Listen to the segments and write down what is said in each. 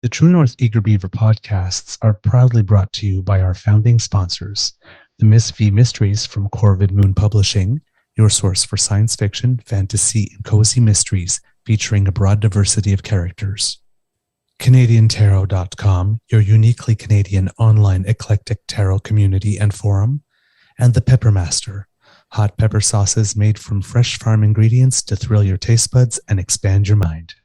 The True North Eager Beaver podcasts are proudly brought to you by our founding sponsors, the Miss V Mysteries from Corvid Moon Publishing, your source for science fiction, fantasy, and cozy mysteries featuring a broad diversity of characters. CanadianTarot.com, your uniquely Canadian online eclectic tarot community and forum, and the Peppermaster, hot pepper sauces made from fresh farm ingredients to thrill your taste buds and expand your mind.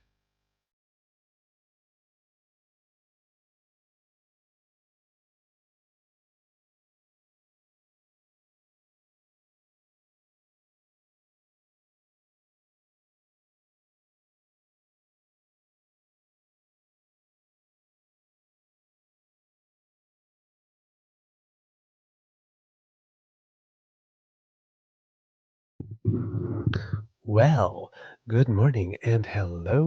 Well, good morning and hello,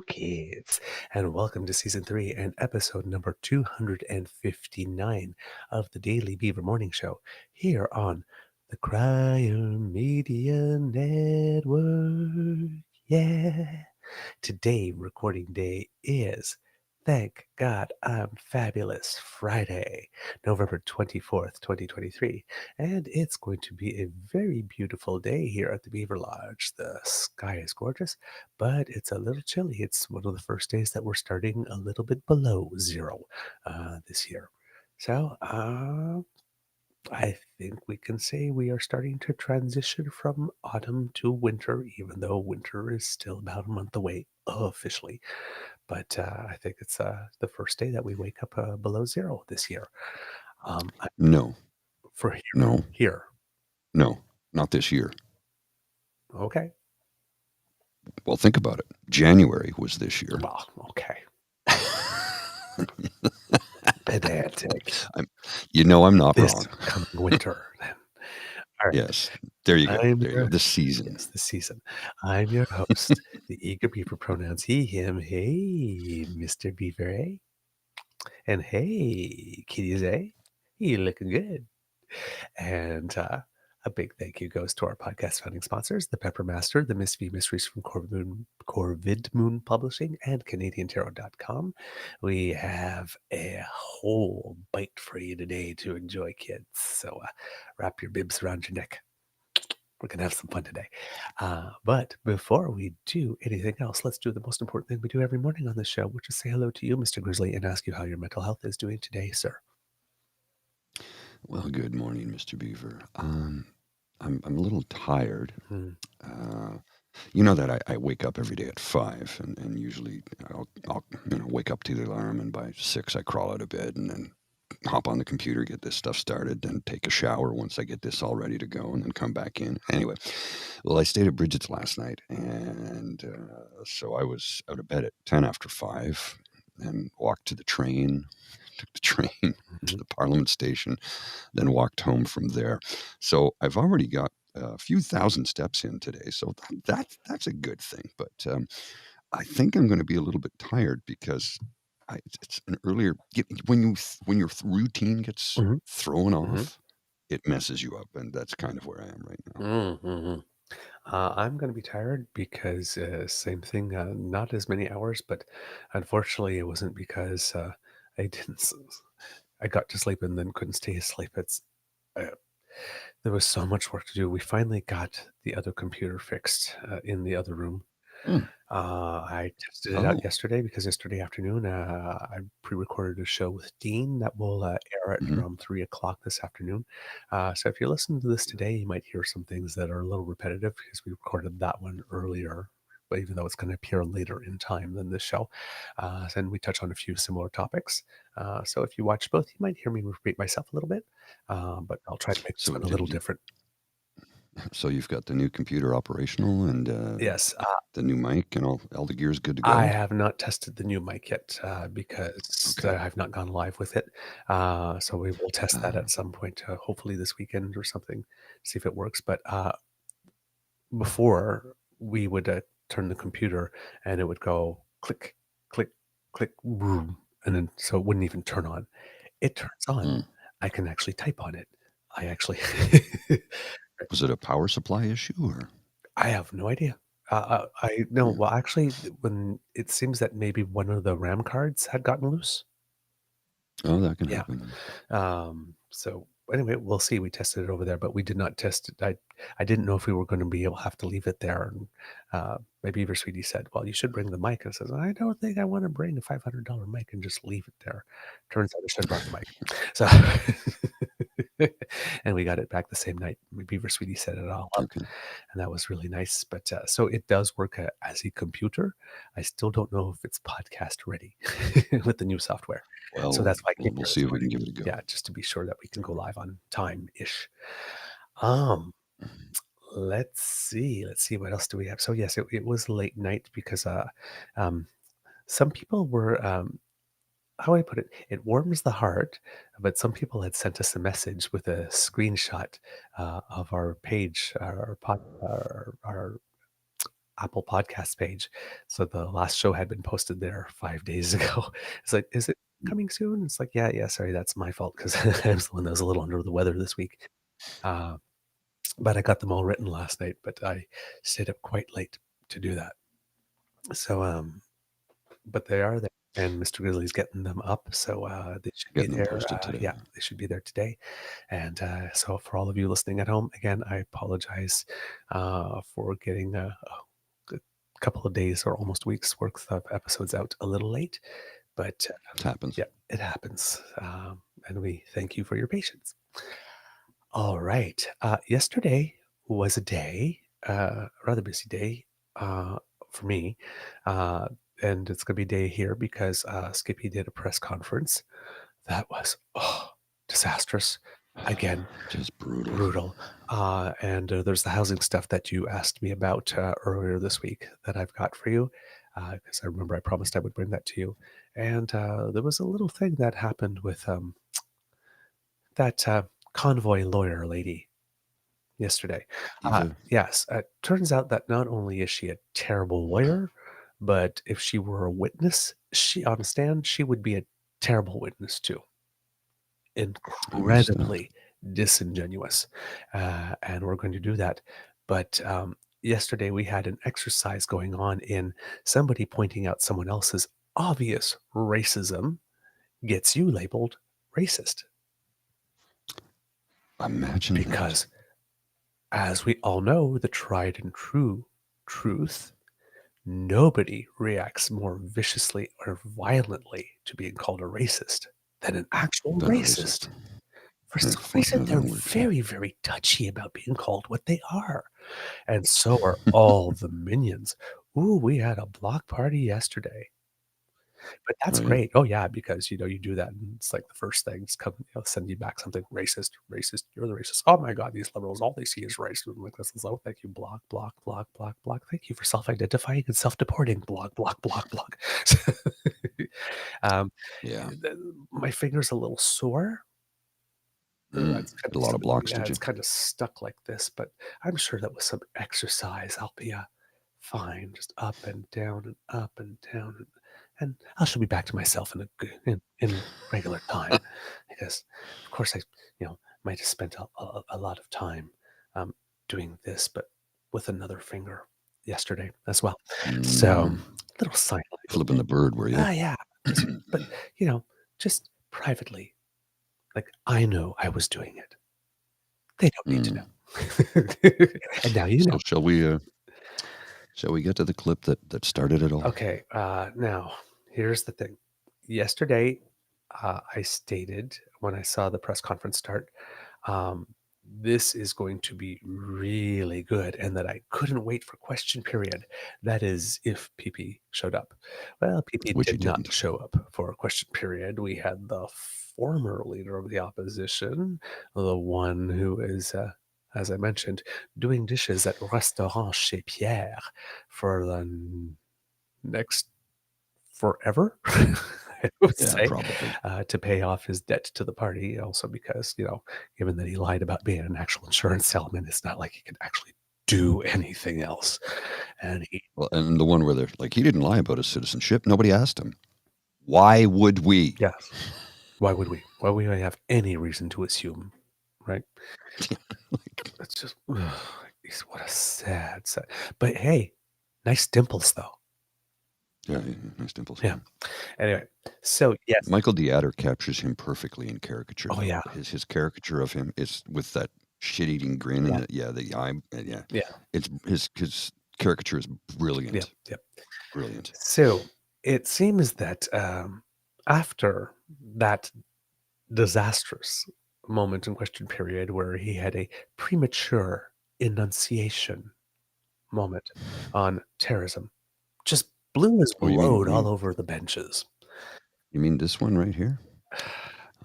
kids, and welcome to season 3 and episode number 259 of the Daily Beaver Morning Show here on the Crier Media Network. Yeah. Today, recording day is, thank God I'm fabulous, Friday, November 24th, 2023. And it's going to be a very beautiful day here at the Beaver Lodge. The sky is gorgeous, but it's a little chilly. It's one of the first days that we're starting a little bit below zero this year. So, I think we can say we are starting to transition from autumn to winter, even though winter is still about a month away officially. But I think it's the first day that we wake up below zero this year. No, For here. no, Here. no, not this year. Okay. Well, think about it. January was this year. Well, okay. Pedantic. I'm not This wrong. coming winter. All right. Yes, there you go. I'm There you go. The season. Yes, the season. I'm your host, the eager beaver pronouns he, him. Hey, Mr. Beaver, eh? And hey, kitties, eh? You looking good. And a big thank you goes to our podcast founding sponsors, the Peppermaster, the Miss V Mysteries from Corvid Moon Publishing, and CanadianTarot.com. We have a whole bite for you today to enjoy, kids. So wrap your bibs around your neck. We're going to have some fun today. But before we do anything else, let's do the most important thing we do every morning on this show, which is say hello to you, Mr. Grizzly, and ask you how your mental health is doing today, sir. Well, good morning, Mr. Beaver. I'm a little tired. You know that I wake up every day at 5, and usually I'll wake up to the alarm, and by 6 I crawl out of bed and then hop on the computer, get this stuff started, then take a shower once I get this all ready to go, and then come back in. Anyway, well, I stayed at Bridget's last night, and so I was out of bed at 10 after 5 and walked to the train, took the train to the Parliament station, then walked home from there. So I've already got a few thousand steps in today, so that's a good thing. But I think I'm going to be a little bit tired because it's an earlier when your routine gets thrown off, it messes you up, and that's kind of where I am right now. I'm going to be tired because same thing, not as many hours, but unfortunately it wasn't because I didn't. I got to sleep and then couldn't stay asleep. There was so much work to do. We finally got the other computer fixed in the other room. I tested it out yesterday because yesterday afternoon I pre-recorded a show with Dean that will air at around 3 o'clock this afternoon. So if you're listening to this today, you might hear some things that are a little repetitive because we recorded that one earlier, but even though it's going to appear later in time than this show. And we touch on a few similar topics. So if you watch both, you might hear me repeat myself a little bit, but I'll try to make this one a little different. So you've got the new computer operational and yes, the new mic and all the gear's good to go? I have not tested the new mic yet because I've not gone live with it. So we will test that at some point, hopefully this weekend or something, see if it works. But before, we would turn the computer and it would go click, click, click, boom, and then so it wouldn't even turn on. It turns on. I can actually type on it. I actually... Was it a power supply issue or? I have no idea. I no, Hmm. well, actually, when it seems that maybe one of the RAM cards had gotten loose. Oh, that can Yeah. happen. So anyway, we'll see. We tested it over there, but we did not test it. I didn't know if we were going to be able to have to leave it there. And my Beaver sweetie said, "Well, you should bring the mic." And I says, "I don't think I want to bring a $500 mic and just leave it there." Turns out I should have brought the mic. So, and we got it back the same night. My Beaver sweetie set it all up, Okay. and that was really nice. But so it does work as a computer. I still don't know if it's podcast ready with the new software. Well, So that's why I came we'll here see this if we morning. can give it a go. Yeah, just to be sure that we can go live on time-ish. Um, let's see. Let's see, what else do we have? So yes, it was late night because um, some people were how do I put it? It warms the heart, but some people had sent us a message with a screenshot of our page, our Apple Podcast page. So the last show had been posted there 5 days ago. It's like, is it coming soon? It's like, yeah, yeah. Sorry, that's my fault because I was the one that was a little under the weather this week. Uh, but I got them all written last night. But I stayed up quite late to do that. So, but they are there, and Mr. Grizzly's getting them up, so they should be Getting them there. posted today. Yeah, they should be there today. And so, for all of you listening at home, again, I apologize for getting a couple of days or almost weeks worth of episodes out a little late, but It happens. yeah, it happens. And we thank you for your patience. All right. Yesterday was a day, a rather busy day uh, for me. Uh, and it's going to be a day here because Skippy did a press conference that was disastrous. Again, Just brutal. brutal. And there's the housing stuff that you asked me about earlier this week that I've got for you. Because I remember I promised I would bring that to you. And there was a little thing that happened with that convoy lawyer lady yesterday. Eva. Yes, turns out that not only is she a terrible lawyer, but if she were a witness, she on a stand, she would be a terrible witness too. I missed that. Incredibly disingenuous, and we're going to do that. But yesterday we had an exercise going on in somebody pointing out someone else's obvious racism gets you labeled racist Imagine that. because as we all know, the tried and true truth, nobody reacts more viciously or violently to being called a racist than an actual Than a racist. racist. For They're some frightened reason, of they're that word too. very, very touchy about being called what they are. And so are all the minions. Ooh, we had a block party yesterday. But that's Oh yeah. great. Oh yeah, because you do that, and it's like the first thing just come, send you back something racist, racist. You're the racist. Oh my god, these liberals, all they see is racism. Like this is oh, thank you, block, block, block, block, block. Thank you for self-identifying and self-deporting. Block, block, block, block. um, Yeah. my finger's a little sore. It's kind A lot of of blocks, yeah, did you? it's kind of stuck like this, but I'm sure that with some exercise, I'll be fine. Just up and down and up and down, and I should be back to myself in in regular time, because of course I might have spent a lot of time um, doing this, but with another finger yesterday as well. So Mm, little sign flipping the bird, were you? yeah, just but just privately, like I know I was doing it. They don't need to Mm. know. And now you So know. shall we get to the clip that started it all? Okay, now here's the thing. Yesterday, I stated when I saw the press conference start, um, this is going to be really good, and that I couldn't wait for question period. That is, if PP showed up. Well, PP Which he did not didn't. show up for question period. We had the former leader of the opposition, the one who is, as I mentioned, doing dishes at Restaurant chez Pierre for the next forever, I would Yeah, say, probably. to pay off his debt to the party. Also, because given that he lied about being an actual insurance salesman, it's not like he could actually do anything else. And he, Well, and the one where they're like, he didn't lie about his citizenship. Nobody asked him. Why would we? yes, why would we? Why would we have any reason to assume, right? It's just, what a sad. But hey. Nice dimples, though. Yeah, nice dimples. Yeah. Anyway, so yes. Michael Deatter captures him perfectly in caricature. Oh, though. yeah. His caricature of him is with that shit-eating grin and the eye. Yeah. It's his caricature is brilliant. Yep. Brilliant. So it seems that after that disastrous moment in question period where he had a premature enunciation moment on terrorism, just blew his Oh, you mean load all over the benches. you mean this one right here?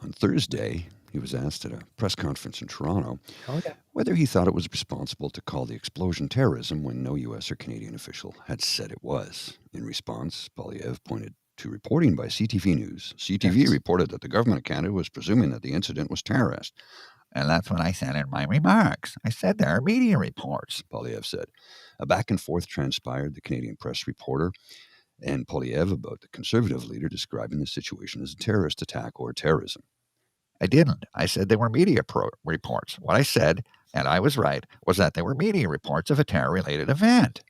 On Thursday, he was asked at a press conference in Toronto Oh, yeah. whether he thought it was responsible to call the explosion terrorism when no U.S. or Canadian official had said it was. In response, Poilievre pointed to reporting by CTV News. CTV reported that the government of Canada was presuming that the incident was terrorist. And that's what I said in my remarks. I said there are media reports, Poilievre said. A back and forth transpired, the Canadian press reporter and Poilievre about the Conservative leader describing the situation as a terrorist attack or terrorism. I didn't. I said they were media reports. What I said, and I was right, was that they were media reports of a terror-related event.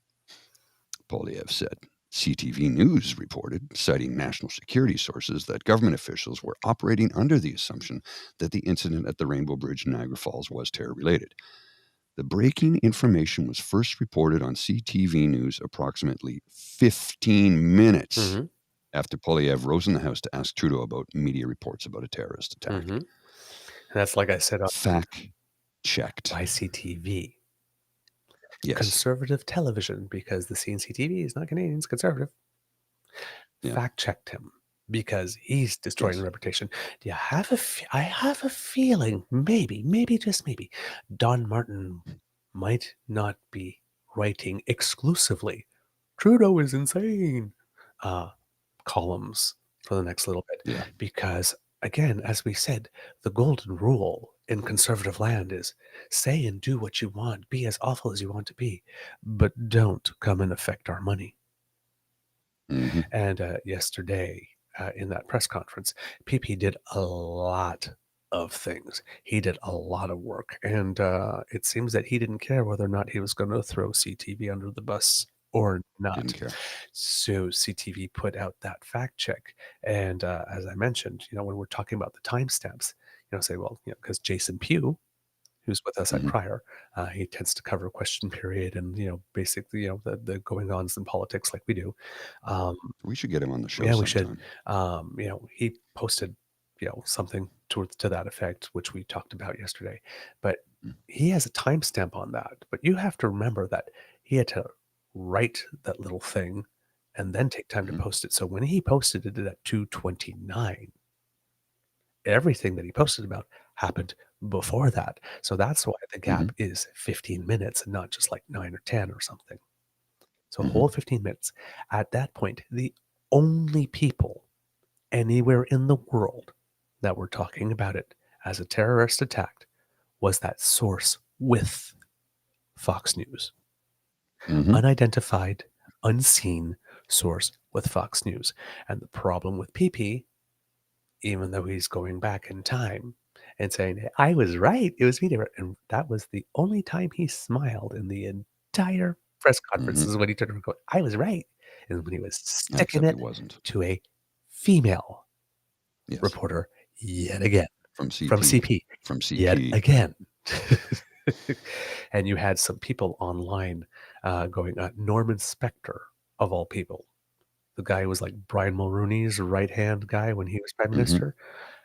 Poilievre said. CTV News reported, citing national security sources, that government officials were operating under the assumption that the incident at the Rainbow Bridge in Niagara Falls was terror-related. The breaking information was first reported on CTV News approximately 15 minutes after Poilievre rose in the House to ask Trudeau about media reports about a terrorist attack. And that's, like I said, fact-checked by CTV. Yes. Conservative television, because the CNCTV is not Canadian, it's conservative. Yeah. Fact-checked him because he's destroying reputation. Do you have I have a feeling, maybe, just maybe, Don Martin might not be writing exclusively "Trudeau is insane" columns for the next little bit. Yeah. Because, again, as we said, the golden rule in conservative land is say and do what you want, be as awful as you want to be, but don't come and affect our money. And yesterday, in that press conference, PeePee did a lot of things. He did a lot of work, and it seems that he didn't care whether or not he was going to throw CTV under the bus or not. Didn't care. So CTV put out that fact check, and as I mentioned, when we're talking about the timestamps, say, well, because Jason Pugh, who's with us at Crier, he tends to cover question period and basically the going ons in politics like we do. We should get him on the show. Yeah, we sometime. should. He posted something to that effect, which we talked about yesterday. But he has a timestamp on that. But you have to remember that he had to write that little thing and then take time to post it. So when he posted it at 2:29, everything that he posted about happened before that. So that's why the gap is 15 minutes and not just like 9 or 10 or something. So a whole 15 minutes. At that point, the only people anywhere in the world that were talking about it as a terrorist attack was that source with Fox News. Unidentified, unseen source with Fox News. And the problem with PeePee, even though he's going back in time and saying, hey, I was right, it was me, and that was the only time he smiled in the entire press conferences when he turned around and go, I was right. And when he was sticking it to a female reporter yet again. From CP. From CP. Yet again. And you had some people online going, Norman Spector, of all people. The guy who was like Brian Mulroney's right-hand guy when he was prime minister.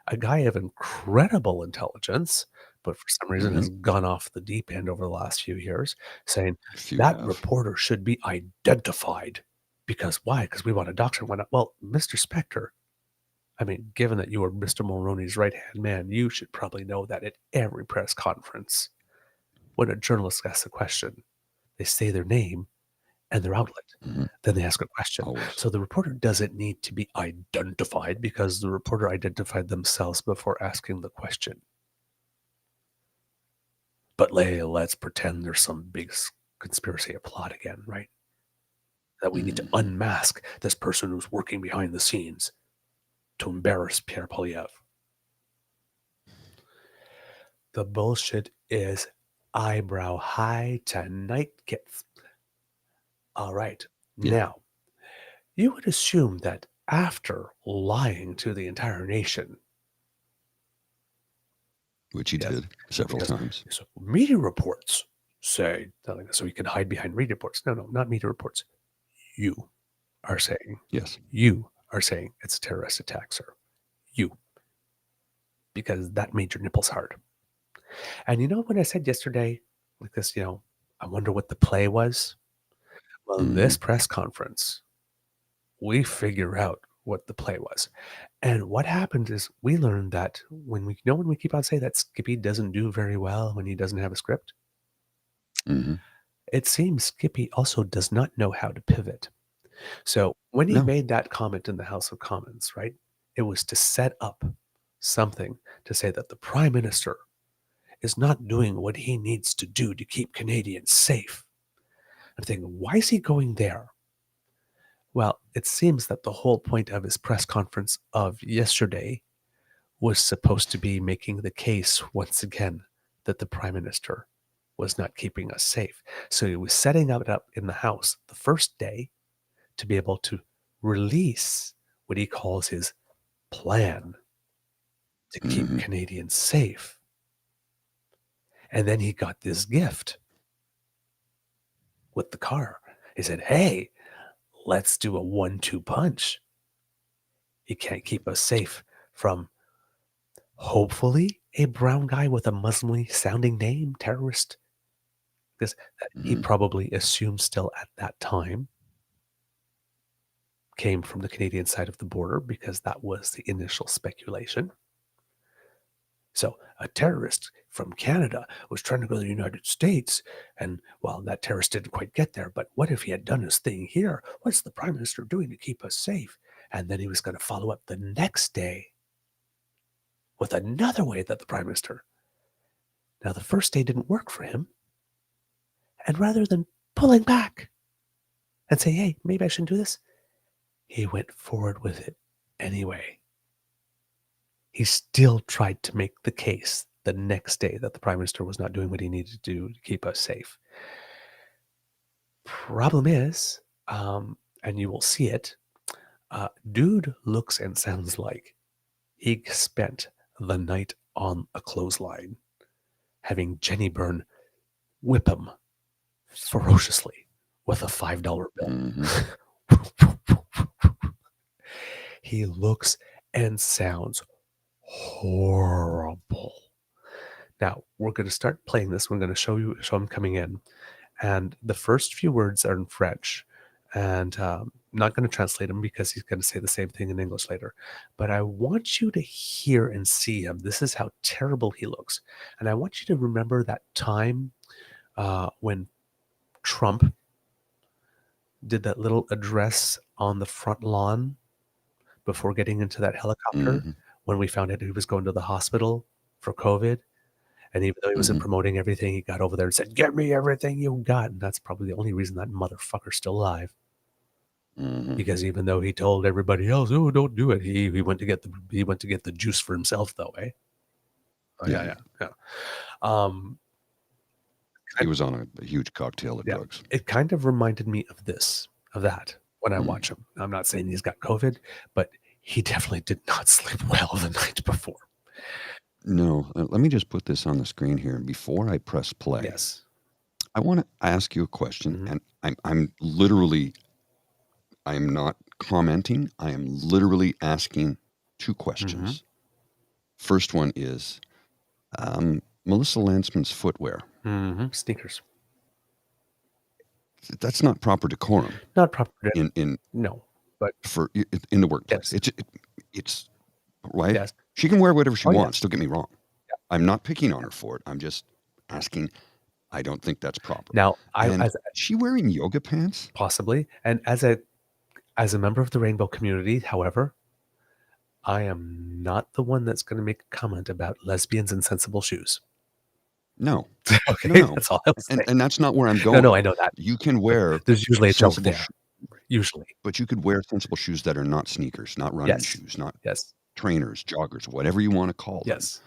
A guy of incredible intelligence, but for some reason has gone off the deep end over the last few years, saying that reporter should be identified. Because why? Because we want a doctor. Why not? Well, Mr. Spector, I mean, given that you are Mr. Mulroney's right-hand man, you should probably know that at every press conference, when a journalist asks a question, they say their name and their outlet. Then they ask a question. Always. So the reporter doesn't need to be identified because the reporter identified themselves before asking the question. But let's pretend there's some big conspiracy, a plot again, right? That we need to unmask this person who's working behind the scenes to embarrass Pierre Poilievre. The bullshit is eyebrow high tonight, kids. All right. Yeah. Now, you would assume that after lying to the entire nation, Which he yes, did several because times. so media reports say, so he can hide behind media reports. No, not media reports. You are saying, Yes. you are saying it's a terrorist attack, sir. You. Because that made your nipples hard. And you know when I said yesterday, like this, I wonder what the play was? Well, in this press conference, we figure out what the play was. And what happened is we learned that when we keep on saying that Skippy doesn't do very well when he doesn't have a script, Hmm. it seems Skippy also does not know how to pivot. So when he No. made that comment in the House of Commons, right, it was to set up something to say that the Prime Minister is not doing what he needs to do to keep Canadians safe. I'm thinking, why is he going there? Well, it seems that the whole point of his press conference of yesterday was supposed to be making the case once again that the Prime Minister was not keeping us safe. So he was setting it up in the House the first day to be able to release what he calls his plan to keep Hmm. Canadians safe. And then he got this gift with the car. He said, hey, let's do a 1-2 punch. He can't keep us safe from hopefully a brown guy with a Muslim sounding name, terrorist. Because he probably assumed still at that time came from the Canadian side of the border because that was the initial speculation. So a terrorist from Canada was trying to go to the United States, and well, that terrorist didn't quite get there. But what if he had done his thing here? What's the Prime Minister doing to keep us safe? And then he was going to follow up the next day with another way that the Prime Minister. Now, the first day didn't work for him. And rather than pulling back and say, hey, maybe I shouldn't do this, he went forward with it anyway. He still tried to make the case the next day that the Prime Minister was not doing what he needed to do to keep us safe. Problem is, and you will see it, dude looks and sounds like he spent the night on a clothesline, having Jenny Byrne whip him ferociously with a $5 bill. He looks and sounds horrible. Now, we're going to start playing this. We're going to show him coming in. And the first few words are in French. And not going to translate him because he's going to say the same thing in English later. But I want you to hear and see him. This is how terrible he looks. And I want you to remember that time when Trump did that little address on the front lawn before getting into that helicopter when we found out he was going to the hospital for COVID. And even though he wasn't promoting everything, he got over there and said, "Get me everything you got." And that's probably the only reason that motherfucker's still alive. Because even though he told everybody else, "Oh, don't do it," he went to get the juice for himself, though, eh? Oh, yeah. He was on a huge cocktail of drugs. It kind of reminded me of that when I watch him. I'm not saying he's got COVID, but he definitely did not sleep well the night before. No, let me just put this on the screen here. Before I press play, Yes. I want to ask you a question, and I'm literally, I am not commenting. I am literally asking two questions. First one is Melissa Landsman's footwear. Sneakers. That's not proper decorum. Not proper. No, but for in the workplace, yes. it's right. Yes. She can wear whatever she wants. Yes. Don't get me wrong. Yeah. I'm not picking on her for it. I'm just asking. I don't think that's proper. Now, is she wearing yoga pants? Possibly. And as a member of the rainbow community, however, I am not the one that's going to make a comment about lesbians and sensible shoes. No. Okay, no. That's all I was saying. And that's not where I'm going. No, I know that. You can wear. There's usually a joke there. Usually. But you could wear sensible shoes that are not sneakers, not running shoes, not trainers, joggers, whatever you want to call them. Yes.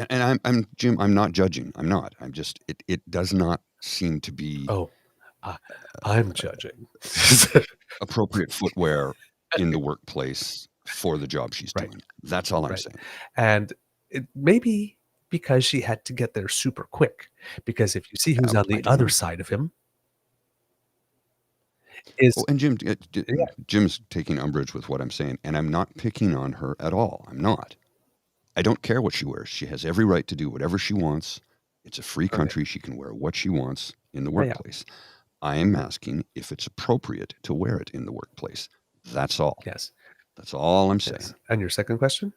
And I'm Jim, I'm not judging. I'm not. I'm just it does not seem to be I'm judging. appropriate footwear in the workplace for the job she's Right. doing. That's all I'm Right. saying. And it maybe because she had to get there super quick, because if you see who's on I the don't other know. side of him is Oh, and yeah, Jim's taking umbrage with what I'm saying, and I'm not picking on her at all. I'm not. I don't care what she wears. She has every right to do whatever she wants. It's a free okay. country. She can wear what she wants in the Oh, yeah. workplace. I am asking if it's appropriate to wear it in the workplace. That's all. Yes. That's all I'm saying. Yes. And your second question?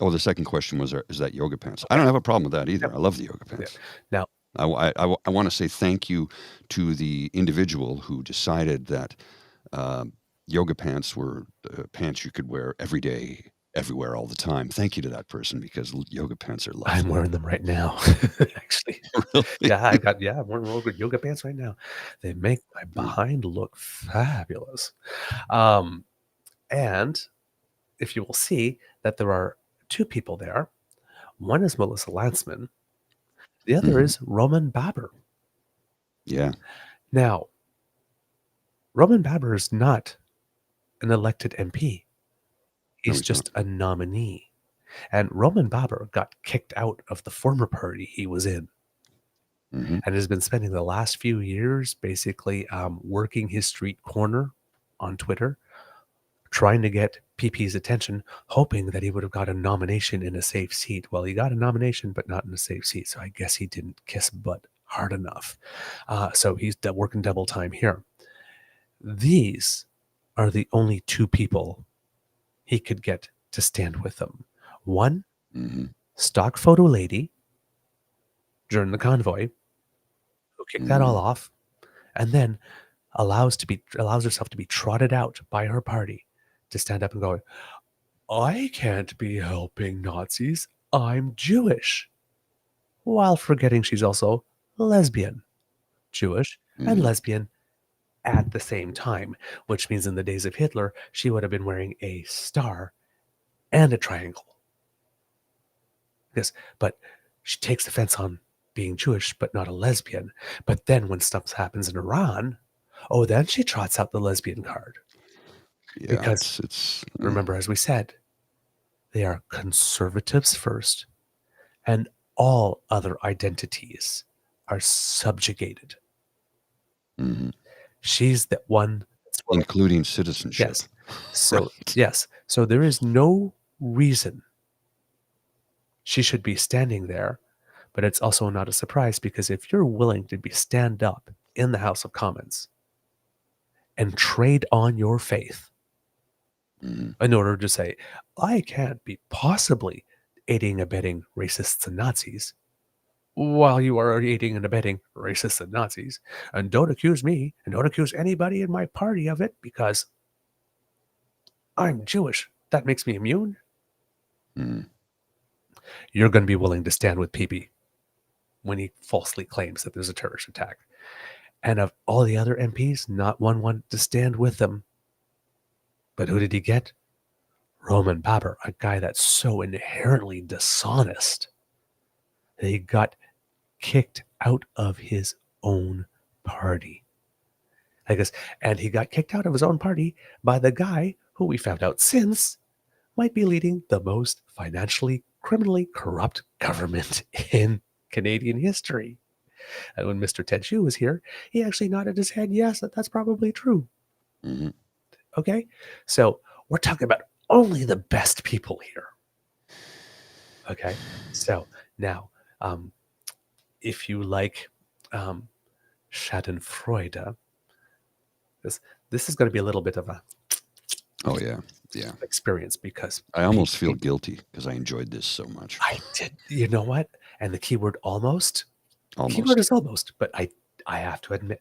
Oh, the second question was, is that yoga pants? I don't have a problem with that either. Yep. I love the yoga pants. Now, I want to say thank you to the individual who decided that yoga pants were pants you could wear every day, everywhere, all the time. Thank you to that person, because yoga pants are lovely. I'm wearing them right now, actually. Really? Yeah, I'm wearing yoga pants right now. They make my behind look fabulous. And if you will see that there are two people there, one is Melissa Lantzman, the other is Roman Baber. Yeah. Now, Roman Baber is not an elected MP. He's just a nominee. And Roman Baber got kicked out of the former party he was in, and has been spending the last few years basically working his street corner on Twitter, trying to get PP's attention, hoping that he would have got a nomination in a safe seat. Well, he got a nomination, but not in a safe seat. So I guess he didn't kiss butt hard enough. So he's working double time here. These are the only two people he could get to stand with him. One, stock photo lady during the convoy, who kicked that all off, and then allows herself to be trotted out by her party to stand up and go, I can't be helping Nazis. I'm Jewish. While forgetting she's also lesbian, Jewish, and lesbian at the same time, which means in the days of Hitler, she would have been wearing a star and a triangle. Yes, but she takes offense on being Jewish, but not a lesbian. But then when stuff happens in Iran, then she trots out the lesbian card. Yeah, because it's remember, as we said, they are conservatives first, and all other identities are subjugated. She's the one, including citizenship. yes. So yes, so there is no reason she should be standing there, but it's also not a surprise, because if you're willing to stand up in the House of Commons and trade on your faith in order to say, I can't be possibly aiding and abetting racists and Nazis, while you are aiding and abetting racists and Nazis, and don't accuse me and don't accuse anybody in my party of it because I'm Jewish. That makes me immune. You're going to be willing to stand with PeePee when he falsely claims that there's a terrorist attack. And of all the other MPs, not one wanted to stand with them. But who did he get? Roman Baber, a guy that's so inherently dishonest that he got kicked out of his own party. I guess, and he got kicked out of his own party by the guy who we found out since might be leading the most financially, criminally corrupt government in Canadian history. And when Mr. Ted Hsu was here, he actually nodded his head, yes, that's probably true. Okay? So we're talking about only the best people here. Okay? So now, if you like Schadenfreude, this is going to be a little bit of a experience, because I almost feel guilty because I enjoyed this so much. I did. You know what? And the keyword almost. Keyword is almost, but I have to admit,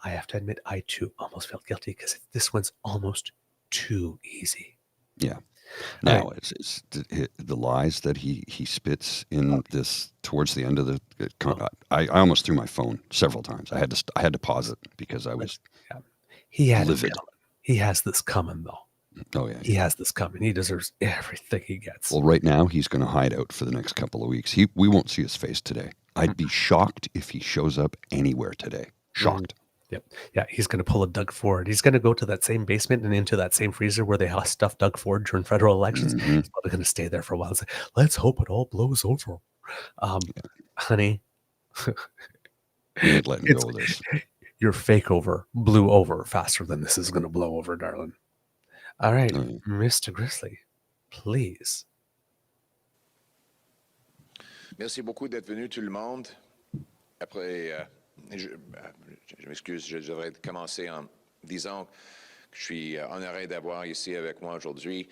I too almost felt guilty because this one's almost too easy. Yeah. Now it's the lies that he spits in this towards the end of the. I almost threw my phone several times. I had to pause it because I was He had livid. He has this coming though. Oh, yeah. He has this coming. He deserves everything he gets. Well, right now, he's going to hide out for the next couple of weeks. We won't see his face today. I'd be shocked if he shows up anywhere today. Shocked. Yep. Yeah, he's going to pull a Doug Ford. He's going to go to that same basement and into that same freezer where they stuffed Doug Ford during federal elections. Mhm. He's probably going to stay there for a while and say, let's hope it all blows over. Honey, We ain't letting go of this. your fake over blew over faster than this is going to blow over, darling. All right, Oh, yeah. Mr. Grizzly, please. Merci beaucoup d'être venu, tout le monde. Après, je m'excuse, je devrais commencer en disant que je suis honoré d'avoir ici avec moi aujourd'hui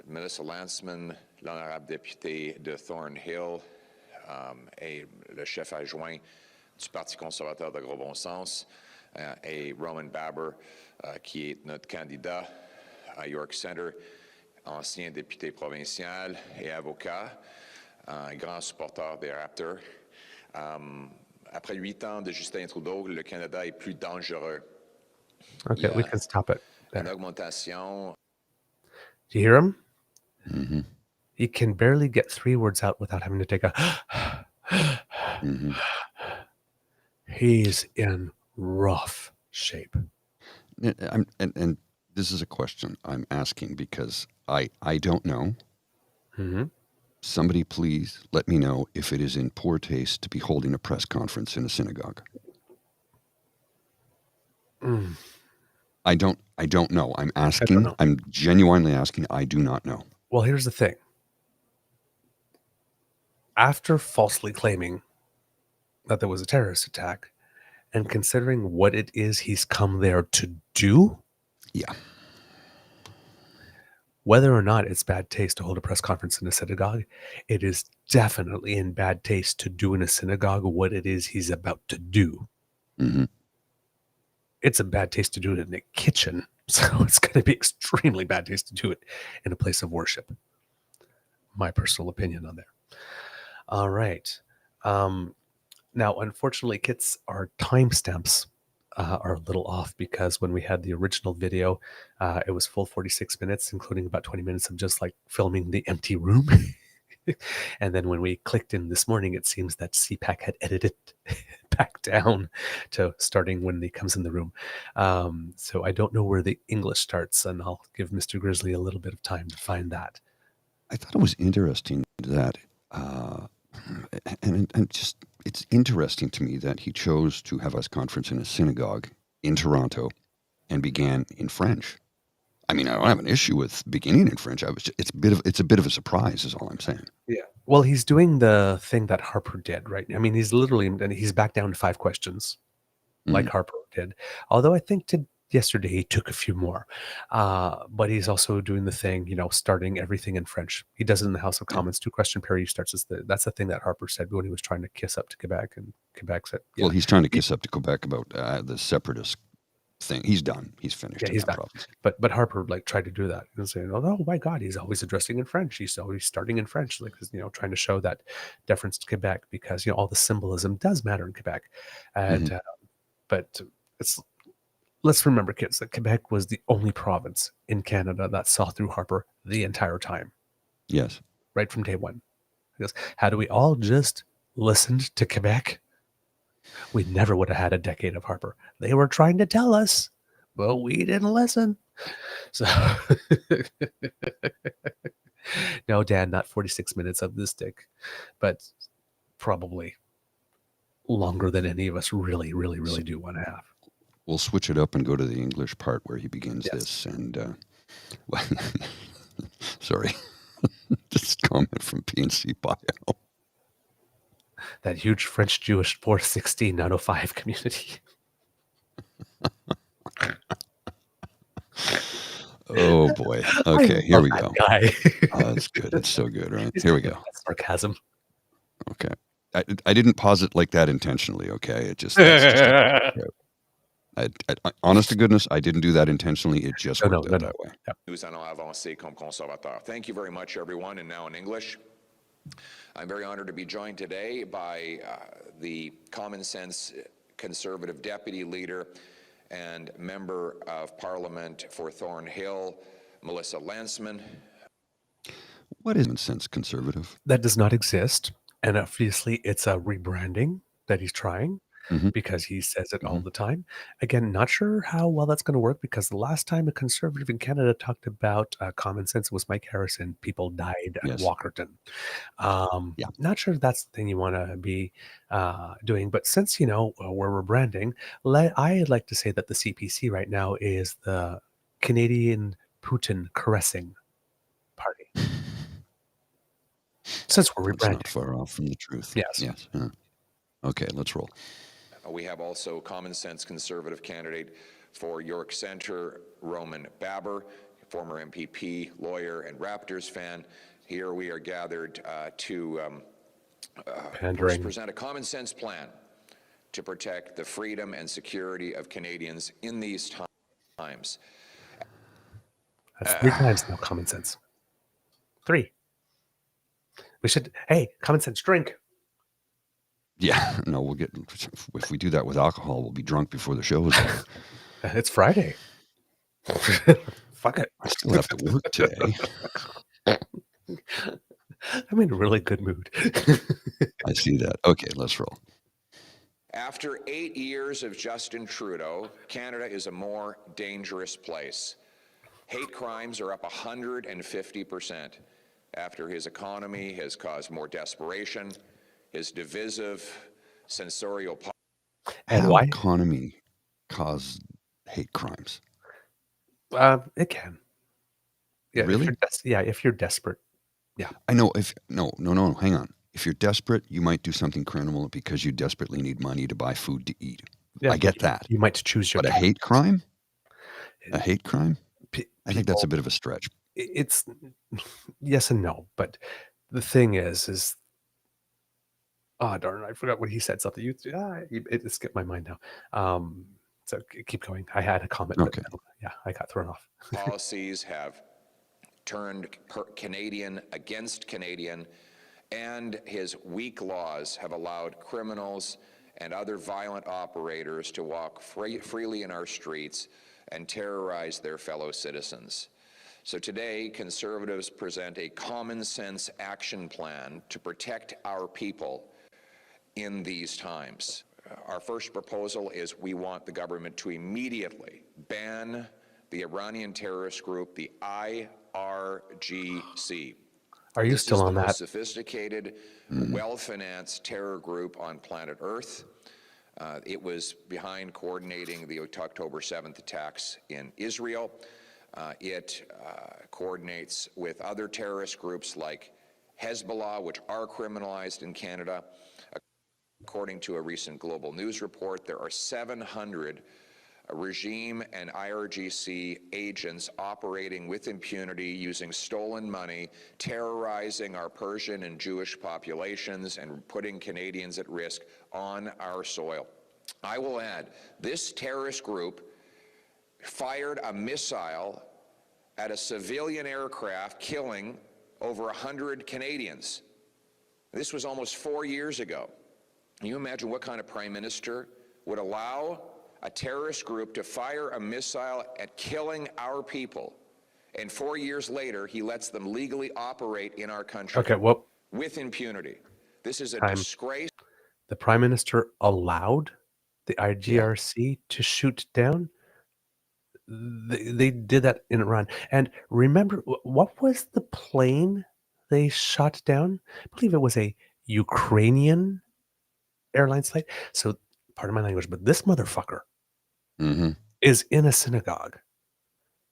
Melissa Lanceman, l'honorable député de Thornhill et le chef adjoint du Parti conservateur de Gros Bon Sens, et Roman Baber, qui est notre candidat à York Center, ancien député provincial et avocat, un grand supporter des Raptors. Après 8 ans de Justin Trudeau, le Canada est plus dangereux. Okay, we can stop it there. Une augmentation. Do you hear him? Mm-hmm. He can barely get 3 words out without having to take a. Mm-hmm. He's in rough shape. And this is a question I'm asking because I don't know. Mm-hmm. Somebody please let me know if it is in poor taste to be holding a press conference in a synagogue. I don't know. I'm asking. know. I'm genuinely asking. I do not know. Well, here's the thing. After falsely claiming that there was a terrorist attack and considering what it is he's come there to do, Yeah. whether or not it's bad taste to hold a press conference in a synagogue, it is definitely in bad taste to do in a synagogue what it is he's about to do. Mm-hmm. It's a bad taste to do it in a kitchen, so it's going to be extremely bad taste to do it in a place of worship. My personal opinion on there. All right. Now, unfortunately, Kits, our timestamps are a little off because when we had the original video, it was full 46 minutes, including about 20 minutes of just like filming the empty room. And then when we clicked in this morning, it seems that CPAC had edited back down to starting when he comes in the room. So I don't know where the English starts, and I'll give Mr. Grizzly a little bit of time to find that. I thought it was interesting that, and just it's interesting to me that he chose to have us conference in a synagogue in Toronto and began in French. I mean, I don't have an issue with beginning in French. It's a bit of a surprise, is all I'm saying. Yeah. Well, he's doing the thing that Harper did, right? I mean, he's back down to 5 questions, like Harper did. Although I think yesterday he took a few more. But he's also doing the thing, starting everything in French. He does it in the House of Commons. 2-question period starts that's the thing that Harper said when he was trying to kiss up to Quebec, and Quebec said, yeah. Well, he's trying to kiss up to Quebec about the separatist thing. He's done. He's finished. Yeah, he's done. Province. But Harper tried to do that and saying, oh my God, he's always addressing in French. He's always starting in French, trying to show that deference to Quebec because all the symbolism does matter in Quebec. And but let's remember, kids, that Quebec was the only province in Canada that saw through Harper the entire time. Yes, right from day one. Because had we all just listened to Quebec, we never would have had a decade of Harper. They were trying to tell us, but we didn't listen. So, no, Dan, not 46 minutes of this dick, but probably longer than any of us really do want to have. We'll switch it up and go to the English part where he begins this. And, sorry, just a comment from PNC Bio. That huge French Jewish 416 905 community. Oh boy. Okay, here we go. Guy. Oh, that's good. That's so good, right? Here we go. That's sarcasm. Okay. I didn't pause it like that intentionally, okay? It just, honest to goodness, I didn't do that intentionally. It just worked out that way. Nous allons avancer comme conservateurs. Thank you very much, everyone. And now in English. I'm very honored to be joined today by the common sense conservative deputy leader and Member of Parliament for Thornhill, Melissa Lansman. What is common sense conservative? That does not exist. And obviously, it's a rebranding that he's trying Mhm. because he says it all Mhm. the time. Again, not sure how well that's going to work because the last time a conservative in Canada talked about common sense was Mike Harrison. People died at Yes. Walkerton. Yeah. Not sure if that's the thing you want to be doing, but since we're rebranding, I'd like to say that the CPC right now is the Canadian Putin caressing party. Since we're It's not rebranding, far off from the truth. yes. Yes. Yeah. Okay, let's roll. We have also common sense conservative candidate for York Centre, Roman Baber, former MPP, lawyer, and Raptors fan. Here we are gathered to Pandering. present a common sense plan to protect the freedom and security of Canadians in these times. That's 3 times now. Common sense. 3. We should. Hey, common sense. Drink. Yeah, no, we'll get. If we do that with alcohol, we'll be drunk before the show is over. It's Friday. Fuck it. I still have to work today. I'm in a really good mood. I see that. Okay, let's roll. After 8 years of Justin Trudeau, Canada is a more dangerous place. Hate crimes are up 150% after his economy has caused more desperation, his divisive, censorial And How why? economy cause hate crimes? It can. Yeah, Really? if you're desperate. I know. If no, hang on. If you're desperate, you might do something criminal because you desperately need money to buy food to eat. Yeah, I get that. You might choose your. But a hate crime? A hate crime? I think that's a bit of a stretch. It's yes and no, but the thing is oh darn it, I forgot what he said. Something it escaped my mind now. So keep going. I had a comment. Okay. But yeah, I got thrown off. policies have turned Canadian against Canadian, and his weak laws have allowed criminals and other violent operators to walk freely in our streets and terrorize their fellow citizens. So today, Conservatives present a common sense action plan to protect our people in these times. Our first proposal is we want the government to immediately ban the Iranian terrorist group, the IRGC. Are you This still is on the that? most sophisticated, well-financed terror group on planet Earth. It was behind coordinating the October 7th attacks in Israel. It coordinates with other terrorist groups like Hezbollah, which are criminalized in Canada. According to a recent Global News report, there are 700 regime and IRGC agents operating with impunity, using stolen money, terrorizing our Persian and Jewish populations, and putting Canadians at risk on our soil. I will add, this terrorist group fired a missile at a civilian aircraft, killing over 100 Canadians. This was almost 4 years ago. Can you imagine what kind of prime minister would allow a terrorist group to fire a missile at killing our people, and 4 years later he lets them legally operate in our country? Okay, well, with impunity. This is a Time. disgrace. The Prime Minister allowed the IGRC to shoot down. They did that in Iran. And remember, what was the plane they shot down? I believe it was a Ukrainian airlines flight. So, pardon my language, but this motherfucker Mm-hmm. is in a synagogue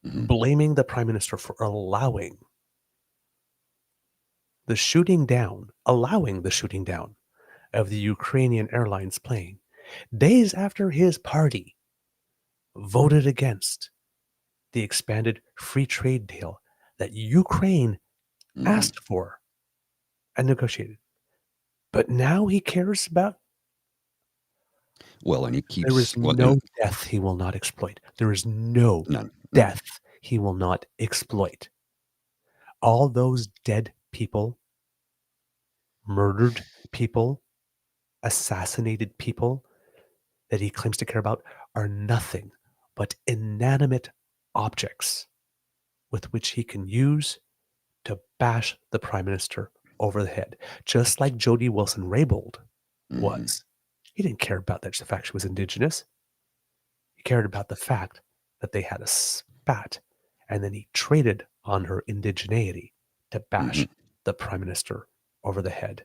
Mhm. blaming the Prime Minister for allowing the shooting down of the Ukrainian airlines plane days after his party voted against the expanded free trade deal that Ukraine Mhm. asked for and negotiated. But now he cares about. Well, and he keeps. There is no death he will not exploit. There is no None. death he will not exploit. All those dead people, murdered people, assassinated people that he claims to care about are nothing but inanimate objects with which he can use to bash the prime minister over the head, just like Jody Wilson-Raybould was. He didn't care about the fact she was Indigenous. He cared about the fact that they had a spat, and then he traded on her indigeneity to bash the prime minister over the head.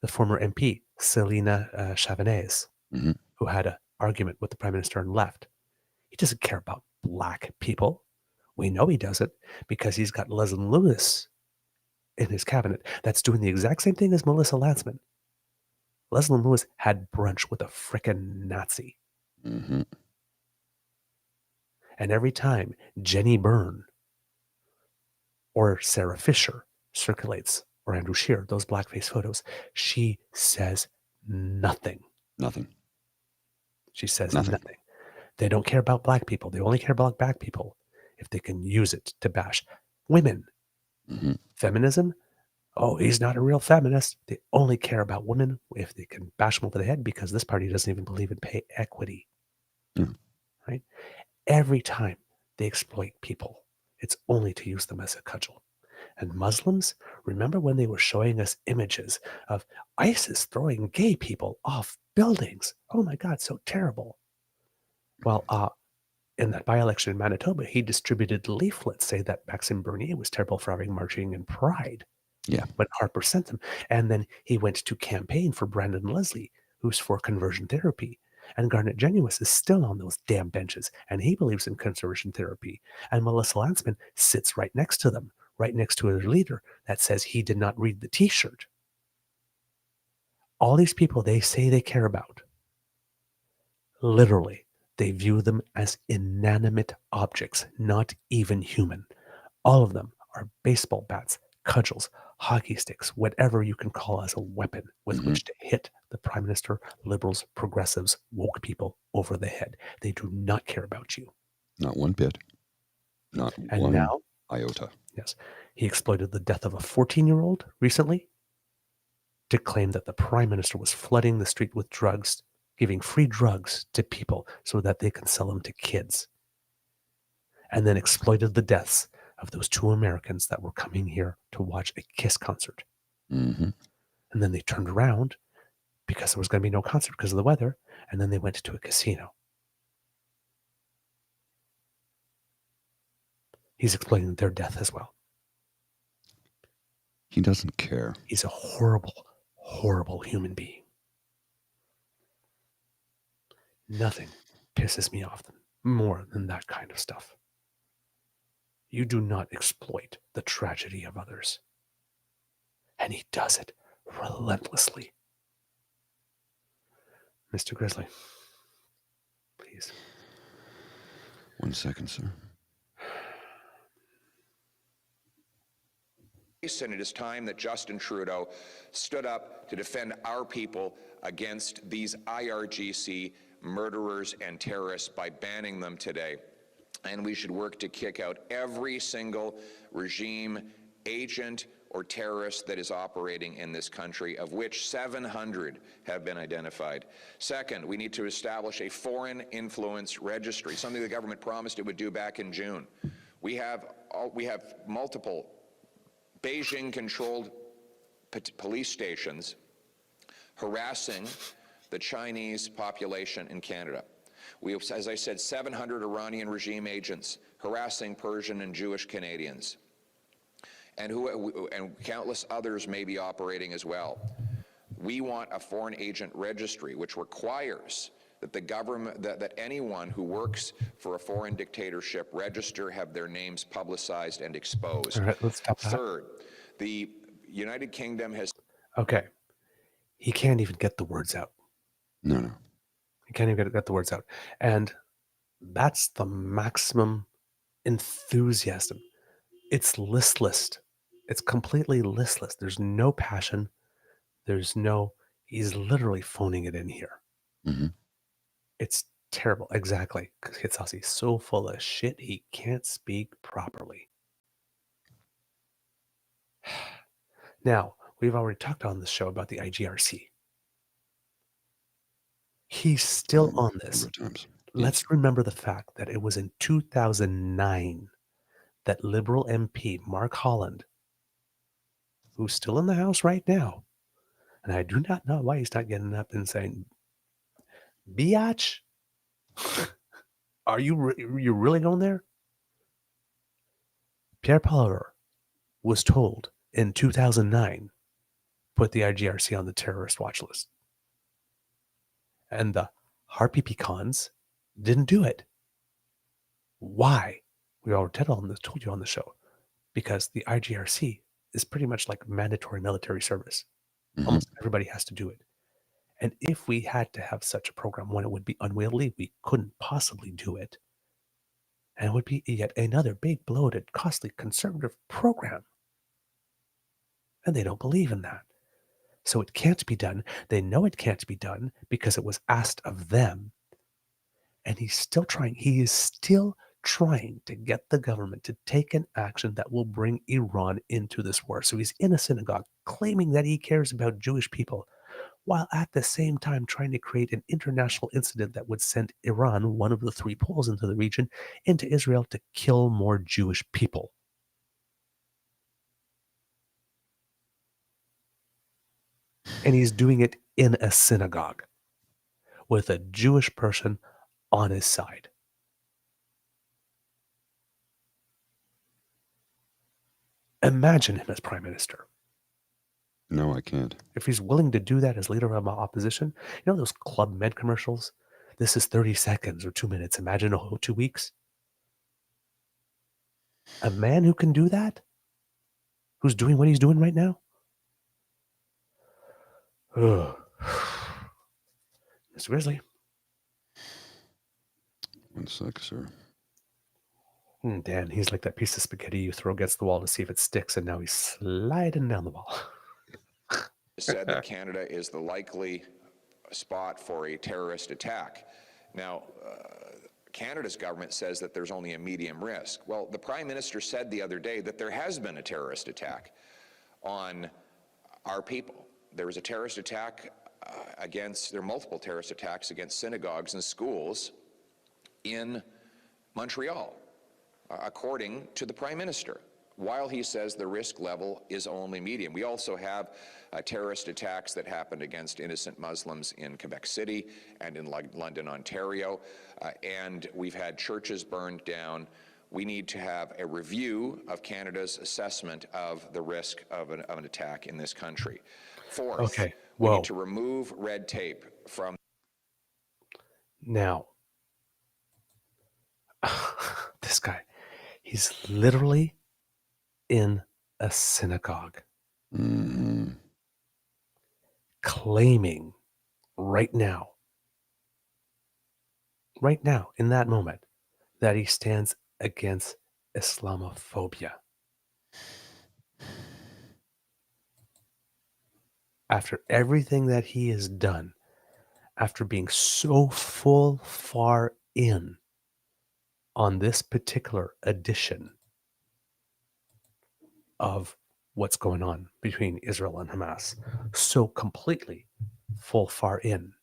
The former MP, Selena Chavanez, who had an argument with the prime minister and left. He doesn't care about black people. We know he doesn't because he's got Leslie Lewis in his cabinet that's doing the exact same thing as Melissa Lantsman. Leslie Lewis had brunch with a frickin' Nazi. And every time Jenny Byrne or Sarah Fisher circulates, or Andrew Scheer, those blackface photos, she says nothing. Nothing. She says nothing. They don't care about black people. They only care about black people if they can use it to bash women. Feminism? Oh, he's not a real feminist. They only care about women if they can bash them over the head because this party doesn't even believe in pay equity. Right? Every time they exploit people, it's only to use them as a cudgel. And Muslims, remember when they were showing us images of ISIS throwing gay people off buildings? Oh my God, so terrible. Well, in that by-election in Manitoba, he distributed leaflets saying that Maxime Bernier was terrible for having marching in Pride. Yeah. When Harper sent them. And then he went to campaign for Brandon Leslie, who's for conversion therapy. And Garnet Genuis is still on those damn benches, and he believes in conversion therapy. And Melissa Lantsman sits right next to them, right next to their leader that says he did not read the T-shirt. All these people they say they care about, literally, they view them as inanimate objects, not even human. All of them are baseball bats, cudgels, hockey sticks, whatever you can call as a weapon with which to hit the prime minister, liberals, progressives, woke people over the head. They do not care about you. Not one bit. Not And one now, iota. yes, he exploited the death of a 14-year-old recently to claim that the prime minister was flooding the street with drugs, giving free drugs to people so that they can sell them to kids. And then exploited the deaths of those 2 Americans that were coming here to watch a Kiss concert. And then they turned around because there was going to be no concert because of the weather, and then they went to a casino. He's exploiting their death as well. He doesn't care. He's a horrible, horrible human being. Nothing pisses me off more than that kind of stuff. You do not exploit the tragedy of others. And he does it relentlessly. Mr. Grizzly, please. 1 second, sir. And it is time that Justin Trudeau stood up to defend our people against these IRGC murderers and terrorists by banning them today. And we should work to kick out every single regime agent or terrorist that is operating in this country, of which 700 have been identified. Second, we need to establish a foreign influence registry, something the government promised it would do back in June. We have multiple Beijing-controlled police stations harassing the Chinese population in Canada. We have, as I said, 700 Iranian regime agents harassing Persian and Jewish Canadians. And countless others may be operating as well. We want a foreign agent registry, which requires that the government, that anyone who works for a foreign dictatorship register, have their names publicized and exposed. All right, let's stop that. Third, the United Kingdom has... Okay. He can't even get the words out. No. He can't even get the words out. And that's the maximum enthusiasm. It's listless. It's completely listless. There's no passion. He's literally phoning it in here. It's terrible. Exactly. He's so full of shit, he can't speak properly. Now, we've already talked on this show about the IGRC. He's still on this, Let's remember the fact that it was in 2009 that Liberal MP Mark Holland, who's still in the House right now, and I do not know why he's not getting up and saying, "Biatch, are you you really going there?" Pierre Poilievre was told in 2009, put the IGRC on the terrorist watch list. And the Harpy Pecans didn't do it. Why? We already told you on the show. Because the IGRC is pretty much like mandatory military service. Almost everybody has to do it. And if we had to have such a program, when it would be unwieldy, we couldn't possibly do it. And it would be yet another big, bloated, costly, conservative program. And they don't believe in that. So it can't be done. They know it can't be done because it was asked of them. And he's still trying. He is still trying to get the government to take an action that will bring Iran into this war. So he's in a synagogue claiming that he cares about Jewish people, while at the same time trying to create an international incident that would send Iran, one of the three poles into the region, into Israel to kill more Jewish people. And he's doing it in a synagogue with a Jewish person on his side. Imagine him as prime minister. No, I can't. If he's willing to do that as leader of opposition, you know those Club Med commercials? This is 30 seconds or 2 minutes. Imagine a whole 2 weeks. A man who can do that, who's doing what he's doing right now. Mr. Grizzly. 1 sec, sir. Dan, he's like that piece of spaghetti you throw against the wall to see if it sticks, and now he's sliding down the wall. Said that Canada is the likely spot for a terrorist attack. Now, Canada's government says that there's only a medium risk. Well, the Prime Minister said the other day that there has been a terrorist attack on our people. There was a terrorist attack there are multiple terrorist attacks against synagogues and schools in Montreal, according to the Prime Minister, while he says the risk level is only medium. We also have terrorist attacks that happened against innocent Muslims in Quebec City and in London, Ontario, and we've had churches burned down. We need to have a review of Canada's assessment of the risk of an attack in this country. Fourth, we need to remove red tape from... Now, this guy, he's literally in a synagogue claiming right now, in that moment, that he stands against Islamophobia. After everything that he has done, after being so far in on this particular edition of what's going on between Israel and Hamas, so completely far in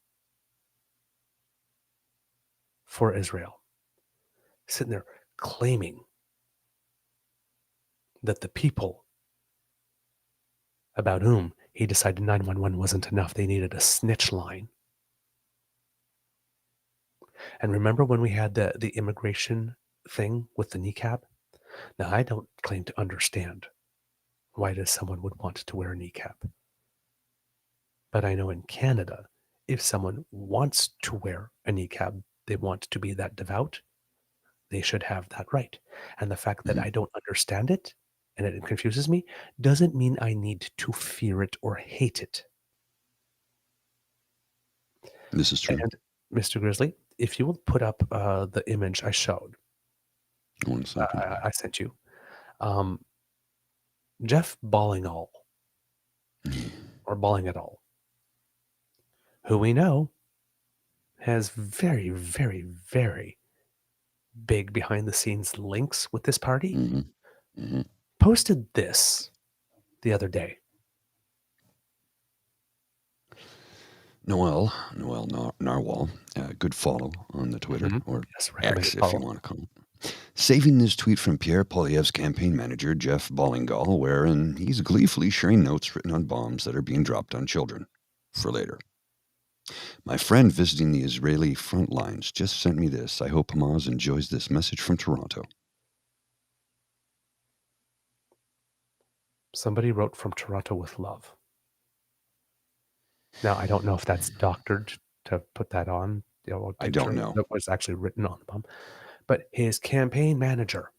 for Israel, sitting there claiming that the people about whom he decided 911 wasn't enough, they needed a snitch line. And remember when we had the immigration thing with the niqab? Now, I don't claim to understand why does someone would want to wear a niqab. But I know in Canada, if someone wants to wear a niqab, they want to be that devout, they should have that right. And the fact that I don't understand it, and it confuses me, doesn't mean I need to fear it or hate it. This is true. And Mr. Grizzly, if you will put up the image I showed, 1 second. I sent you, Jeff Ballingall, or Balling et al., who we know has very, very, very big behind-the-scenes links with this party, posted this the other day. Noel Narwhal, good follow on the Twitter, or Yes, X recommended if you follow. want to call it. Saving this tweet from Pierre Poilievre's campaign manager, Jeff Ballingall, wherein he's gleefully sharing notes written on bombs that are being dropped on children for later. My friend visiting the Israeli front lines just sent me this. I hope Hamas enjoys this message from Toronto. Somebody wrote from Toronto with love. Now, I don't know if that's doctored to put that on, a I don't picture know. that was actually written on the bomb. But his campaign manager,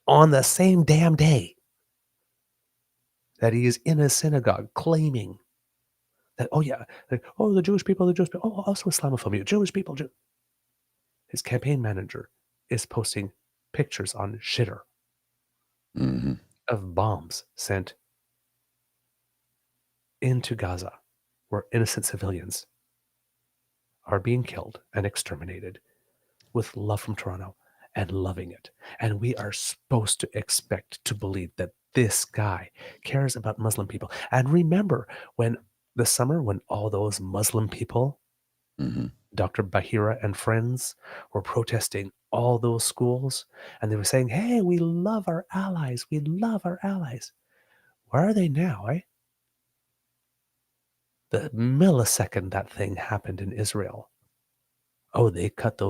on the same damn day that he is in a synagogue claiming that, the Jewish people, also Islamophobia, Jewish people. His campaign manager is posting pictures on Shitter Mm-hmm. of bombs sent into Gaza where innocent civilians are being killed and exterminated with love from Toronto and loving it. And we are supposed to expect to believe that this guy cares about Muslim people. And remember when the summer when all those Muslim people, Mm-hmm. Dr. Bahira and friends, were protesting all those schools, and they were saying, hey, we love our allies. We love our allies. Where are they now, eh? The millisecond that thing happened in Israel, they cut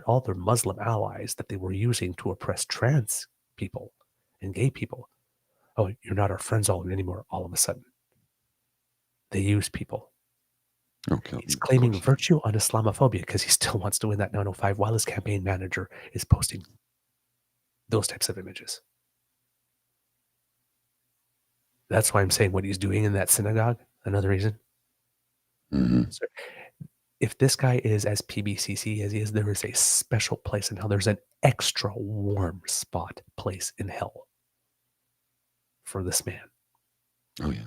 all their Muslim allies that they were using to oppress trans people and gay people. Oh, you're not our friends anymore, all of a sudden. They use people. Okay. He's claiming virtue on Islamophobia because he still wants to win that 905 while his campaign manager is posting those types of images. That's why I'm saying what he's doing in that synagogue, another reason. Mm-hmm. So if this guy is as PBCC as he is, there is a special place in hell. There's an extra warm spot place in hell for this man. Oh, yeah.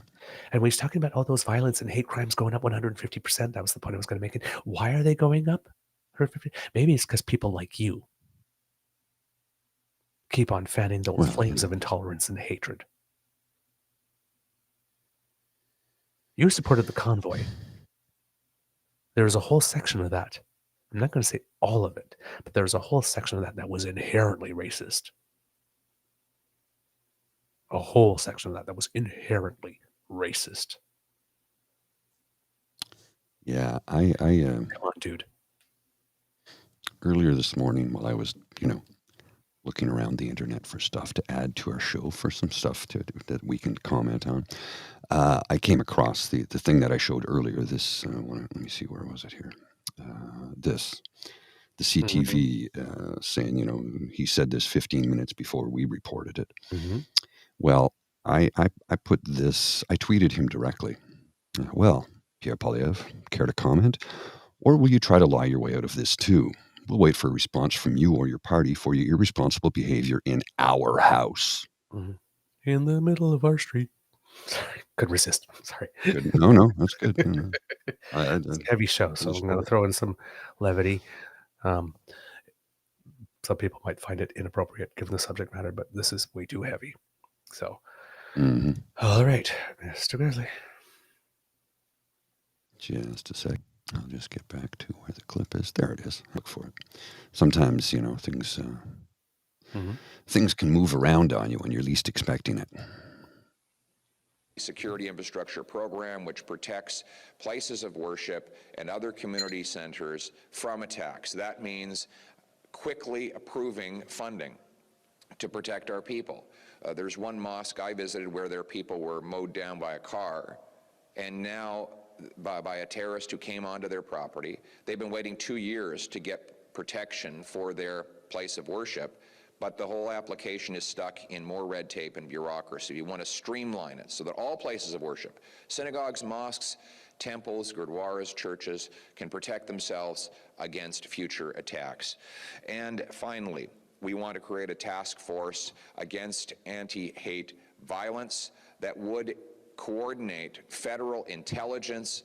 And when he's talking about all those violence and hate crimes going up 150%, that was the point I was going to make. Why are they going up? 150? Maybe it's because people like you keep on fanning those flames of intolerance and hatred. You supported the convoy. There's a whole section of that. I'm not going to say all of it, but there's a whole section of that was inherently racist. A whole section of that was inherently racist. Yeah, Come on, dude. Earlier this morning, while I was, looking around the internet for stuff to add to our show, for some stuff that we can comment on, I came across the thing that I showed earlier. This, let me see, where was it here? The CTV saying, he said this 15 minutes before we reported it. Mm-hmm. Well, I put this, I tweeted him directly. Well, Pierre Poilievre, care to comment? Or will you try to lie your way out of this too? We'll wait for a response from you or your party for your irresponsible behavior in our house. Mm-hmm. In the middle of our street. Sorry, could resist. Sorry. Good. No, that's good. It's a heavy show, so I'm going to throw in some levity. Some people might find it inappropriate given the subject matter, but this is way too heavy. So, All right, Mr. Grizzly. Just a sec. I'll just get back to where the clip is. There it is. Look for it. Sometimes, things can move around on you when you're least expecting it. Security infrastructure program which protects places of worship and other community centers from attacks. That means quickly approving funding to protect our people. There's one mosque I visited where their people were mowed down by a car, and now by a terrorist who came onto their property. They've been waiting 2 years to get protection for their place of worship, but the whole application is stuck in more red tape and bureaucracy. We want to streamline it so that all places of worship, synagogues, mosques, temples, gurdwaras, churches, can protect themselves against future attacks. And finally, we want to create a task force against anti-hate violence that would coordinate federal intelligence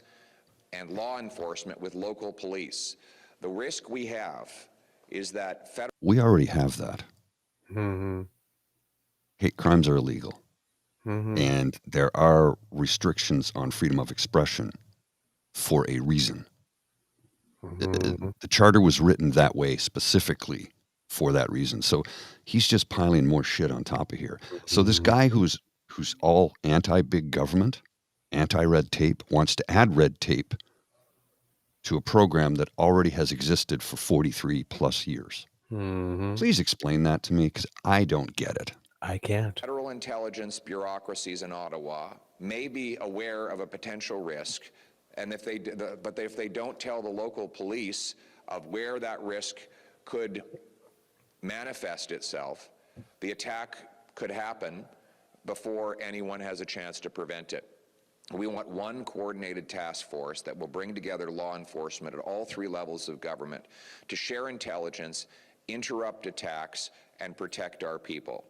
and law enforcement with local police. The risk we have is that we already have that. Mm-hmm. Hate crimes are illegal. And there are restrictions on freedom of expression for a reason. The charter was written that way specifically for that reason. So he's just piling more shit on top of here. So this guy who's all anti-big government, anti-red tape, wants to add red tape to a program that already has existed for 43 plus years. Please explain that to me, because I don't get it. I can't. Federal intelligence bureaucracies in Ottawa may be aware of a potential risk, and if they don't tell the local police of where that risk could manifest itself, the attack could happen before anyone has a chance to prevent it. We want one coordinated task force that will bring together law enforcement at all three levels of government to share intelligence, interrupt attacks, and protect our people.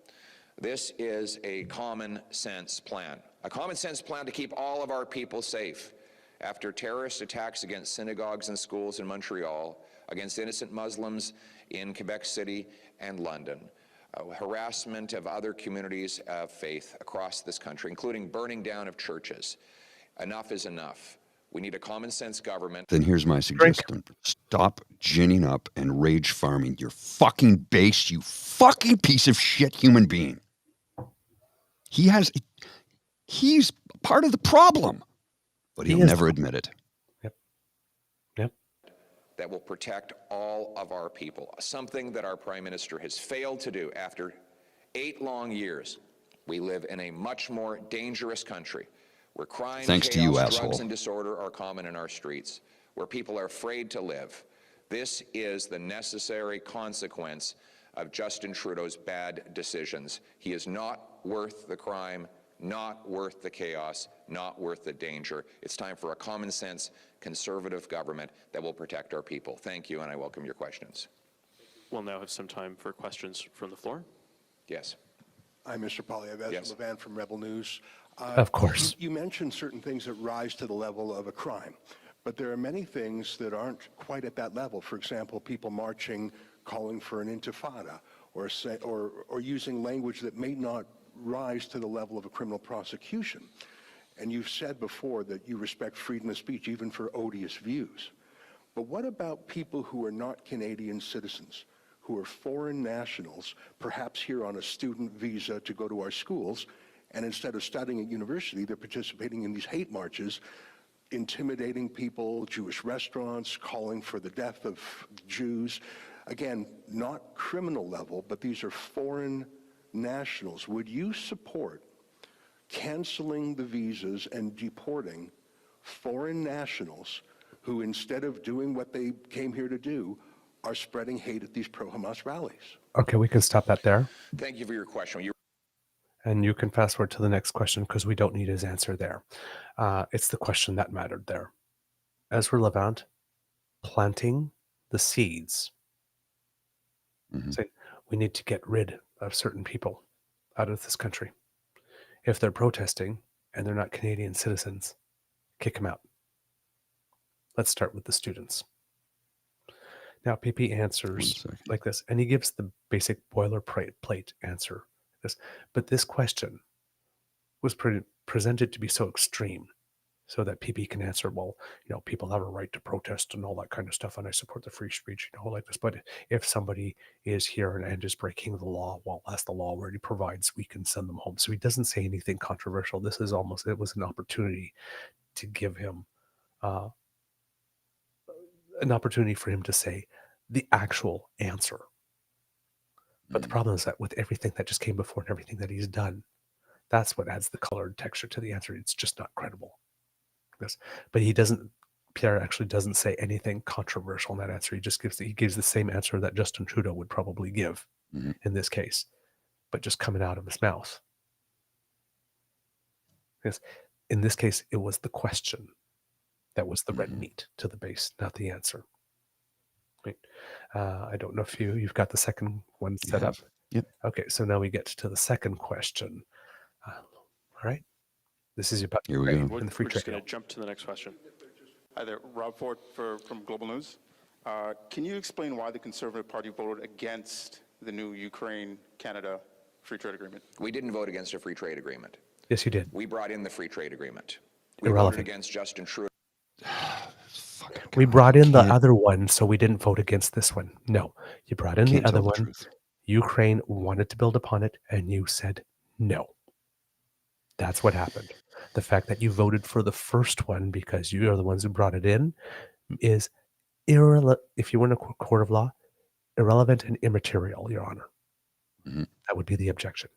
This is a common sense plan to keep all of our people safe. After terrorist attacks against synagogues and schools in Montreal, against innocent Muslims in Quebec City and London, harassment of other communities of faith across this country, including burning down of churches. Enough is enough. We need a common sense government. Then here's my suggestion. Stop ginning up and rage farming your fucking base, you fucking piece of shit human being. He's part of the problem, but he'll never admit it. Yep. That will protect all of our people, something that our Prime Minister has failed to do after 8 long years. We live in a much more dangerous country where crime, chaos, drugs, and disorder are common in our streets, where people are afraid to live. This is the necessary consequence of Justin Trudeau's bad decisions. He is not worth the crime, not worth the chaos, not worth the danger. It's time for a common sense, conservative government that will protect our people. Thank you, and I welcome your questions. We'll now have some time for questions from the floor. Yes. I'm Mr. Poilievre, Yes. Levan from Rebel News. Of course. You mentioned certain things that rise to the level of a crime, but there are many things that aren't quite at that level. For example, people marching, calling for an intifada, or using language that may not rise to the level of a criminal prosecution. And you've said before that you respect freedom of speech, even for odious views. But what about people who are not Canadian citizens, who are foreign nationals, perhaps here on a student visa to go to our schools, and instead of studying at university, they're participating in these hate marches, intimidating people, Jewish restaurants, calling for the death of Jews. Again, not criminal level, but these are foreign nationals. Would you support canceling the visas and deporting foreign nationals who, instead of doing what they came here to do, are spreading hate at these pro-Hamas rallies? Okay, we can stop that there. Thank you for your question. And you can fast forward to the next question because we don't need his answer there. It's the question that mattered there. Ezra Levant planting the seeds. Say, we need to get rid of certain people out of this country. If they're protesting and they're not Canadian citizens, kick them out. Let's start with the students. Now, PeePee answers like this, and he gives the basic boilerplate answer. But this question was presented to be so extreme so that PeePee can answer, well, people have a right to protest and all that kind of stuff, and I support the free speech, like this. But if somebody is here and is breaking the law, well, as the law already provides, we can send them home. So he doesn't say anything controversial. This is it was an opportunity to give him an opportunity for him to say the actual answer. But the problem is that with everything that just came before and everything that he's done, that's what adds the color and texture to the answer. It's just not credible. Yes. But Pierre actually doesn't say anything controversial in that answer. He just gives the same answer that Justin Trudeau would probably give in this case, but just coming out of his mouth. Yes. In this case, it was the question that was the red meat to the base, not the answer. Right. I don't know if you've got the second one set up. Yep. Okay, so now we get to the second question. All right. This is about Here we go. in the free We're just trade. going to jump to the next question. Hi there, Rob Ford from Global News. Can you explain why the Conservative Party voted against the new Ukraine-Canada free trade agreement? We didn't vote against a free trade agreement. Yes, you did. We brought in the free trade agreement. We Irrelevant. voted against Justin Trudeau. Fucking We God, brought I in the can't- other one, so we didn't vote against this one. No, you brought in the can't other tell the one. truth. Ukraine wanted to build upon it, and you said no. That's what happened. The fact that you voted for the first one because you are the ones who brought it in is irrelevant. If you were in a court of law, irrelevant and immaterial, Your Honor. Mhm. That would be the objection.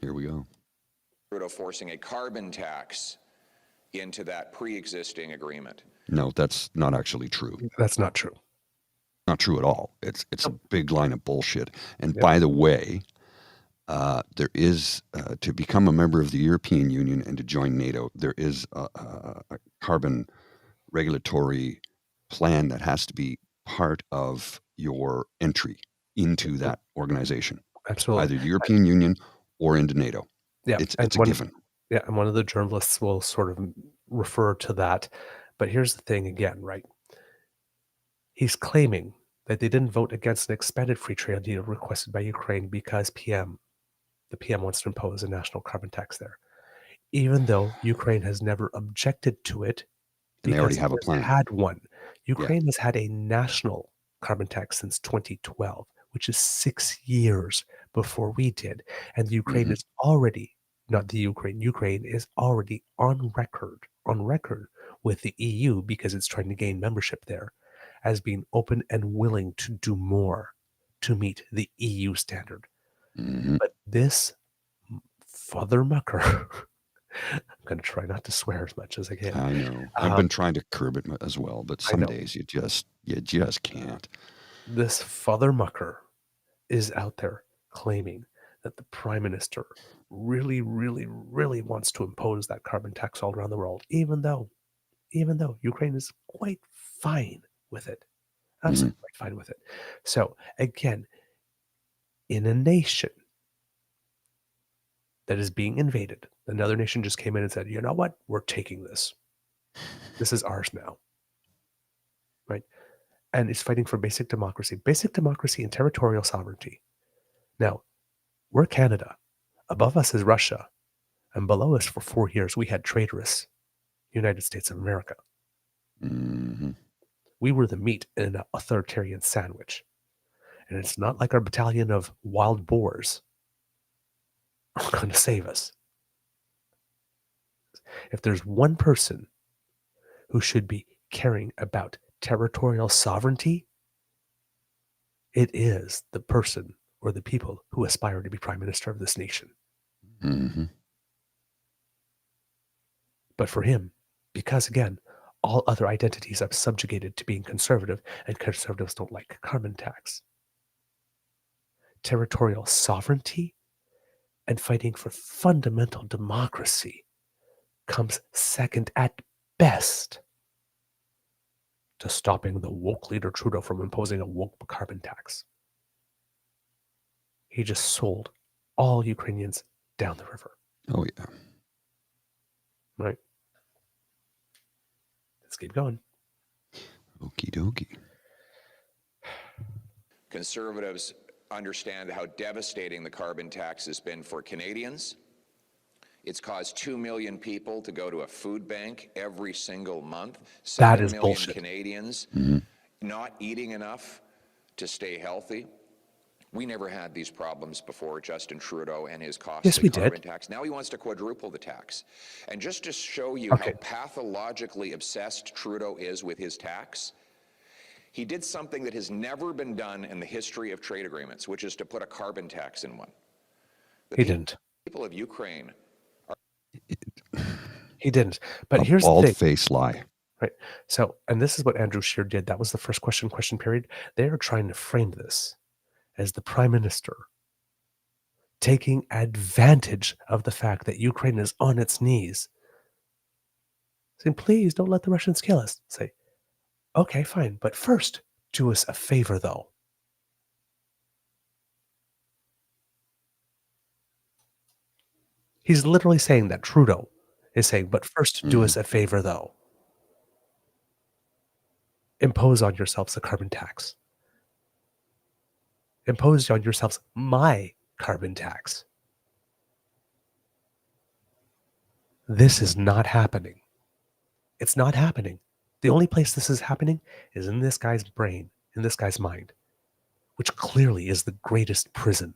Here we go. Trudeau forcing a carbon tax into that pre-existing agreement. No, that's not actually true. That's not true. Not true at all. It's a big line of bullshit. And Yep. by the way, there is to become a member of the European Union and to join NATO, there is a carbon regulatory plan that has to be part of your entry into that organization, Absolutely. either the European Union or into NATO. Yeah, It's and a given. Yeah, and one of the journalists will sort of refer to that. But here's the thing again, right? He's claiming that they didn't vote against an expanded free trade deal requested by Ukraine because the PM wants to impose a national carbon tax there, even though Ukraine has never objected to it And they already because have a it plan. had one. Ukraine has had a national carbon tax since 2012, which is 6 years before we did. And the Ukraine Mhm. is already, not the Ukraine is already on record with the EU because it's trying to gain membership there as being open and willing to do more to meet the EU standard. Mhm. But this father mucker, I'm going to try not to swear as much as I can. I know. I've been trying to curb it as well, but I some know. days you just can't. This father mucker is out there claiming that the prime minister really, really, really wants to impose that carbon tax all around the world, even though Ukraine is quite fine with it. Absolutely quite fine with it. So again, in a nation that is being invaded, another nation just came in and said, you know what? We're taking this. This is ours now. Right? And it's fighting for basic democracy and territorial sovereignty. Now, we're Canada. Above us is Russia. And below us for 4 years, we had traitorous United States of America. Mhm. We were the meat in an authoritarian sandwich. And it's not like our battalion of wild boars are going to save us. If there's one person who should be caring about territorial sovereignty, it is the person or the people who aspire to be prime minister of this nation. Mhm. But for him, because again, all other identities are subjugated to being conservative, and conservatives don't like carbon tax. Territorial sovereignty and fighting for fundamental democracy comes second at best to stopping the woke leader Trudeau from imposing a woke carbon tax. He just sold all Ukrainians down the river. Oh yeah. Right? Let's keep going. Okie dokie. Conservatives understand how devastating the carbon tax has been for Canadians. It's caused 2 million people to go to a food bank every single month. That 7 is million bullshit. Canadians not eating enough to stay healthy. We never had these problems before Justin Trudeau and his costly carbon tax. Now he wants to quadruple the tax. And just to show you how pathologically obsessed Trudeau is with his tax, he did something that has never been done in the history of trade agreements, which is to put a carbon tax in one. He didn't. People of Ukraine He didn't. But A here's the thing. bald-faced lie. Right. So, and this is what Andrew Scheer did. That was the first question period. They are trying to frame this as the prime minister taking advantage of the fact that Ukraine is on its knees, saying, please don't let the Russians kill us. Say, okay, fine. But first, do us a favor, though. He's literally saying that. Trudeau is saying, but first, do us a favor, though. Impose on yourselves a carbon tax. Impose on yourselves my carbon tax. This is not happening. It's not happening. The only place this is happening is in this guy's brain, in this guy's mind, which clearly is the greatest prison.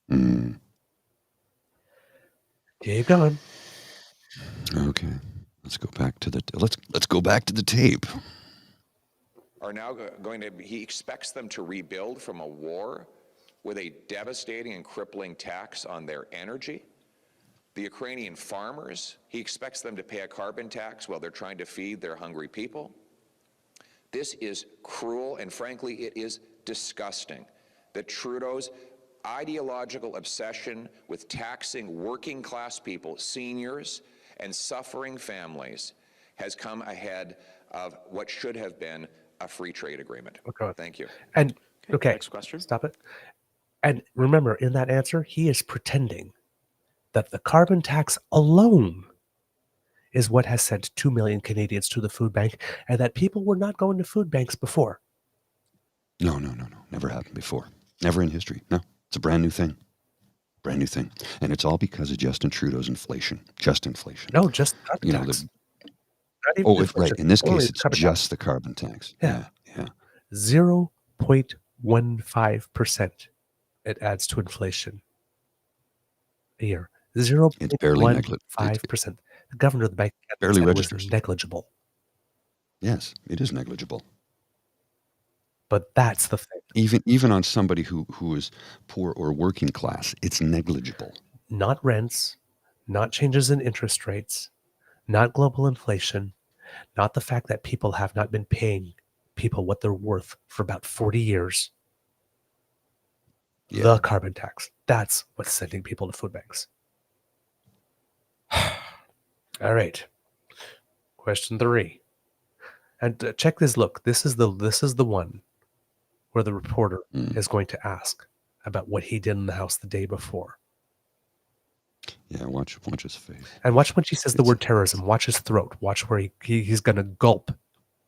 Mm. Keep going. Okay. Let's go back to the let's go back to the tape. Are now going to, he expects them to rebuild from a war with a devastating and crippling tax on their energy. The Ukrainian farmers, he expects them to pay a carbon tax while they're trying to feed their hungry people. This is cruel, and frankly, it is disgusting that Trudeau's ideological obsession with taxing working class people, seniors, and suffering families has come ahead of what should have been a free trade agreement. Okay. Thank you. And okay, Next question. stop it. And remember, in that answer, he is pretending that the carbon tax alone is what has sent 2 million Canadians to the food bank, and that people were not going to food banks before. No. Never happened before. Never in history. No. It's a brand new thing. Brand new thing. And it's all because of Justin Trudeau's inflation. Just inflation. No, just carbon You know, tax. the, Not even right. inflation. In this Only case, it's carbon tax. just the carbon tax. Yeah. Yeah. 0.15% it adds to inflation a year. 0.15%. The governor of the bank barely said it registers. was negligible. Yes, it is negligible. But that's the thing. Even on somebody who is poor or working class, it's negligible. Not rents, not changes in interest rates, not global inflation, not the fact that people have not been paying people what they're worth for about 40 years. Yeah. The carbon tax. That's what's sending people to food banks. All right. Question 3. And check this. Look, this is the one where the reporter is going to ask about what he did in the house the day before. Yeah, watch his face. And watch when she says the word terrorism. Watch his throat. Watch where he's going to gulp.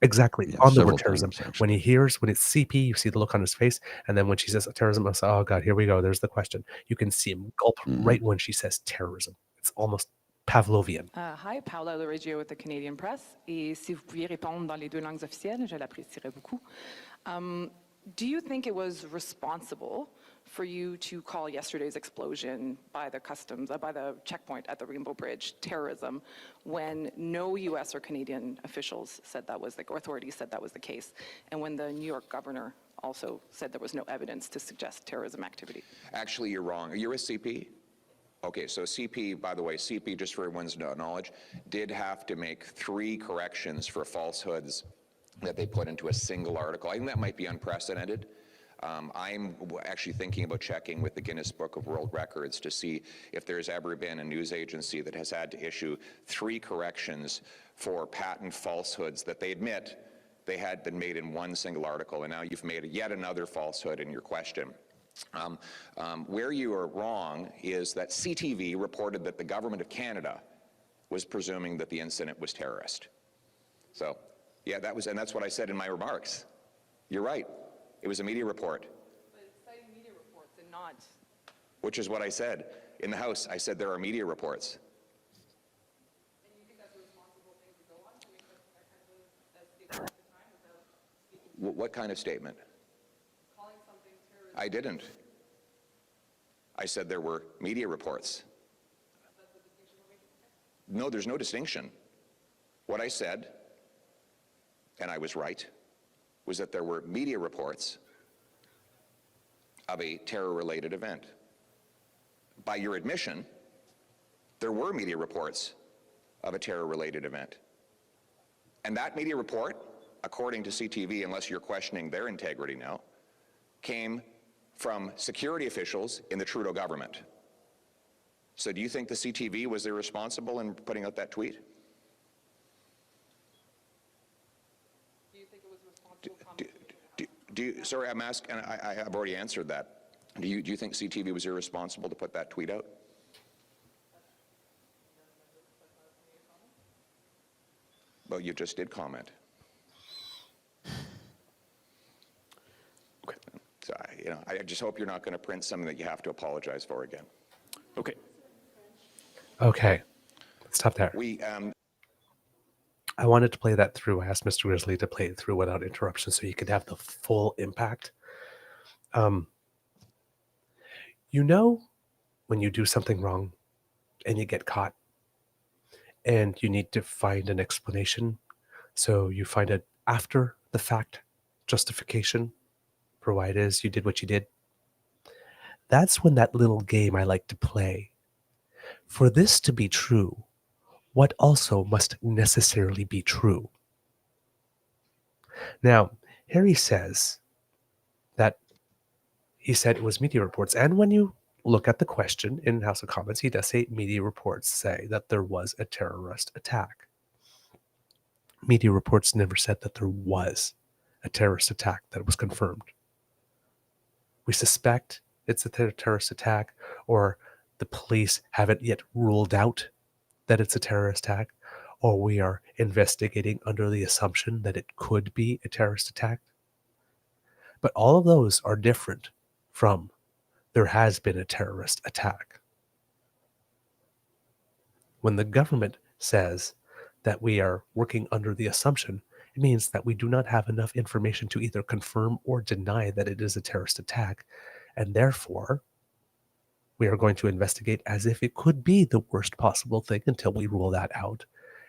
Exactly, Yeah, on the several word terrorism. times, When it's CP, you see the look on his face. And then when she says terrorism, I say, oh God, here we go. There's the question. You can see him gulp right when she says terrorism. It's almost Pavlovian. Hi, Paula Loregio with the Canadian Press. Et si vous pouviez répondre dans les deux langues officielles, je l'apprécierais beaucoup. Do you think it was responsible for you to call yesterday's explosion by the by the checkpoint at the Rainbow Bridge terrorism when no U.S. or Canadian officials said that was or authorities said that was the case, and when the New York governor also said there was no evidence to suggest terrorism activity? Actually, you're wrong. Are you a CP? Okay, so CP, by the way, CP, just for everyone's knowledge, did have to make 3 corrections for falsehoods that they put into a single article. I think that might be unprecedented. I'm actually thinking about checking with the Guinness Book of World Records to see if there's ever been a news agency that has had to issue 3 corrections for patent falsehoods that they admit they had been made in one single article, and now you've made yet another falsehood in your question. Where you are wrong is that CTV reported that the government of Canada was presuming that the incident was terrorist. So, yeah, that's what I said in my remarks. You're right. It was a media report. But it's citing media reports and not. Which is what I said. In the House, I said there are media reports. And you think that's a responsible thing to go on? To make that kind of a statement at the time without speaking? What kind of statement? Calling something terrorist? I didn't. I said there were media reports. That's the distinction we're making? No, there's no distinction. What I said, and I was right, was that there were media reports of a terror-related event. By your admission, there were media reports of a terror-related event. And that media report, according to CTV, unless you're questioning their integrity now, came from security officials in the Trudeau government. So do you think the CTV was irresponsible in putting out that tweet? Do you think it was responsible? Sorry, I'm asking, and I have already answered that. Do you think CTV was irresponsible to put that tweet out? Well, you just did comment. Okay. So, I just hope you're not going to print something that you have to apologize for again. Okay. Okay. Stop there. I wanted to play that through. I asked Mr. Grizzly to play it through without interruption so you could have the full impact. You know, when you do something wrong and you get caught and you need to find an explanation, so you find an after the fact justification for why it is you did what you did. That's when that little game I like to play. For this to be true, what also must necessarily be true? Now, Harry says that he said it was media reports. And when you look at the question in House of Commons, he does say media reports say that there was a terrorist attack. Media reports never said that there was a terrorist attack that was confirmed. We suspect it's a terrorist attack, or the police haven't yet ruled out that it's a terrorist attack, or we are investigating under the assumption that it could be a terrorist attack. But all of those are different from there has been a terrorist attack. When the government says that we are working under the assumption, it means that we do not have enough information to either confirm or deny that it is a terrorist attack, and therefore we are going to investigate as if it could be the worst possible thing until we rule that out.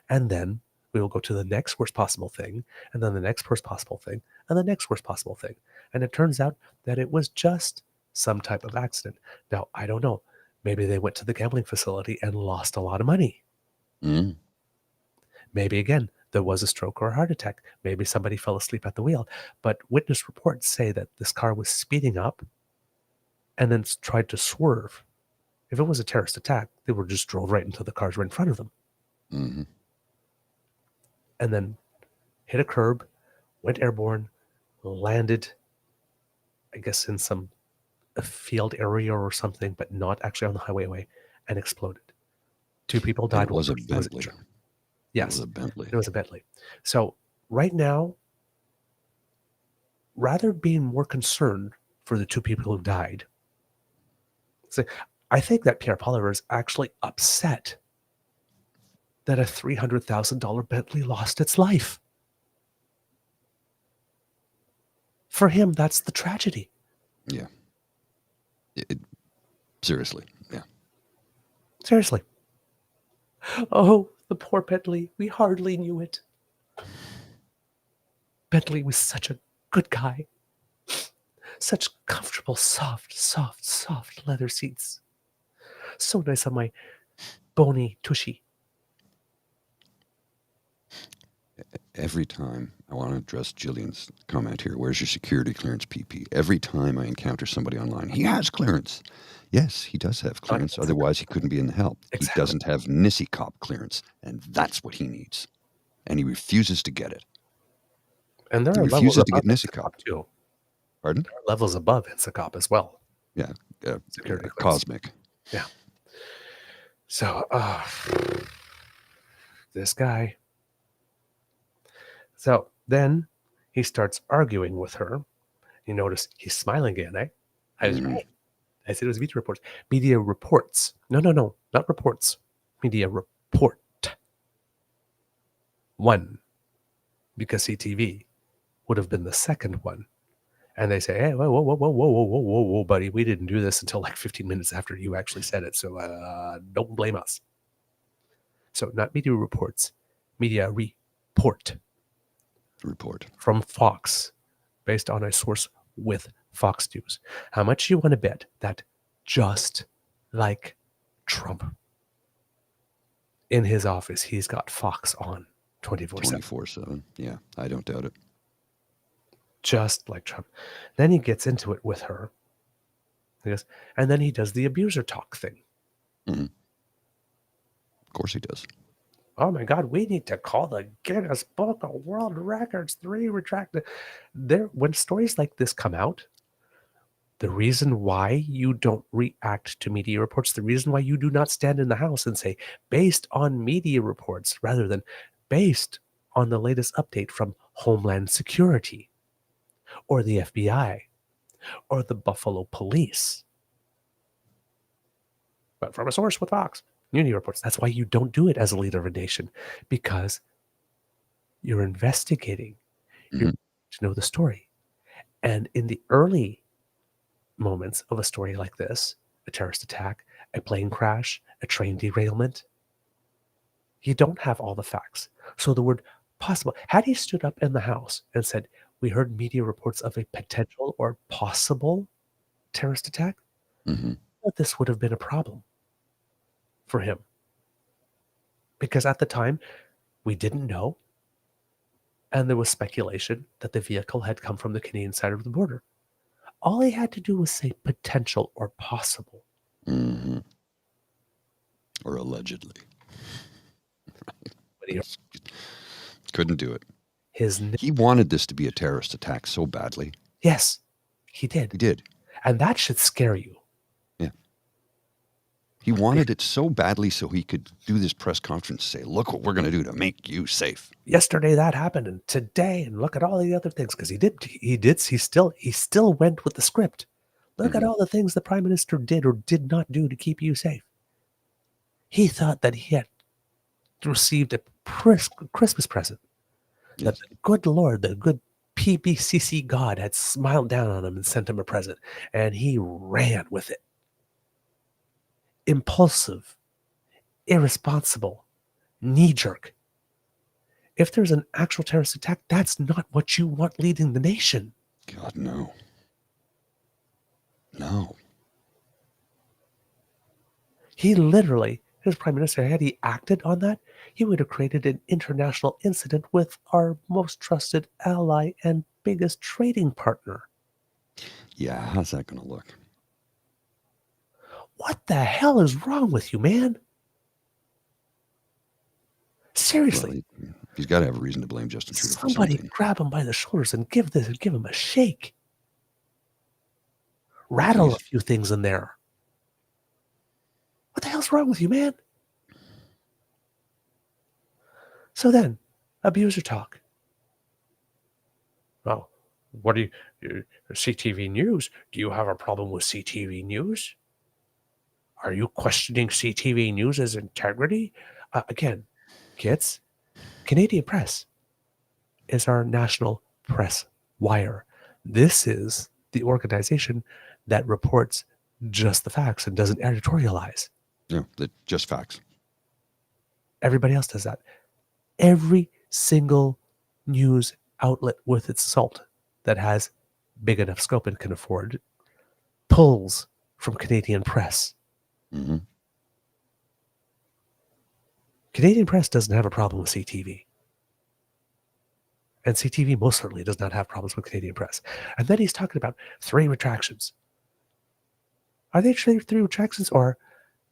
And then we will go to the next worst possible thing, and then the next worst possible thing, and the next worst possible thing. And it turns out that it was just some type of accident. Now, I don't know. Maybe they went to the gambling facility and lost a lot of money. Mm. Maybe, again, there was a stroke or a heart attack. Maybe somebody fell asleep at the wheel. But witness reports say that this car was speeding up and then tried to swerve. If it was a terrorist attack, they were just drove right into the cars right in front of them. Mm-hmm. And then hit a curb, went airborne, landed, I guess, in a field area or something, but not actually on the highway, and exploded. 2 people died. It was a Bentley. Yes, it was a Bentley. It was a Bentley. So right now, rather being more concerned for the 2 people who died, I think that Pierre Poilievre is actually upset that a $300,000 Bentley lost its life. For him, that's the tragedy. Yeah. Seriously, yeah. Seriously. Oh, the poor Bentley. We hardly knew it. Bentley was such a good guy. Such comfortable, soft leather seats. So nice on my bony tushy. Every time I want to address Jillian's comment here, where's your security clearance, PeePee? Every time I encounter somebody online, he has clearance. Yes, he does have clearance. Otherwise, he couldn't be in the help. Exactly. He doesn't have NISI cop clearance, and that's what he needs. And he refuses to get it. And there he are refuses levels to get NISI cop too. Pardon? There are levels above NISI cop as well. Yeah, security cosmic. Yeah. So, this guy. So then he starts arguing with her. You notice he's smiling again, eh? I was right. I said it was media reports. Media reports. No, not reports. Media report. 1. Because CTV would have been the second one. And they say, hey, whoa, buddy. We didn't do this until like 15 minutes after you actually said it. So don't blame us. So not media reports. Media report. From Fox, based on a source with Fox News. How much you want to bet that just like Trump, in his office, he's got Fox on 24/7. 24/7. Yeah, I don't doubt it. Just like Trump. Then he gets into it with her. And then he does the abuser talk thing. Mm-hmm. Of course he does. Oh my God, we need to call the Guinness Book of World Records 3 retracted. When stories like this come out, the reason why you don't react to media reports, the reason why you do not stand in the House and say, based on media reports, rather than based on the latest update from Homeland Security, or the FBI, or the Buffalo Police, but from a source with Fox. media reports. That's why you don't do it as a leader of a nation, because you're investigating. You're to know the story. And in the early moments of a story like this, a terrorist attack, a plane crash, a train derailment, you don't have all the facts. So the word possible, had he stood up in the House and said, we heard media reports of a potential or possible terrorist attack, this would have been a problem for him. Because at the time, we didn't know, and there was speculation that the vehicle had come from the Canadian side of the border. All he had to do was say potential or possible. Or allegedly. But he, Couldn't do it. his He wanted this to be a terrorist attack so badly. yes, he did. He did. And that should scare you. Yeah. He wanted it so badly so he could do this press conference, say, look what we're going to do to make you safe. Yesterday that happened, and today, and look at all the other things, because he still went with the script. Look at all the things the Prime Minister did or did not do to keep you safe. He thought that he had received a Christmas present. That the good Lord, the good PBCC God had smiled down on him and sent him a present, and he ran with it. Impulsive, irresponsible, knee-jerk. If there's an actual terrorist attack, that's not what you want leading the nation. God, no. No. He literally, his Prime Minister, had he acted on that, he would have created an international incident with our most trusted ally and biggest trading partner. Yeah, how's that going to look? What the hell is wrong with you, man? Seriously. Well, he's got to have a reason to blame Justin Trudeau for Somebody something. grab him by the shoulders and give him a shake. Rattle a few things in there. What the hell's wrong with you, man? So then, abuser talk. Oh, what do you, CTV News? Do you have a problem with CTV News? Are you questioning CTV News' integrity? Again, kids, Canadian Press is our national press wire. This is the organization that reports just the facts and doesn't editorialize. Yeah, just facts. Everybody else does that. Every single news outlet with its salt that has big enough scope and can afford pulls from Canadian Press. Canadian Press doesn't have a problem with CTV. And CTV most certainly does not have problems with Canadian Press. And then he's talking about 3 retractions. Are they 3 retractions, or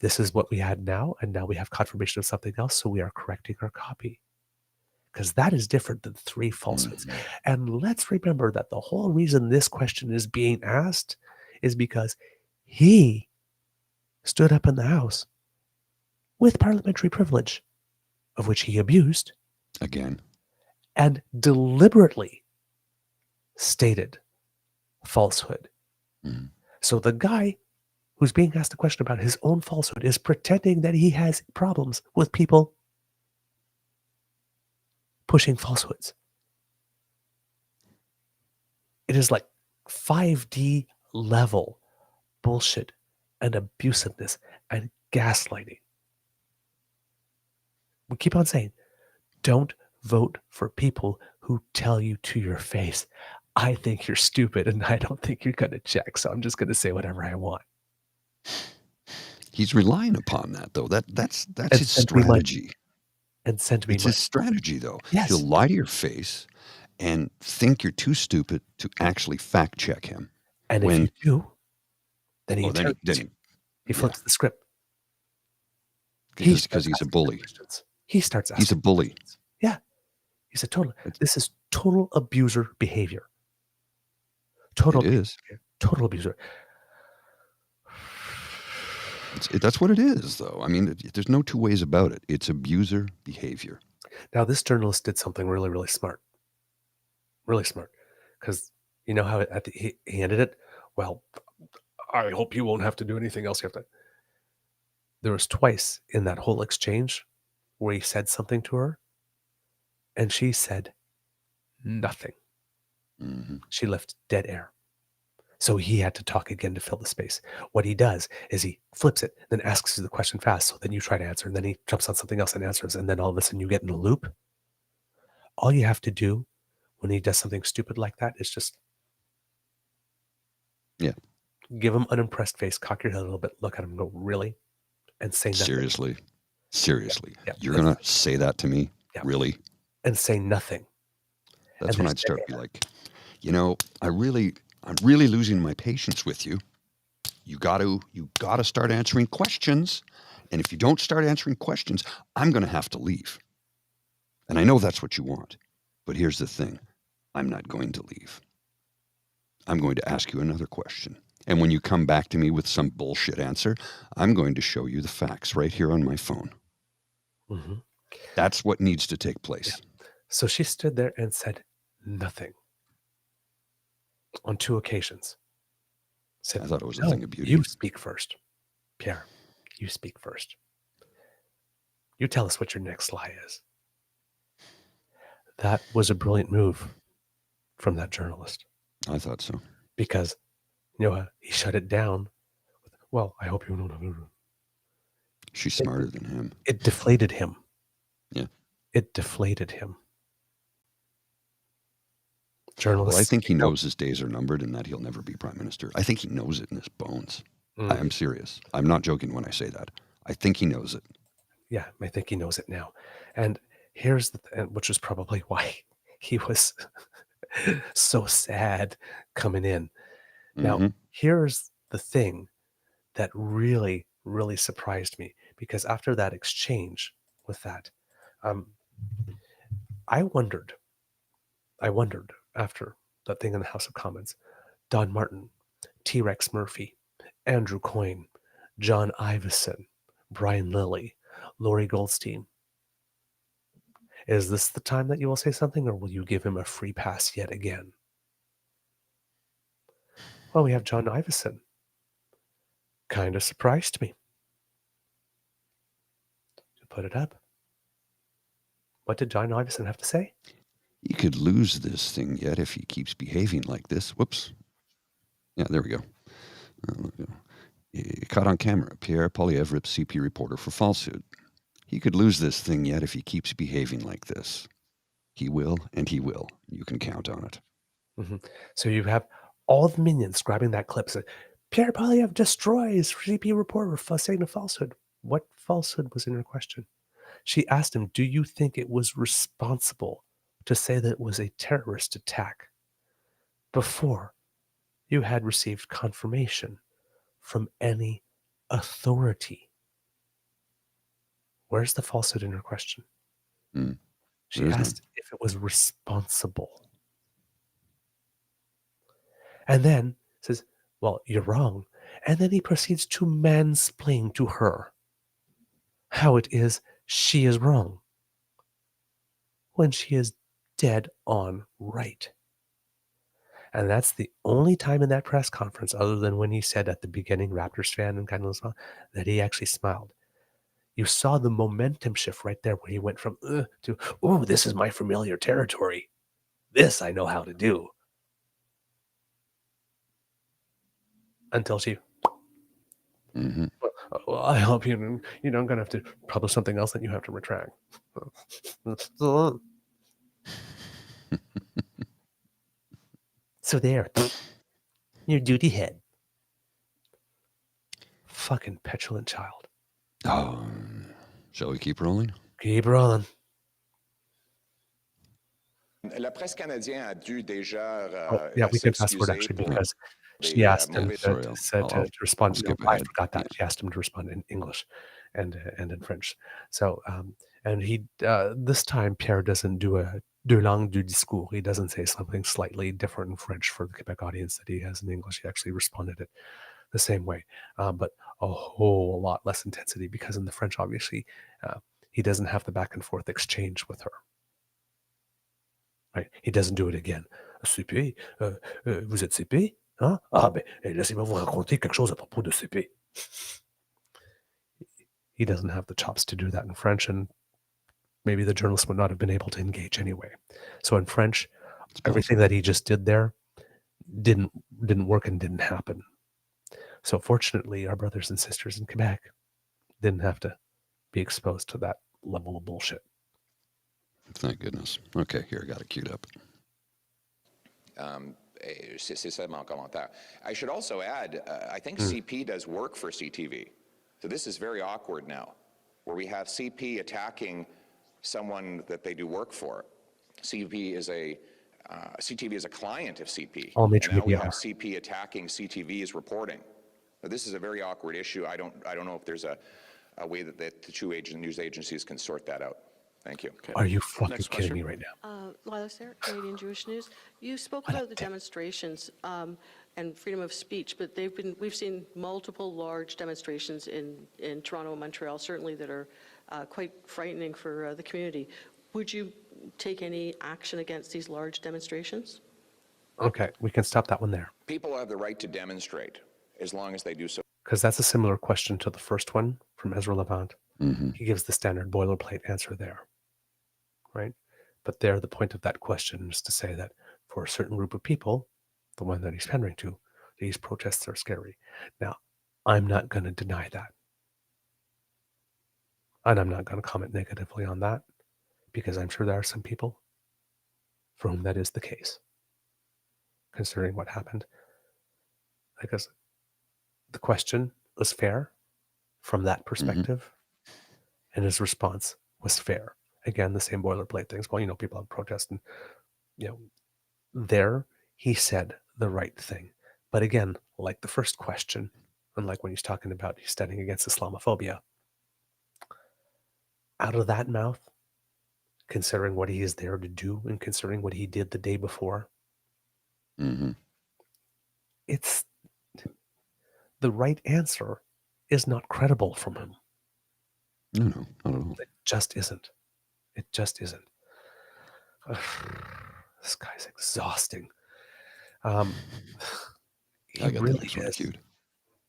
this is what we had now, and now we have confirmation of something else, so we are correcting our copy? Because that is different than 3 falsehoods. And let's remember that the whole reason this question is being asked is because he stood up in the House with parliamentary privilege, of which he abused. Again. And deliberately stated falsehood. So the guy who's being asked a question about his own falsehood is pretending that he has problems with people pushing falsehoods. It is like 5D level bullshit and abusiveness and gaslighting. We keep on saying, don't vote for people who tell you to your face, I think you're stupid and I don't think you're going to check, so I'm just going to say whatever I want. He's relying upon that, though. That's his strategy. And send me It's his strategy, though. Yes. He'll lie to your face and think you're too stupid to actually fact check him. And if you do, then he flips the script. Because he's a bully. He starts asking. He's a bully. Questions. Yeah. He's a this is total abuser behavior. Total abuser. That's what it is, though. I mean, there's no 2 ways about it. It's abuser behavior. Now, this journalist did something really, really smart. Really smart. Because you know how he ended it? Well, I hope you won't have to do anything else. You have to. There was twice in that whole exchange where he said something to her, and she said nothing. She left dead air. So he had to talk again to fill the space. What he does is he flips it, then asks you the question fast, so then you try to answer, and then he jumps on something else and answers, and then all of a sudden you get in a loop. All you have to do when he does something stupid like that is just give him an unimpressed face, cock your head a little bit, look at him and go, really? And say nothing. Seriously. Yeah. You're going to say that to me? Yeah. Really? And say nothing. That's when I'd start to be like, I'm really losing my patience with you. You got to start answering questions. And if you don't start answering questions, I'm going to have to leave. And I know that's what you want. But here's the thing. I'm not going to leave. I'm going to ask you another question. And when you come back to me with some bullshit answer, I'm going to show you the facts right here on my phone. Mm-hmm. That's what needs to take place. Yeah. So she stood there and said nothing on 2 occasions. Said, I thought it was a thing of beauty. You speak first. Pierre, you speak first. You tell us what your next lie is. That was a brilliant move from that journalist. I thought so. Because, he shut it down. Well, I hope you know. She's smarter than him. It deflated him. Yeah. It deflated him. Journalists. Well, I think he knows his days are numbered and that he'll never be prime minister. I think he knows it in his bones. I'm serious. I'm not joking when I say that. I think he knows it. Yeah, I think he knows it now. And here's which is probably why he was so sad coming in. Now, here's the thing that really, really surprised me, because after that exchange with that, I wondered after that thing in the House of Commons, Don Martin, T-Rex Murphy, Andrew Coyne, John Ivison, Brian Lilly, Lori Goldstein. Is this the time that you will say something, or will you give him a free pass yet again? Well, we have John Ivison. Kind of surprised me. Put it up. What did John Ivison have to say? He could lose this thing yet if he keeps behaving like this. Whoops. Yeah, there we go. Caught on camera. Pierre Poilievre, CP reporter for falsehood. He could lose this thing yet if he keeps behaving like this. He will, and he will. You can count on it. Mm-hmm. So you have all the minions grabbing that clip. Said, Pierre Poilievre destroys CP reporter for saying a falsehood. What falsehood was in her question? She asked him, do you think it was responsible to say that it was a terrorist attack before you had received confirmation from any authority? Where's the falsehood in her question? She asked if it was responsible. And then says, well, you're wrong. And then he proceeds to mansplain to her how it is she is wrong when she is dead on right. And that's the only time in that press conference, other than when he said at the beginning, Raptors fan and kind of stuff, that he actually smiled. You saw the momentum shift right there where he went from to, oh, this is my familiar territory. This I know how to do. Until she, well, I hope you're not going to have to publish something else that you have to retract. So there, your duty head. Fucking petulant child. Oh, shall we keep rolling? Keep rolling. La presse canadienne a dû déjà yeah, we can fast forward actually because she asked him to respond. No, I forgot that. She asked him to respond in English and in French. So, and he this time Pierre doesn't do a deux langues du discours. He doesn't say something slightly different in French for the Quebec audience that he has in English. He actually responded it the same way, but a whole lot less intensity, because in the French, obviously, he doesn't have the back and forth exchange with her. Right? He doesn't do it again. CP, vous êtes CP? Hein? Ah, ben, laissez-moi vous raconter quelque chose à propos de CP. he doesn't have the chops to do that in French, and maybe the journalist would not have been able to engage anyway. So in French, everything that he just did there didn't work and didn't happen. So fortunately, our brothers and sisters in Quebec didn't have to be exposed to that level of bullshit. Thank goodness. Okay, here, I got it queued up. C'est ça mon commentaire. I should also add, I think CP does work for CTV. So this is very awkward now, where we have CP attacking someone that they do work for. CTV is a client of CP. All And major now we media have are. CP attacking CTV's reporting. Now, this is a very awkward issue. I don't know if there's a way that the two news agencies can sort that out. Thank you. Are you fucking Next kidding question. me right now? Lila Sayre, Canadian Jewish News. You spoke about the demonstrations and freedom of speech, but we've seen multiple large demonstrations in Toronto and Montreal, certainly that are quite frightening for the community. Would you take any action against these large demonstrations? Okay, we can stop that one there. People have the right to demonstrate as long as they do so. Because that's a similar question to the first one from Ezra Levant. Mm-hmm. He gives the standard boilerplate answer there, right? But there, the point of that question is to say that for a certain group of people, the one that he's pandering to, these protests are scary. Now, I'm not going to deny that. And I'm not going to comment negatively on that, because I'm sure there are some people for whom that is the case, considering what happened. Because the question was fair from that perspective, and his response was fair. Again, the same boilerplate things. Well, people have protest, and there he said the right thing. But again, like the first question, and like when he's talking about he's standing against Islamophobia, out of that mouth, considering what he is there to do and considering what he did the day before, it's the right answer is not credible from him. No, not at all. It just isn't. It just isn't. This guy's exhausting. He I got really the next one is. queued.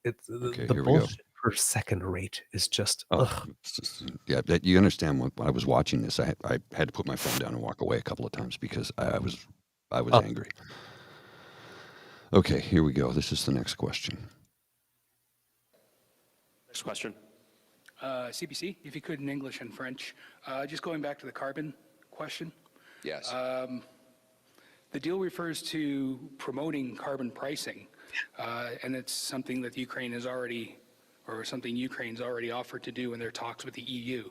It's Okay, the here we go. bullshit per second rate is just It's just, yeah, you understand when I was watching this, I had to put my phone down and walk away a couple of times because I was angry. Okay, here we go. This is the next question. Next question. CBC, if you could in English and French. Just going back to the carbon question. Yes. The deal refers to promoting carbon pricing, and it's something that Ukraine has already, or something Ukraine's already offered to do in their talks with the EU.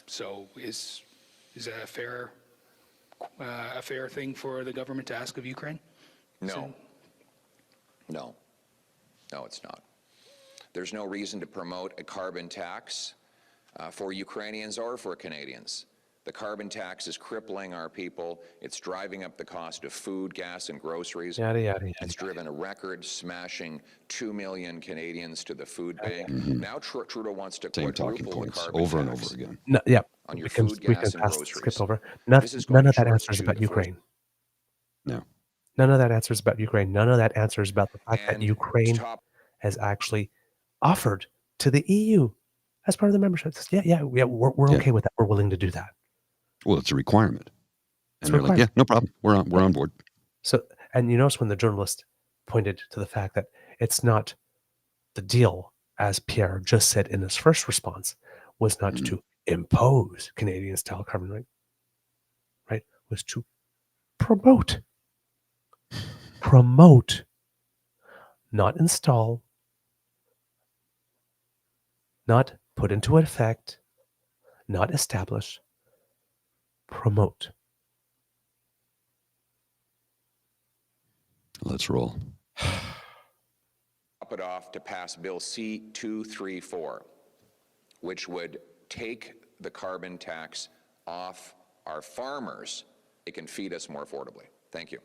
So is that a fair thing for the government to ask of Ukraine? No. No, it's not. There's no reason to promote a carbon tax for Ukrainians or for Canadians. The carbon tax is crippling our people. It's driving up the cost of food, gas, and groceries. yada, yada, yada. It's driven a record-smashing 2 million Canadians to the food bank. Now Trudeau wants to Same talking quadruple the points carbon over and tax over again. No, yeah, on your we can food, gas, and skip groceries. over. This is going None of to that answers shortchange about the Ukraine. No. None of that answers about Ukraine. None of that answers about the fact that And Ukraine top has actually offered to the EU as part of the membership. Says, yeah, we're Yeah. okay with that. We're willing to do that. Well, it's a requirement. It's And a they're like, yeah, no problem. We're on board. So, and you notice when the journalist pointed to the fact that it's not the deal, as Pierre just said in his first response, was not to impose Canadian style carbon right? Was to promote, not install, not put into effect, not establish, promote. Let's roll. it off to pass Bill C-234, which would take the carbon tax off our farmers. It can feed us more affordably. Thank you.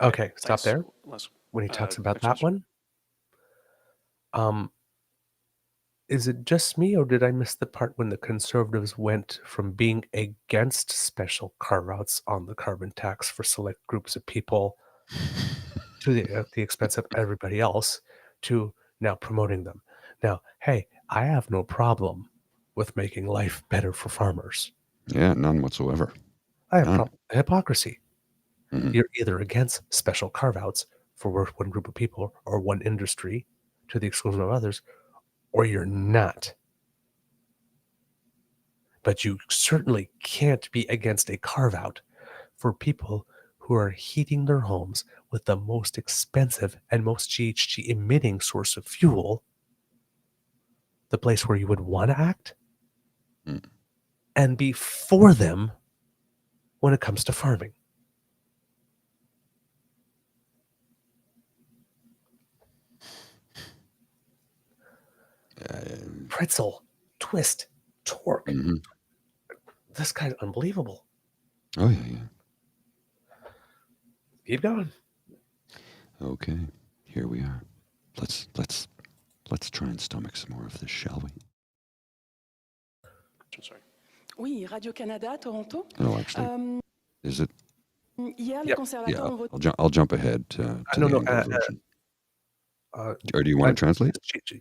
Okay, stop Thanks. there. Last- When he talks about next that question. one, is it just me, or did I miss the part when the Conservatives went from being against special carve-outs on the carbon tax for select groups of people to the expense of everybody else to now promoting them? Now, hey, I have no problem with making life better for farmers. Yeah, none whatsoever. I have None. problem with hypocrisy. Mhm. You're either against special carve-outs for one group of people or one industry to the exclusion of others, or you're not. But you certainly can't be against a carve-out for people who are heating their homes with the most expensive and most GHG emitting source of fuel, the place where you would want to act, Mm. and be for them when it comes to farming. Pretzel, twist, torque. Mhm. This guy's unbelievable. Oh, yeah. Keep going. Okay, here we are. Let's try and stomach some more of this, shall we? Sorry. Oui, Radio-Canada, Toronto. No, actually, is it? Hier, les Yep. conservateurs Yeah, ont voté. I'll jump ahead to No, the no, English version. or do you want to translate?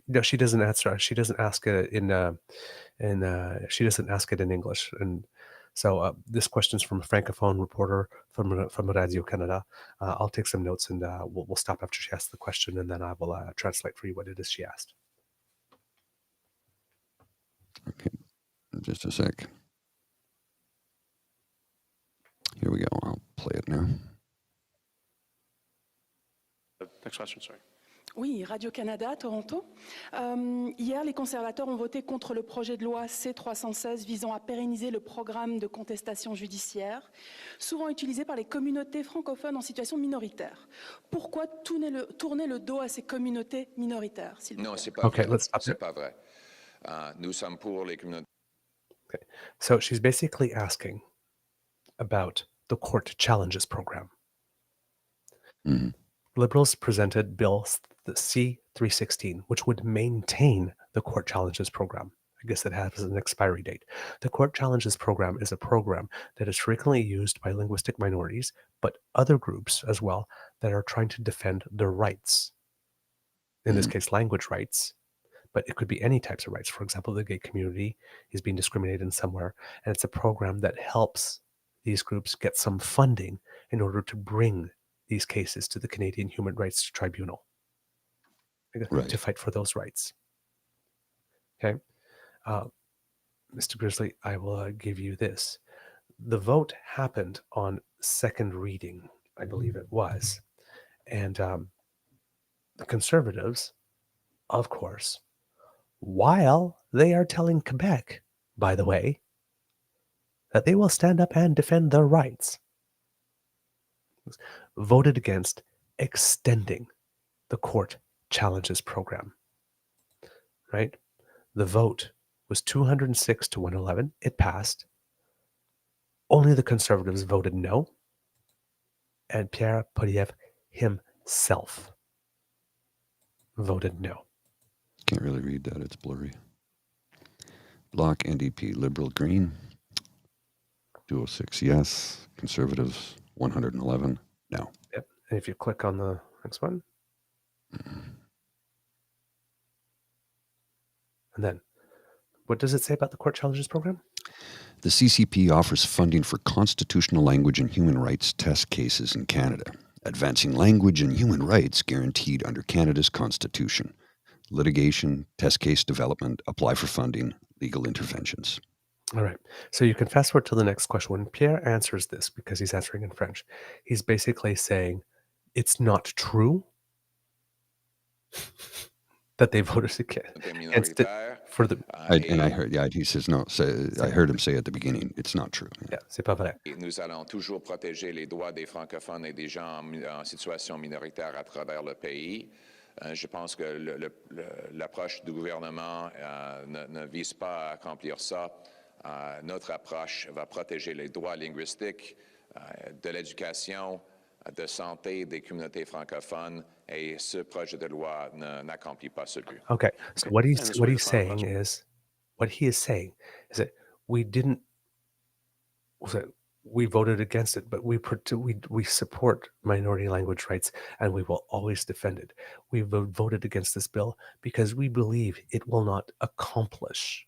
No, she doesn't answer. She doesn't ask it she doesn't ask it in English. And so this question's from a francophone reporter from Radio Canada. I'll take some notes and we'll stop after she asks the question, and then I will translate for you what it is she asked. Okay, just a sec. Here we go. I'll play it now. Next question, sorry. Oui, Radio-Canada, Toronto. Hier, les conservateurs ont voté contre le projet de loi C-316 visant à pérenniser le programme de contestation judiciaire, souvent utilisé par les communautés francophones en situation minoritaire. Pourquoi tourner le dos à ces communautés minoritaires, s'il vous plaît? Non, c'est pas Okay, vrai. let's stop C'est there. pas vrai. Nous sommes pour les communautés. Okay, so she's basically asking about the court challenges program. Mhm. Liberals presented Bill C-316, which would maintain the court challenges program. I guess it has an expiry date. The court challenges program is a program that is frequently used by linguistic minorities, but other groups as well that are trying to defend their rights. In this case, language rights, but it could be any types of rights. For example, the gay community is being discriminated in somewhere, and it's a program that helps these groups get some funding in order to bring these cases to the Canadian Human Rights Tribunal to fight for those rights. Okay. Mr. Grizzly, I will give you this. The vote happened on second reading, I believe it was. And the Conservatives, of course, while they are telling Quebec, by the way, that they will stand up and defend their rights, voted against extending the court challenges program. Right? The vote was 206 to 111. It passed. Only the Conservatives voted no, and Pierre Poilievre himself voted no. Can't really read that. It's blurry. Bloc, NDP, Liberal, Green. 206, yes. Conservatives, 111, no. Yep. And if you click on the next one, and then what does it say about the court challenges program? The CCP offers funding for constitutional language and human rights test cases in Canada, advancing language and human rights guaranteed under Canada's Constitution. Litigation, test case development, apply for funding, legal interventions. All right. So you can fast forward to the next question. When Pierre answers this, because he's answering in French, he's basically saying it's not true that they voted against it for the. And I heard, he says no. I heard him say at the beginning, it's not true. Yeah, c'est pas vrai. Nous allons toujours protéger les droits des francophones et des gens en situation minoritaire à travers le pays. Je pense que l'approche du gouvernement ne vise pas à accomplir ça. Notre approche va protéger les droits linguistiques, de l'éducation, de santé des communautés francophones, et ce projet de loi n'accomplit pas ce but. Okay, so what he is saying is that we didn't. we voted against it, but we support minority language rights, and we will always defend it. We voted against this bill because we believe it will not accomplish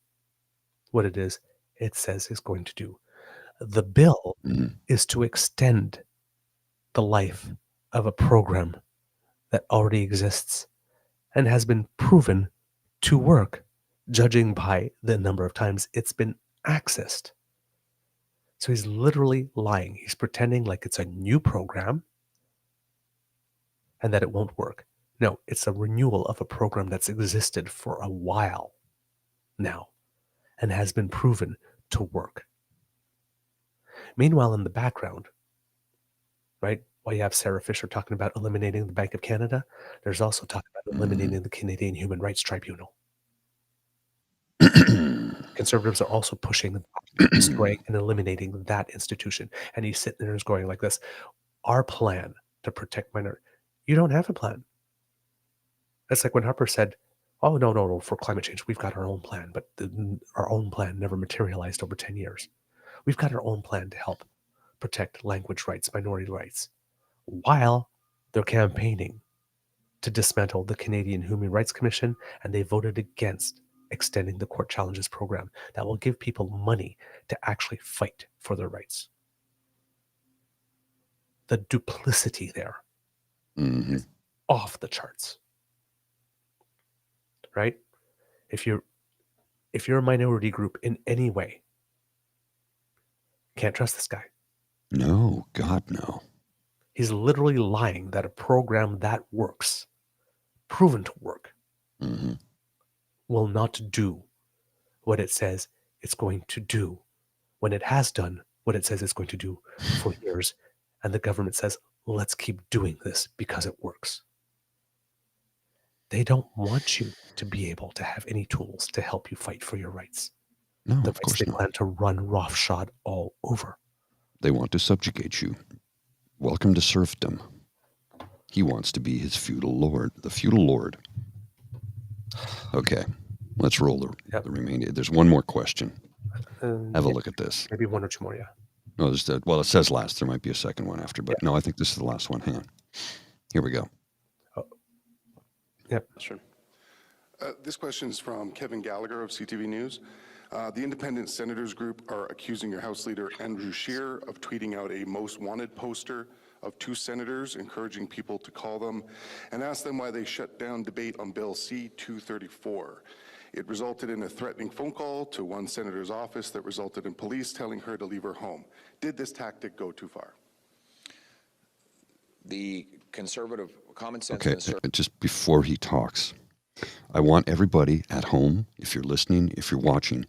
what it is it says it's going to do. The bill is to extend the life of a program that already exists and has been proven to work, judging by the number of times it's been accessed. So he's literally lying. He's pretending like it's a new program and that it won't work. No, it's a renewal of a program that's existed for a while now and has been proven to work. Meanwhile, in the background, right, while you have Sarah Fisher talking about eliminating the Bank of Canada, there's also talk about eliminating the Canadian Human Rights Tribunal. Conservatives are also pushing destroying and eliminating that institution. And he's sitting there going like this, our plan to protect minorities. You don't have a plan. That's like when Harper said, oh, no, for climate change, we've got our own plan, but our own plan never materialized over 10 years. We've got our own plan to help protect language rights, minority rights, while they're campaigning to dismantle the Canadian Human Rights Commission, and they voted against extending the court challenges program that will give people money to actually fight for their rights. The duplicity there is off the charts, right? If you're a minority group in any way, can't trust this guy. No, God, no. He's literally lying that a program that works, proven to work, will not do what it says it's going to do when it has done what it says it's going to do for years. And the government says, let's keep doing this because it works. They don't want you to be able to have any tools to help you fight for your rights. No, The of rights course they not. plan to run roughshod all over. They want to subjugate you. Welcome to serfdom. He wants to be his feudal lord, the feudal lord. Okay, let's roll the remainder. There's one more question. Have a look at this. Maybe one or two more, yeah. No, well, it says last. There might be a second one after, but no, I think this is the last one. Hang on. Here we go. Yep. Sure. This question is from Kevin Gallagher of CTV News. The Independent Senators Group are accusing your House Leader Andrew Scheer of tweeting out a most wanted poster of two senators, encouraging people to call them and ask them why they shut down debate on Bill C-234. It resulted in a threatening phone call to one senator's office that resulted in police telling her to leave her home. Did this tactic go too far? The conservative common sense. Okay, just before he talks, I want everybody at home, if you're listening, if you're watching,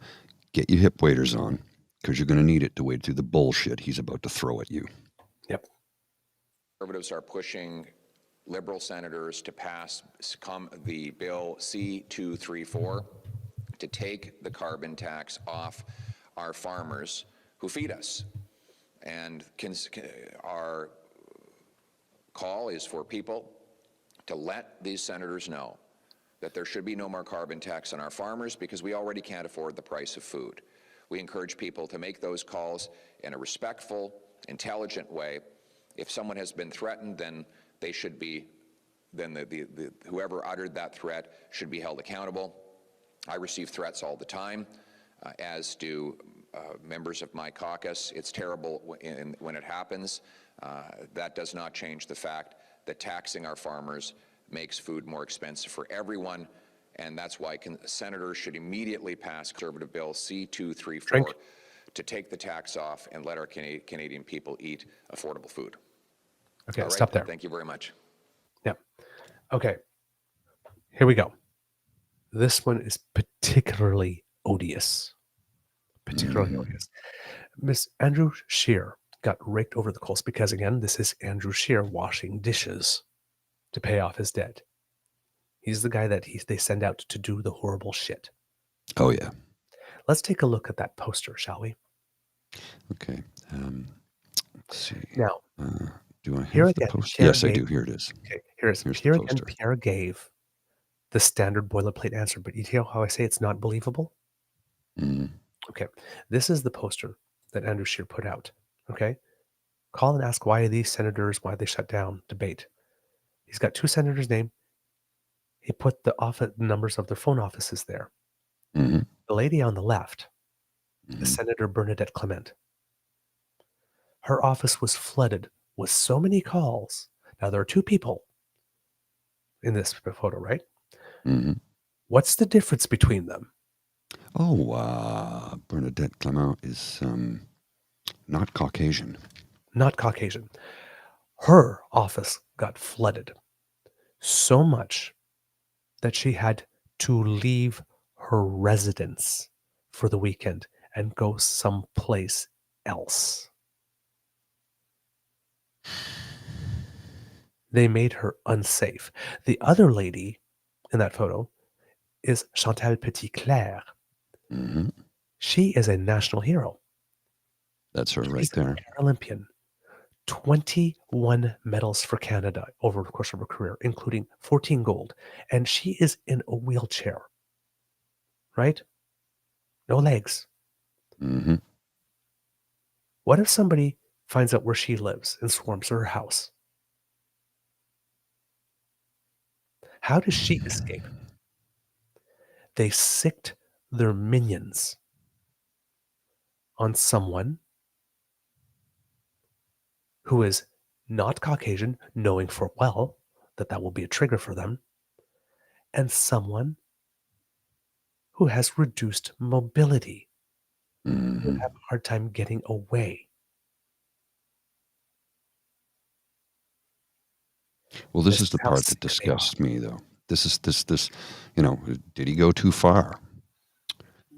get your hip waders on, because you're going to need it to wade through the bullshit he's about to throw at you. Yep. Conservatives are pushing Liberal senators to pass the bill C-234 to take the carbon tax off our farmers who feed us. And our call is for people to let these senators know that there should be no more carbon tax on our farmers because we already can't afford the price of food. We encourage people to make those calls in a respectful, intelligent way. If someone has been threatened, then they should be, whoever uttered that threat should be held accountable. I receive threats all the time, as do members of my caucus. It's terrible when it happens. That does not change the fact that taxing our farmers makes food more expensive for everyone, and that's why senators should immediately pass Conservative Bill C-234 to take the tax off and let our Canadian people eat affordable food. Okay, all right, stop there. Thank you very much. Yeah. Okay. Here we go. This one is particularly odious. Particularly odious. Miss Andrew Scheer got raked over the coals because, again, this is Andrew Scheer washing dishes to pay off his debt. He's the guy that they send out to do the horrible shit. Oh, yeah. Let's take a look at that poster, shall we? Okay. Let's see. Now, do I have here the again, poster? Pierre Yes, I gave, do. Here it is. Okay, here's the here again, poster. Pierre gave the standard boilerplate answer, but you hear how I say it's not believable? Okay, this is the poster that Andrew Scheer put out Okay? Call and ask why these senators, why they shut down debate. He's got 2 senators' name. He put the numbers of their phone offices there. Mm-hmm. The lady on the left is Mm-hmm. Senator Bernadette Clement. Her office was flooded with so many calls. Now, there are 2 people in this photo, right? Mm-hmm. What's the difference between them? Oh, Bernadette Clement is not Caucasian. Not Caucasian. Her office got flooded so much that she had to leave her residence for the weekend and go someplace else. They made her unsafe. The other lady in that photo is Chantal Petitclerc. Mm-hmm. She is a national hero. That's her right She's there. an Paralympian. 21 medals for Canada over the course of her career, including 14 gold. And she is in a wheelchair, right? No legs. Mm-hmm. What if somebody finds out where she lives and swarms her house? How does she escape? They sicked their minions on someone who is not Caucasian, knowing for well that that will be a trigger for them, and someone who has reduced mobility, who Mm-hmm. have a hard time getting away. Well, this is the part that disgusts me, though. This, did he go too far?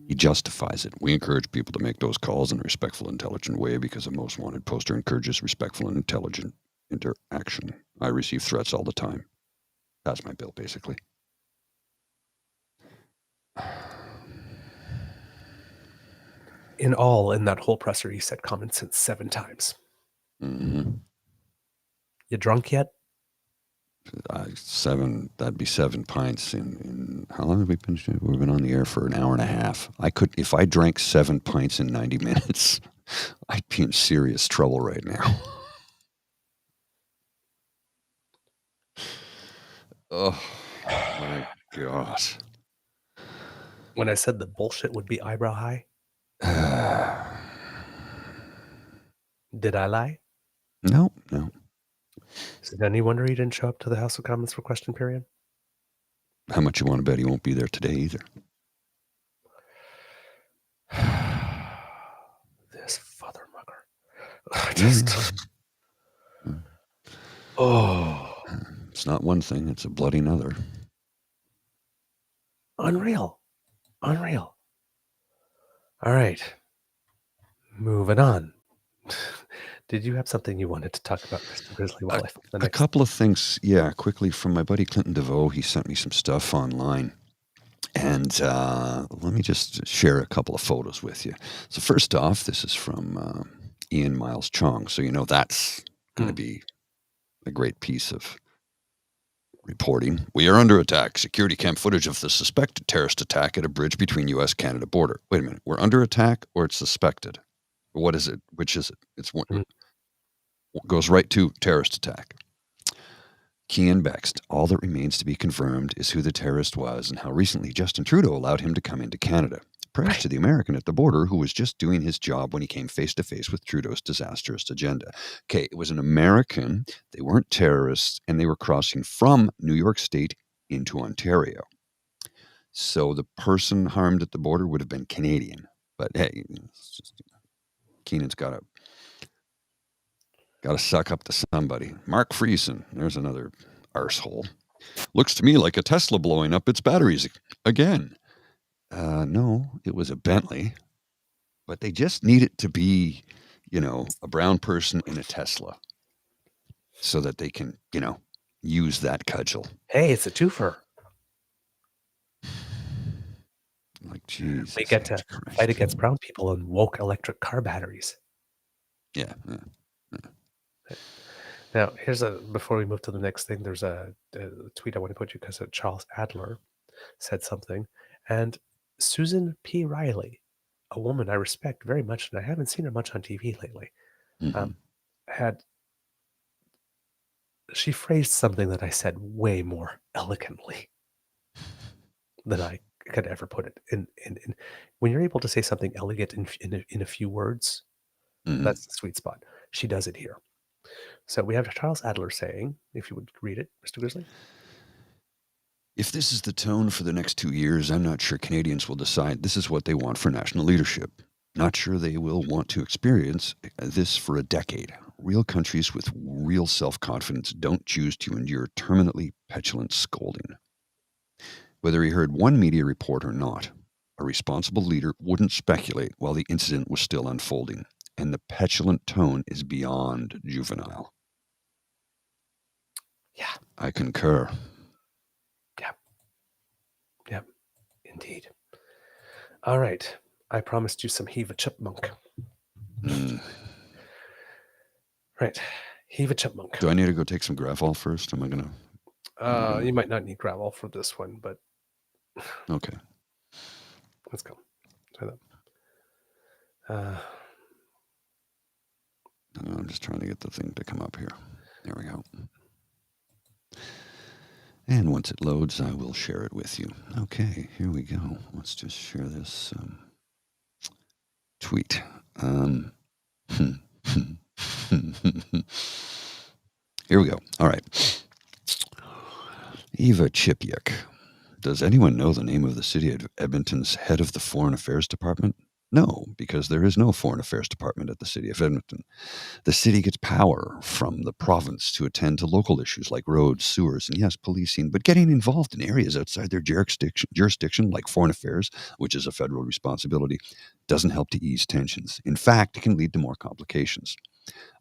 He justifies it. We encourage people to make those calls in a respectful, intelligent way because a most wanted poster encourages respectful and intelligent interaction. I receive threats all the time. That's my bill, basically. In all, in that whole presser, he said common sense 7 times. Mm-hmm. You drunk yet? 7, that'd be 7 pints in how long have we been? We've been on the air for an hour and a half. If I drank 7 pints in 90 minutes, I'd be in serious trouble right now. Oh my gosh. When I said the bullshit would be eyebrow high? Did I lie? No. Is it any wonder he didn't show up to the House of Commons for question period? How much you want to bet he won't be there today either? This father mugger. It's not one thing, it's a bloody another. Unreal. All right. Moving on. Did you have something you wanted to talk about, Mr. Grizzly? While I flip the A next couple of things, quickly from my buddy Clinton DeVoe. He sent me some stuff online. And let me just share a couple of photos with you. So first off, this is from Ian Miles Chong. So that's going to be a great piece of reporting. We are under attack. Security cam footage of the suspected terrorist attack at a bridge between U.S.-Canada border. Wait a minute. We're under attack or it's suspected? What is it? Which is it? It's one. Goes right to terrorist attack. Kean Bext. All that remains to be confirmed is who the terrorist was and how recently Justin Trudeau allowed him to come into Canada. Praise to the American at the border who was just doing his job when he came face to face with Trudeau's disastrous agenda. Okay, it was an American. They weren't terrorists, and they were crossing from New York State into Ontario. So the person harmed at the border would have been Canadian. But hey, Keenan's got to suck up to somebody. Mark Friesen, there's another arsehole. Looks to me like a Tesla blowing up its batteries again. No, it was a Bentley. But they just need it to be, a brown person in a Tesla so that they can, use that cudgel. Hey, it's a twofer. Like, Jesus. We get to fight against brown people and woke electric car batteries. Yeah. Now, before we move to the next thing, there's a tweet I want to put you because Charles Adler said something. And Susan P. Riley, a woman I respect very much, and I haven't seen her much on TV lately, she phrased something that I said way more elegantly than I could ever put it. In when you're able to say something elegant in a few words, that's the sweet spot. She does it here. So we have Charles Adler saying, if you would read it, Mr. Grizzly. If this is the tone for the next 2 years, I'm not sure Canadians will decide this is what they want for national leadership. Not sure they will want to experience this for a decade. Real countries with real self-confidence don't choose to endure terminally petulant scolding. Whether he heard one media report or not, a responsible leader wouldn't speculate while the incident was still unfolding, and the petulant tone is beyond juvenile. Yeah. I concur. Yep. Indeed. All right. I promised you some Heave a Chipmunk. Right. Heave a Chipmunk. Do I need to go take some Gravol first? Am I going to... You might not need Gravol for this one, but... Okay. Let's go. Try that. I'm just trying to get the thing to come up here. There we go. And once it loads, I will share it with you. Okay, here we go. Let's just share this tweet. Here we go. All right. Eva Chipyuk. Does anyone know the name of the city of Edmonton's head of the Foreign Affairs Department? No, because there is no Foreign Affairs Department at the city of Edmonton. The city gets power from the province to attend to local issues like roads, sewers, and yes, policing, but getting involved in areas outside their jurisdiction, like foreign affairs, which is a federal responsibility, doesn't help to ease tensions. In fact, it can lead to more complications.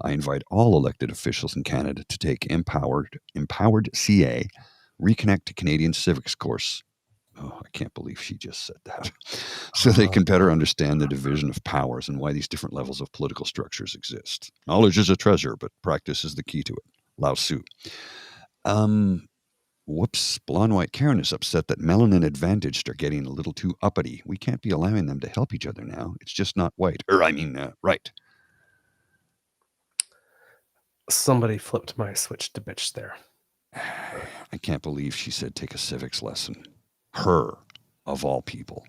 I invite all elected officials in Canada to take Empowered CA, Reconnect to Canadian Civics course. Oh, I can't believe she just said that. So they can better understand the division of powers and why these different levels of political structures exist. Knowledge is a treasure, but practice is the key to it. Lao Tzu. Whoops. Blonde White Karen is upset that melanin advantaged are getting a little too uppity. We can't be allowing them to help each other now. It's just not white. Right. Somebody flipped my switch to bitch there. I can't believe she said take a civics lesson. Her, of all people.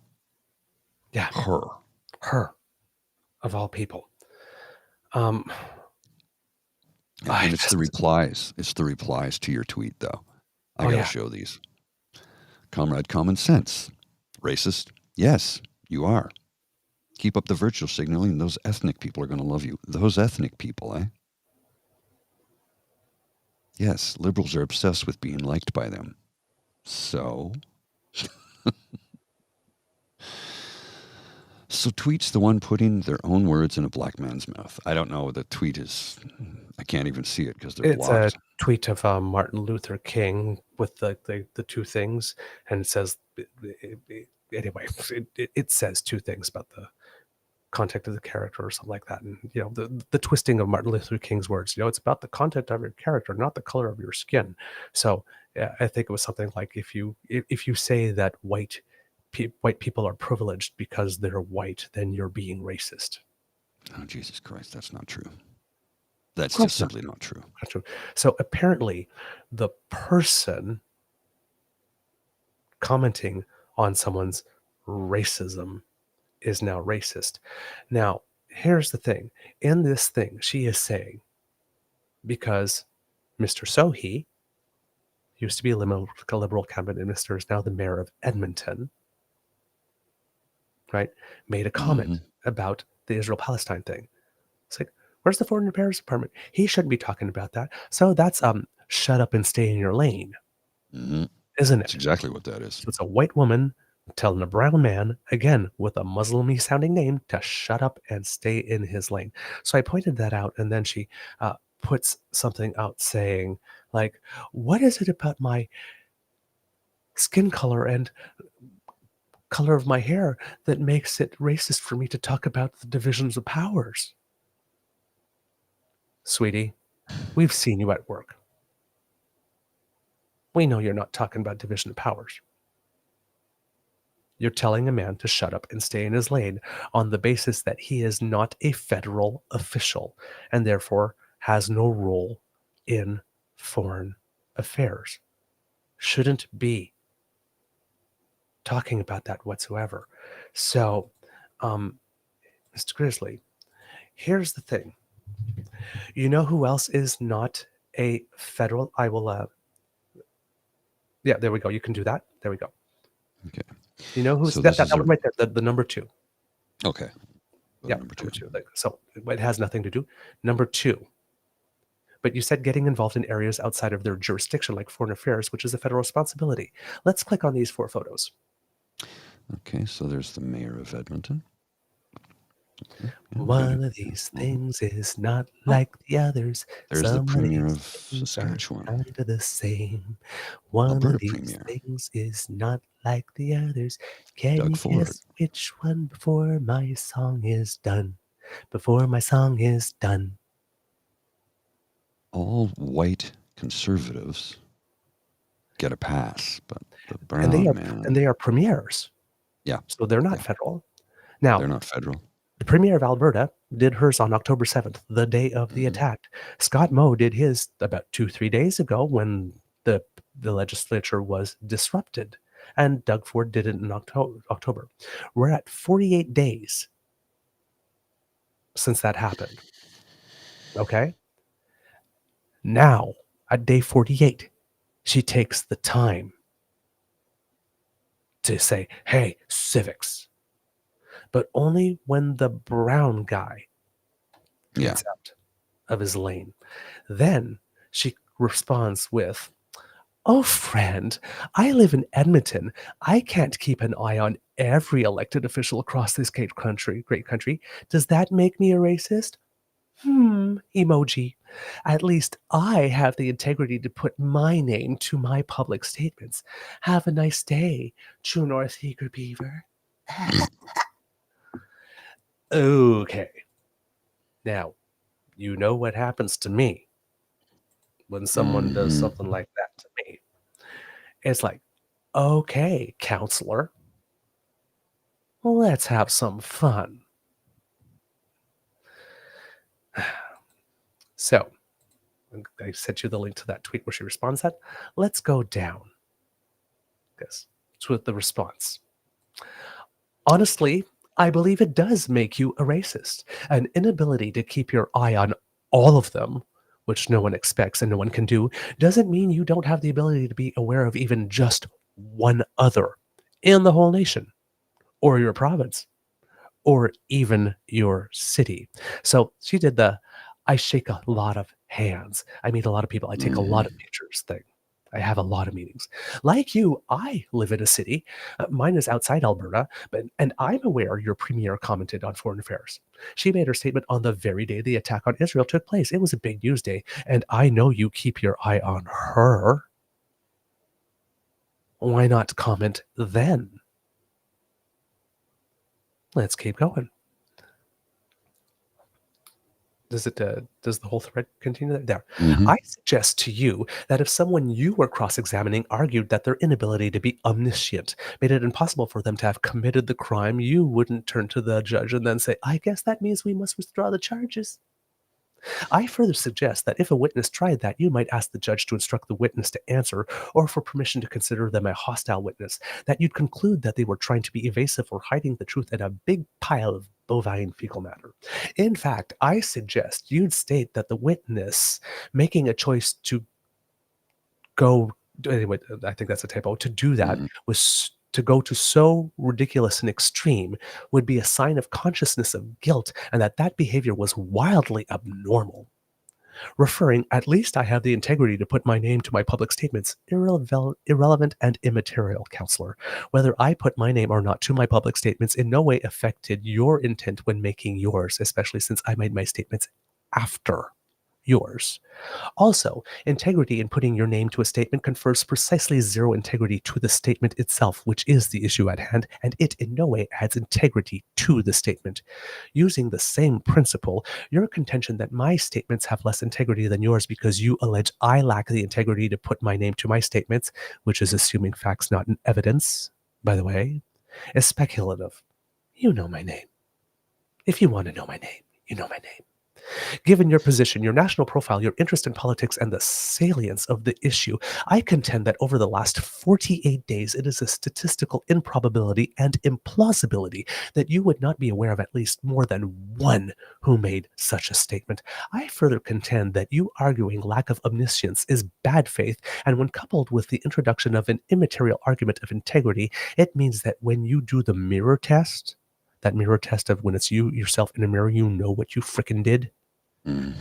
Yeah. Her, of all people. And it's the replies. It's the replies to your tweet, though. I gotta show these. Comrade Common Sense. Racist? Yes, you are. Keep up the virtual signaling. Those ethnic people are going to love you. Those ethnic people, eh? Yes, liberals are obsessed with being liked by them. So... So tweet's the one putting their own words in a black man's mouth. I don't know. The tweet is... I can't even see it because they're blocked. It's a tweet of Martin Luther King with the two things, and it says... Anyway, it says two things about the content of the character or something like that. And, you know, the twisting of Martin Luther King's words, you know, it's about the content of your character, not the color of your skin. So I think it was something like if you say that white people are privileged because they're white, then you're being racist. Oh, Jesus Christ, that's not true. That's just simply not true. Not true. So apparently the person commenting on someone's racism is now racist. Now, here's the thing. In this thing, she is saying, because Mr. Sohi used to be a liberal cabinet minister, is now the mayor of Edmonton, right, made a comment about the Israel-Palestine thing. It's like, where's the Foreign Affairs Department? He shouldn't be talking about that. So that's shut up and stay in your lane, isn't it? That's exactly what that is. So it's a white woman telling a brown man, again, with a Muslim-y sounding name, to shut up and stay in his lane. So I pointed that out, and then she puts something out saying, like, what is it about my skin color and color of my hair that makes it racist for me to talk about the divisions of powers? Sweetie, we've seen you at work. We know you're not talking about division of powers. You're telling a man to shut up and stay in his lane on the basis that he is not a federal official and therefore has no role in foreign affairs. Shouldn't be talking about that whatsoever. So, Mr. Grizzly, here's the thing. You know who else is not a federal? I will, yeah, there we go. You can do that. There we go. Okay. You know who's So that this is one right there, the number 2. Okay. Well, Yeah, number two. So it has nothing to do. Number 2. But you said getting involved in areas outside of their jurisdiction, like foreign affairs, which is a federal responsibility. Let's click on these 4 photos. Okay, so there's the mayor of Edmonton. Okay, yeah, One of these things is not like the others. There's the Some premier these of things are Saskatchewan. kind of the same. One Alberta of these premier. things is not like the others. Can Doug you Ford. guess which one before my song is done? Before my song is done. All white conservatives get a pass, but the brown And they are premiers. Yeah. So they're not federal. Now, they're not federal. the Premier of Alberta did hers on October 7th, the day of the attack. Scott Moe did his about 2-3 days ago when the legislature was disrupted. And Doug Ford did it in October. We're at 48 days since that happened. Okay? Now, at day 48, she takes the time to say, hey, civics. But only when the brown guy gets out of his lane. Then she responds with, oh, friend, I live in Edmonton. I can't keep an eye on every elected official across this great country. Does that make me a racist? Emoji. At least I have the integrity to put my name to my public statements. Have a nice day, True North Eager Beaver. Okay. Now, you know what happens to me when someone does something like that to me. It's like, okay, counselor, let's have some fun. So, I sent you the link to that tweet where she responds that. Let's go down. This. It's with the response. Honestly, I believe it does make you a racist. An inability to keep your eye on all of them, which no one expects and no one can do, doesn't mean you don't have the ability to be aware of even just one other in the whole nation, or your province, or even your city. So she did the, I shake a lot of hands. I meet a lot of people. I take a lot of pictures thing. I have a lot of meetings. Like you, I live in a city. Mine is outside Alberta, and I'm aware your premier commented on foreign affairs. She made her statement on the very day the attack on Israel took place. It was a big news day, and I know you keep your eye on her. Why not comment then? Let's keep going. Does the whole thread continue there? I suggest to you that if someone you were cross-examining argued that their inability to be omniscient made it impossible for them to have committed the crime, you wouldn't turn to the judge and then say, I guess that means we must withdraw the charges. I further suggest that if a witness tried that, you might ask the judge to instruct the witness to answer or for permission to consider them a hostile witness, that you'd conclude that they were trying to be evasive or hiding the truth in a big pile of bovine fecal matter. In fact, I suggest you'd state that the witness making a choice to go, anyway, I think that's a typo, to do that was to go to so ridiculous and extreme would be a sign of consciousness of guilt and that behavior was wildly abnormal. Referring, at least I have the integrity to put my name to my public statements, irrelevant and immaterial, counselor. Whether I put my name or not to my public statements in no way affected your intent when making yours, especially since I made my statements after yours. Also, integrity in putting your name to a statement confers precisely zero integrity to the statement itself, which is the issue at hand, and it in no way adds integrity to the statement. Using the same principle, your contention that my statements have less integrity than yours because you allege I lack the integrity to put my name to my statements, which is assuming facts not in evidence, by the way, is speculative. You know my name. If you want to know my name, you know my name. Given your position, your national profile, your interest in politics, and the salience of the issue, I contend that over the last 48 days, it is a statistical improbability and implausibility that you would not be aware of at least more than one who made such a statement. I further contend that you arguing lack of omniscience is bad faith, and when coupled with the introduction of an immaterial argument of integrity, it means that when you do the mirror test, that mirror test of when it's you yourself in a mirror, you know what you frickin' did.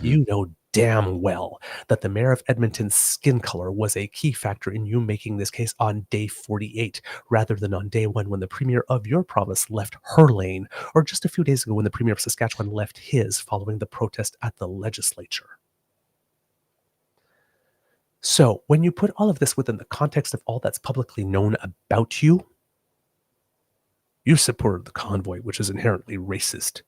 You know damn well that the mayor of Edmonton's skin color was a key factor in you making this case on day 48 rather than on day 1 when the premier of your province left her lane, or just a few days ago when the premier of Saskatchewan left his following the protest at the legislature. So when you put all of this within the context of all that's publicly known about you, you supported the convoy, which is inherently racist.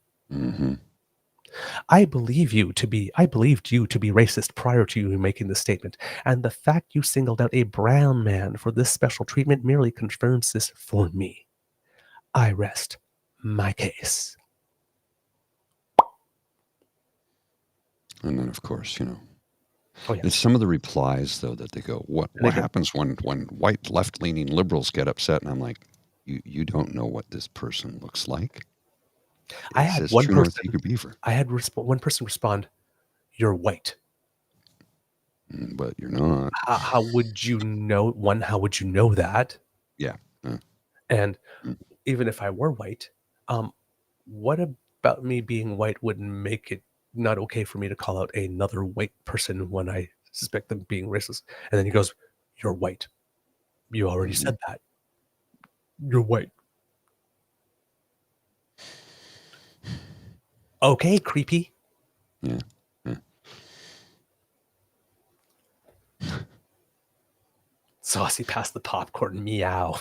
I believed you to be racist prior to you making this statement, and the fact you singled out a brown man for this special treatment merely confirms this for me. I rest my case. And then, of course, Oh, yeah. it's some of the replies, though, that they go, what happens when white left-leaning liberals get upset? And I'm like, you don't know what this person looks like? I had one person Beaver. respond, "You're white." But you're not. How would you know? One, how would you know that? Yeah. And even if I were white, what about me being white would make it not okay for me to call out another white person when I suspect them being racist? And then he goes, "You're white. You already said that. You're white." Okay, creepy. Yeah. Saucy past the popcorn, meow.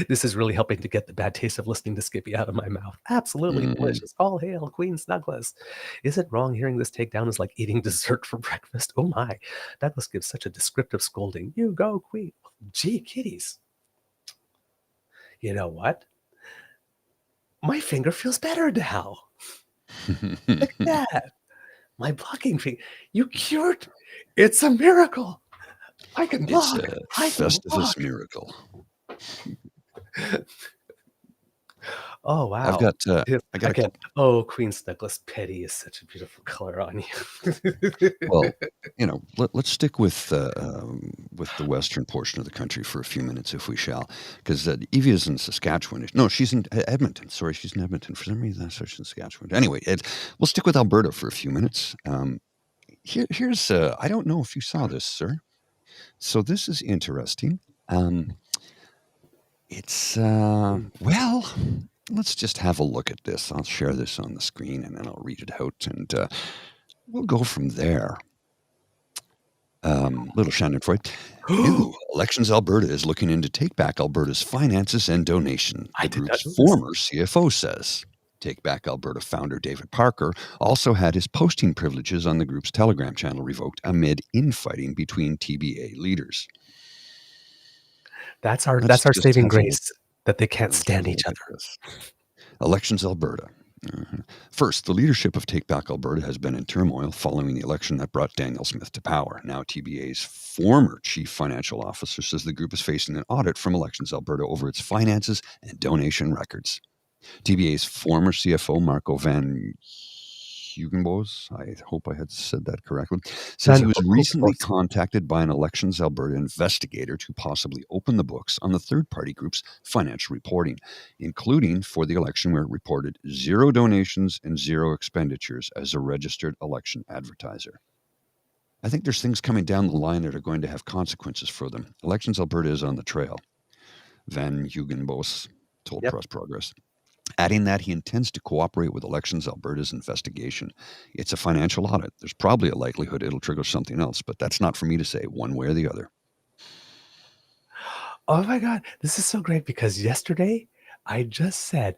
This is really helping to get the bad taste of listening to Skippy out of my mouth. Absolutely delicious. All hail Queen Douglas. Is it wrong hearing this takedown is like eating dessert for breakfast? Oh my. Douglas gives such a descriptive scolding. You go, Queen. Gee, kitties. You know what? My finger feels better now. Look at that. My blocking finger. You cured. It's a miracle. I can block. It's a Festivus miracle. Oh, wow. I got Oh, Queen Douglas, petty is such a beautiful color on you. Well, let's stick with the western portion of the country for a few minutes, if we shall, because Evie is in Saskatchewan. No, she's in Edmonton. Sorry, she's in Edmonton. For some reason, I thought she's in Saskatchewan. Anyway, we'll stick with Alberta for a few minutes. Here's I don't know if you saw this, sir. So this is interesting. It's well, let's just have a look at this. I'll share this on the screen and then I'll read it out, and we'll go from there. Little Schadenfreude. New Elections Alberta is looking into Take Back Alberta's finances and donation. The group's former CFO says. Take Back Alberta founder David Parker also had his posting privileges on the group's Telegram channel revoked amid infighting between TBA leaders. That's our saving grace, that they can't stand each other. Elections Alberta. First, the leadership of Take Back Alberta has been in turmoil following the election that brought Daniel Smith to power. Now, TBA's former chief financial officer says the group is facing an audit from Elections Alberta over its finances and donation records. TBA's former CFO, Marco van Hugenboos, I hope I had said that correctly, says he was recently contacted by an Elections Alberta investigator to possibly open the books on the third-party group's financial reporting, including for the election where it reported 0 donations and 0 expenditures as a registered election advertiser. I think there's things coming down the line that are going to have consequences for them. Elections Alberta is on the trail, Van Hugenboos told Press Progress. Adding that he intends to cooperate with Elections Alberta's investigation. It's a financial audit. There's probably a likelihood it'll trigger something else, but that's not for me to say one way or the other. Oh my God, this is so great because yesterday I just said,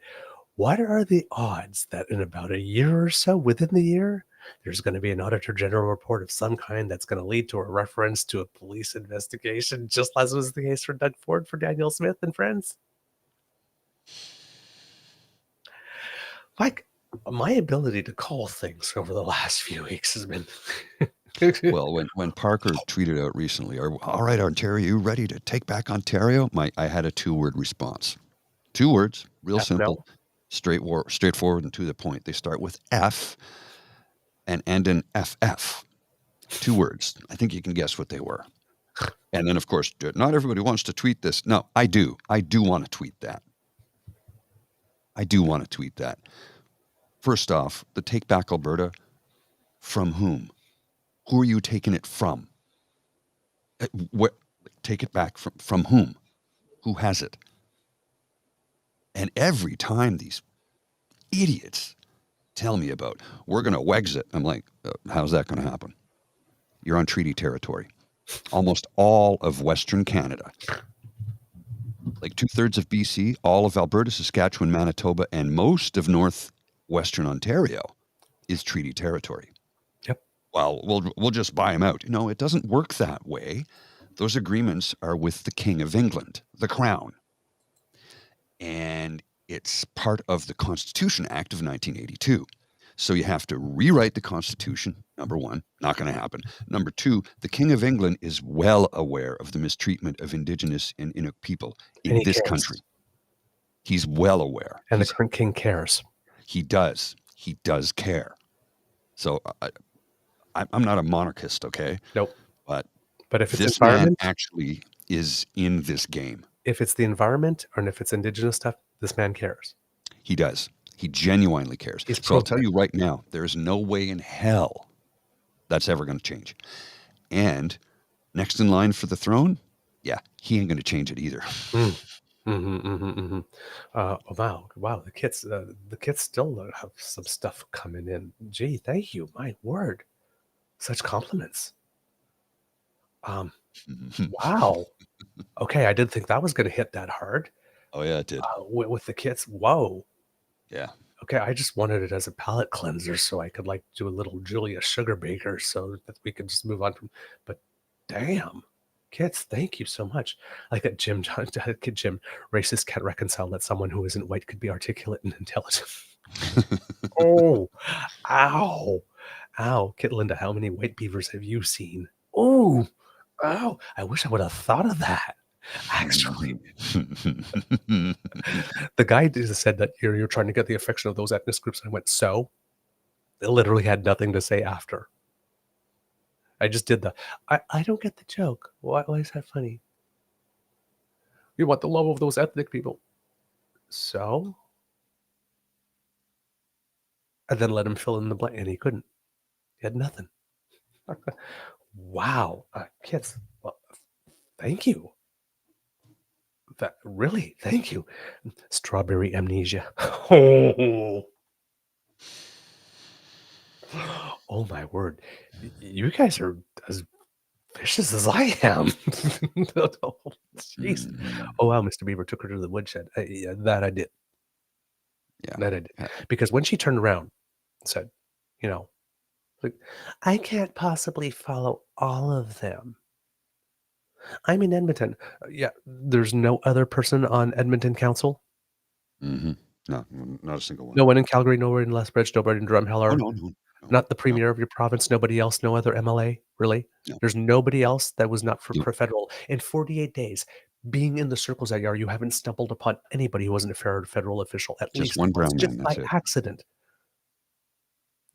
what are the odds that in about a year or so, within the year, there's going to be an Auditor General report of some kind that's going to lead to a reference to a police investigation, just as was the case for Doug Ford for Daniel Smith and friends. Like, my ability to call things over the last few weeks has been... Well, when Parker tweeted out recently, all right, Ontario, you ready to take back Ontario? I had a 2-word response. 2 words, real simple, straightforward and to the point. They start with F and end in FF. 2 words. I think you can guess what they were. And then, of course, not everybody wants to tweet this. No, I do. I do want to tweet that. I do want to tweet that. First off, the Take Back Alberta, from whom? Who are you taking it from? Take it back from whom? Who has it? And every time these idiots tell me about, we're going to Wexit, I'm like, how's that going to happen? You're on treaty territory. Almost all of Western Canada, like 2/3 of BC, all of Alberta, Saskatchewan, Manitoba, and most of northwestern Ontario is treaty territory. Yep. Well, we'll just buy them out. No, it doesn't work that way. Those agreements are with the King of England, the Crown. And it's part of the Constitution Act of 1982. So you have to rewrite the Constitution, number one, not going to happen. Number two, the King of England is well aware of the mistreatment of Indigenous and Inuk people in this country. He's well aware. And the current king cares. He does. He does care. So I'm not a monarchist, okay? Nope. But if it's this environment, man actually is in this game. If it's the environment or if it's Indigenous stuff, this man cares. He does. He genuinely cares. So I'll tell you right now, there's no way in hell that's ever going to change. And next in line for the throne, yeah, he ain't going to change it either. Wow. The kids still have some stuff coming in. Gee, thank you. My word, such compliments. Wow. Okay, I didn't think that was going to hit that hard. Oh yeah, it did. With the kids, whoa. Yeah. Okay, I just wanted it as a palate cleanser so I could like do a little Julia Sugar Baker so that we could just move on from. But damn, kids, thank you so much. Like that Jim, racist can't reconcile that someone who isn't white could be articulate and intelligent. Oh, ow, Kit Linda, how many white beavers have you seen? Oh, I wish I would have thought of that. Actually, the guy just said that you're trying to get the affection of those ethnic groups. And I went, so? They literally had nothing to say after. I just did I don't get the joke. Why is that funny? You want the love of those ethnic people. So? And then let him fill in the blank. And he couldn't. He had nothing. Wow. Kids, well, thank you. Really, thank you. Strawberry amnesia. Oh my word. You guys are as vicious as I am. Jeez. Oh wow, Mr. Beaver took her to the woodshed. Yeah, that I did. Yeah. That I did. Because when she turned around and said, like, I can't possibly follow all of them. I'm in Edmonton. Yeah, there's no other person on Edmonton Council? Mm-hmm. No, not a single one. No one in Calgary, no one in Lethbridge, nobody in Drumheller? No. Not the premier of your province, nobody else, no other MLA, really? No. There's nobody else that was not for federal. In 48 days, being in the circles that you are, you haven't stumbled upon anybody who wasn't a federal official, at Just least one brown once, man, just by that's it. accident.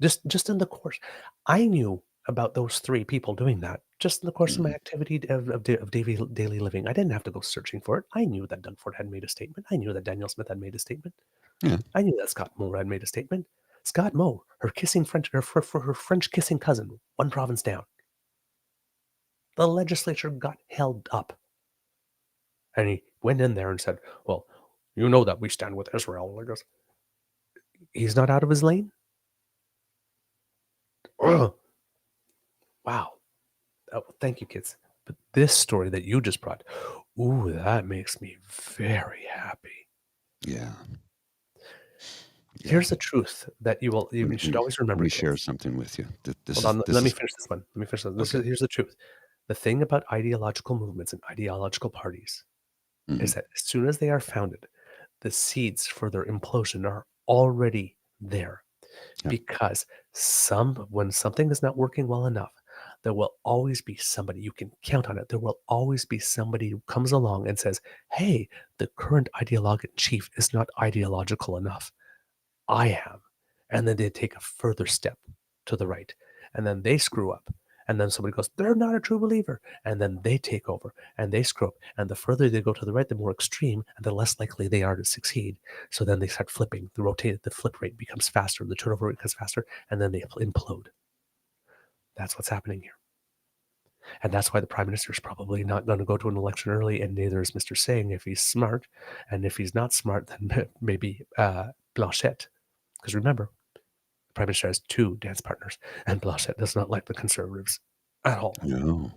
Just in the course. I knew about those 3 people doing that just in the course of my activity of daily living. I didn't have to go searching for it. I knew that Doug Ford had made a statement. I knew that Daniel Smith had made a statement. Yeah. I knew that Scott Moe had made a statement. Scott Moe, her French kissing cousin, one province down. The legislature got held up. And he went in there and said, well, you know that we stand with Israel. I guess he's not out of his lane? Ugh. Wow. Oh, thank you, kids. But this story that you just brought, that makes me very happy. Yeah. Here's the truth that you should always remember. Let me kids. share something with you. Hold on, let me finish this one. Let me finish this. Okay. Here's the truth. The thing about ideological movements and ideological parties is that as soon as they are founded, the seeds for their implosion are already there. Yeah. Because when something is not working well enough, there will always be somebody, you can count on it. There will always be somebody who comes along and says, hey, the current ideologue in chief is not ideological enough. I am. And then they take a further step to the right. And then they screw up. And then somebody goes, they're not a true believer. And then they take over and they screw up. And the further they go to the right, the more extreme and the less likely they are to succeed. So then they start flipping. The flip rate becomes faster. The turnover rate becomes faster. And then they implode. That's what's happening here. And that's why the prime minister is probably not going to go to an election early. And neither is Mr. Singh if he's smart. And if he's not smart, then maybe Blanchette. Because remember, the prime minister has 2 dance partners, and Blanchette does not like the Conservatives at all. No.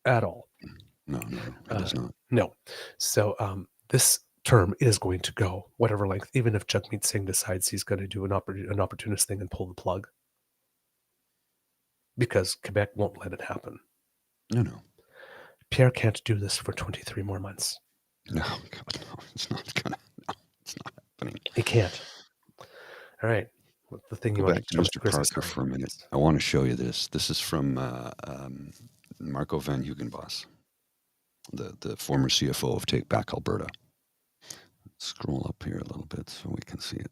At all. No, it does not. No. So this term is going to go whatever length, even if Jagmeet Singh decides he's going to do an opportunist thing and pull the plug. Because Quebec won't let it happen. No. Pierre can't do this for 23 more months. No, God, no, it's not happening. He can't. All right. The thing Go you back to Mr. Parker for a minute. I want to show you this. This is from Marco van Hugenbos, the former CFO of Take Back Alberta. Scroll up here a little bit so we can see it.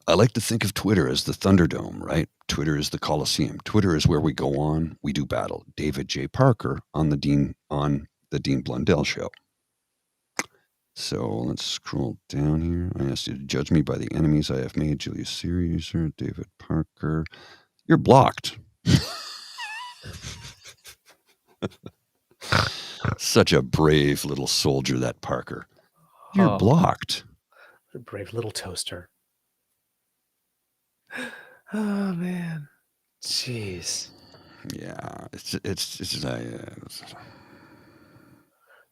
I like to think of Twitter as the Thunderdome, right? Twitter is the Coliseum. Twitter is where we go on, we do battle. David J. Parker on the Dean Blundell show. So let's scroll down here. I asked you to judge me by the enemies I have made. Julius Caesar, David Parker. You're blocked. Such a brave little soldier, that Parker. You're blocked. A brave little toaster. Oh, man. Jeez. Yeah,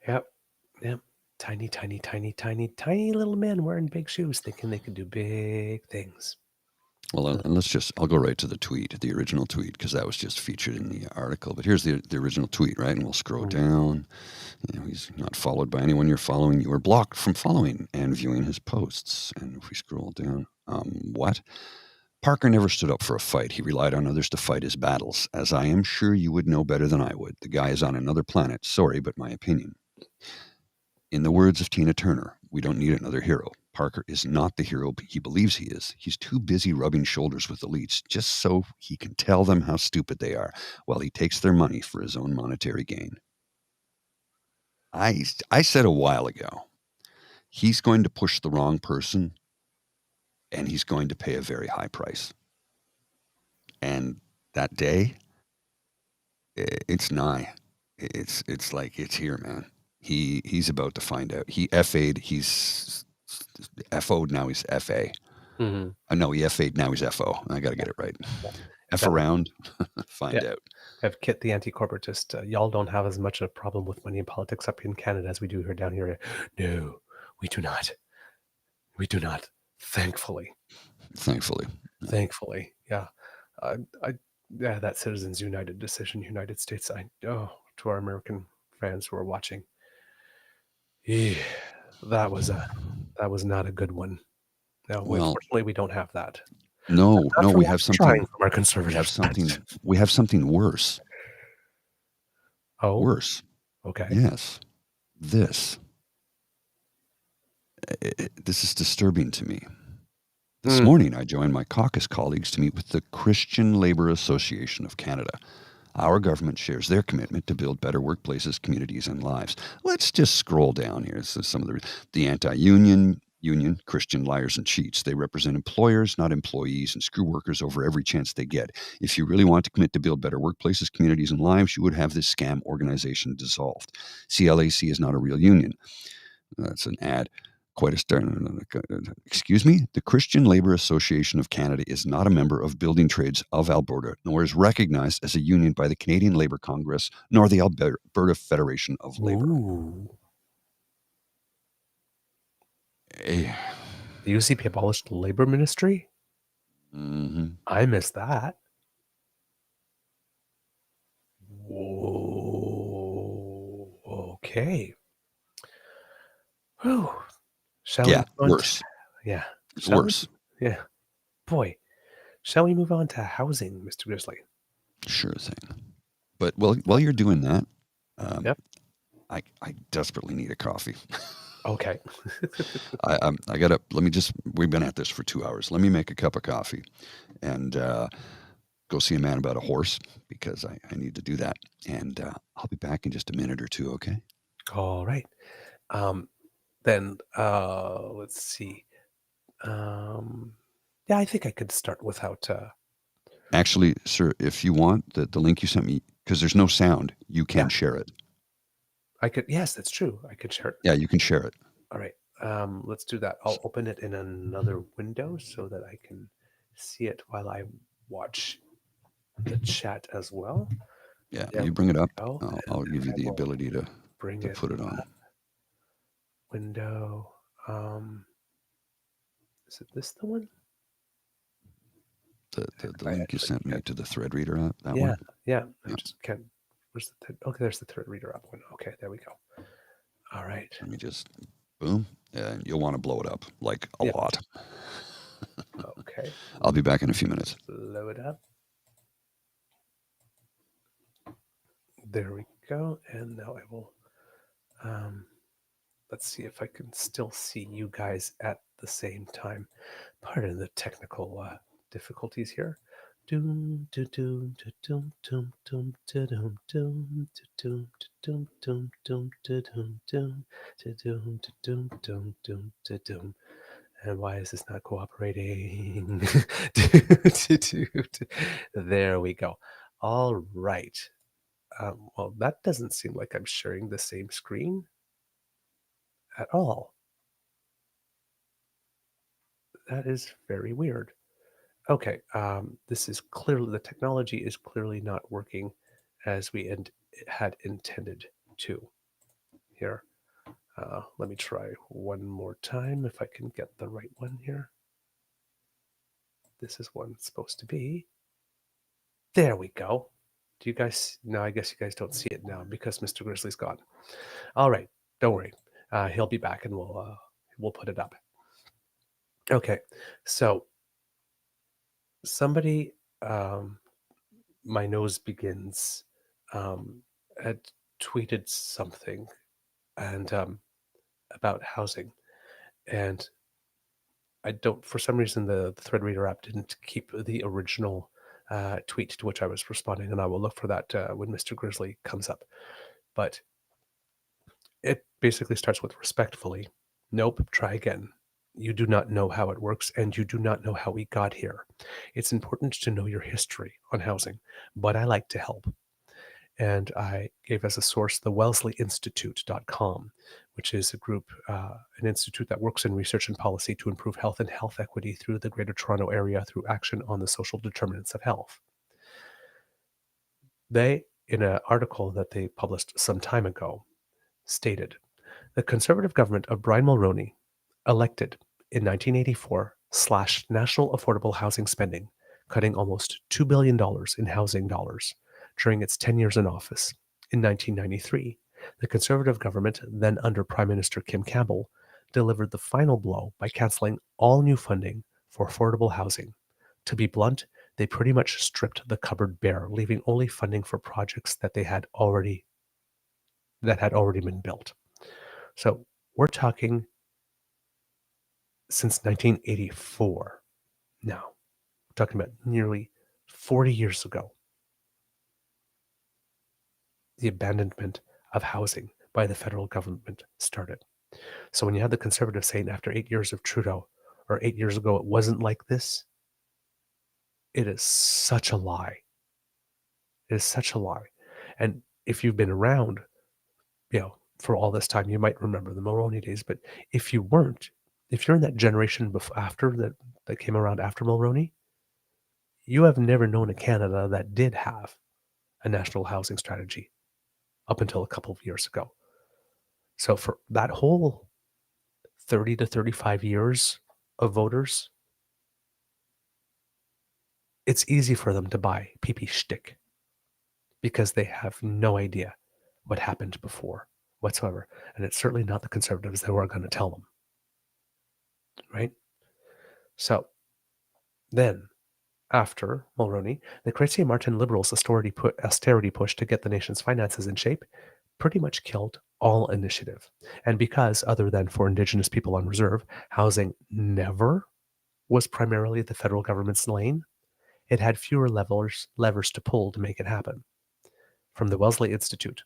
Yep. Tiny little men wearing big shoes thinking they could do big things. Well, and I'll go right to the tweet, the original tweet, because that was just featured in the article. But here's the original tweet, right? And we'll scroll down. He's not followed by anyone you're following. You are blocked from following and viewing his posts. And if we scroll down, what? Parker never stood up for a fight. He relied on others to fight his battles. As I am sure you would know better than I would. The guy is on another planet. Sorry, but my opinion. In the words of Tina Turner, we don't need another hero. Parker is not the hero he believes he is. He's too busy rubbing shoulders with elites just so he can tell them how stupid they are while he takes their money for his own monetary gain. I said a while ago, he's going to push the wrong person and he's going to pay a very high price. And that day, it's nigh. It's like it's here, man. He's about to find out. He FA'd. He's FO'd. Now he's FA. Mm-hmm. No, he FA'd. Now he's FO. I got to get it right. F around. Find out. I've Kit the anti-corporatist. Y'all don't have as much of a problem with money in politics up in Canada as we do here down here. No, we do not. We do not. Thankfully. Yeah. That Citizens United decision, United States. To our American fans who are watching. Yeah, that was not a good one. No, unfortunately, we don't have that. No, we have something from our conservatives. We have something worse. Oh, worse. Okay. Yes, this is disturbing to me. This morning, I joined my caucus colleagues to meet with the Christian Labour Association of Canada. Our government shares their commitment to build better workplaces, communities, and lives. Let's just scroll down here. This is some of the anti-union, Christian liars and cheats. They represent employers, not employees, and screw workers over every chance they get. If you really want to commit to build better workplaces, communities, and lives, you would have this scam organization dissolved. CLAC is not a real union. That's an ad. Quite a start. Excuse me? The Christian Labour Association of Canada is not a member of Building Trades of Alberta, nor is recognized as a union by the Canadian Labour Congress, nor the Alberta Federation of Labour. The UCP abolished the labor ministry? Mm-hmm. I missed that. Whoa. Okay. Whew. Shall Yeah, we move on worse. yeah. It's Shall we- worse. Yeah. Boy. Shall we move on to housing, Mr. Grizzly? Sure thing. But while you're doing that, Yep. I desperately need a coffee. Okay. I gotta. Let me just. We've been at this for 2 hours. Let me make a cup of coffee, and go see a man about a horse because I need to do that. And I'll be back in just a minute or two. Okay. All right. Then let's see. Yeah, I think I could start without. Actually, sir, if you want the link you sent me, because there's no sound, you can Yeah. share it. I could. Yes, that's true. I could share it. Yeah, you can share it. All right. Let's do that. I'll open it in another window so that I can see it while I watch the chat as well. Yeah, There you bring it we up. go. I'll And give you I the will ability to bring put it on. up. Window. Is it this the one? The link you sent me to the thread reader app. That Yeah, one. yeah. I Yeah. just can't. Where's the? Okay, there's the thread reader up one. Okay, there we go. All right. Let me just boom, and you'll want to blow it up like a Yeah. lot. Okay. I'll be back in a few minutes. Blow it up. There we go. And now I will. Let's see if I can still see you guys at the same time. Pardon the technical difficulties here. Doom doom doom doom doom doom doom doom doom doom doom doom doom doom doom doom doom doom doom. And why is this not cooperating? There we go. All right. Well, that doesn't seem like I'm sharing the same screen at all. That is very weird. Okay, this is clearly, the technology is clearly not working as we had intended to here. Let me try one more time if I can get the right one here. This is one it's supposed to be. There we go. Do you guys, no, I guess you guys don't see it now because Mr. Grizzly's gone. All right, don't worry. He'll be back and we'll put it up. Okay, so somebody, my nose begins, had tweeted something and about housing, and I don't, for some reason the thread reader app didn't keep the original tweet to which I was responding, and I will look for that when Mr. Grizzly comes up. But it basically starts with respectfully, nope, try again. You do not know how it works, and you do not know how we got here. It's important to know your history on housing, but I like to help. And I gave as a source the WellesleyInstitute.com, which is a group, an institute that works in research and policy to improve health and health equity through the Greater Toronto Area through action on the social determinants of health. They, in an article that they published some time ago, stated, the Conservative government of Brian Mulroney, elected in 1984, slashed national affordable housing spending, cutting almost $2 billion in housing dollars during its 10 years in office. In 1993, the Conservative government, then under Prime Minister Kim Campbell, delivered the final blow by cancelling all new funding for affordable housing. To be blunt, they pretty much stripped the cupboard bare, leaving only funding for projects that had already been built. So we're talking since 1984 now. We're talking about nearly 40 years ago. The abandonment of housing by the federal government started. So when you have the Conservatives saying after 8 years of Trudeau, or 8 years ago, it wasn't like this, it is such a lie. It is such a lie. And if you've been around, for all this time, you might remember the Mulroney days, but if you weren't, if you're in that generation that came around after Mulroney, you have never known a Canada that did have a national housing strategy up until a couple of years ago. So for that whole 30 to 35 years of voters, it's easy for them to buy PeePee shtick because they have no idea what happened before whatsoever. And it's certainly not the conservatives that were going to tell them. Right? So then, after Mulroney, the Chrétien Martin Liberals' austerity push to get the nation's finances in shape pretty much killed all initiative. And because, other than for Indigenous people on reserve, housing never was primarily the federal government's lane, it had fewer levers to pull to make it happen. From the Wellesley Institute,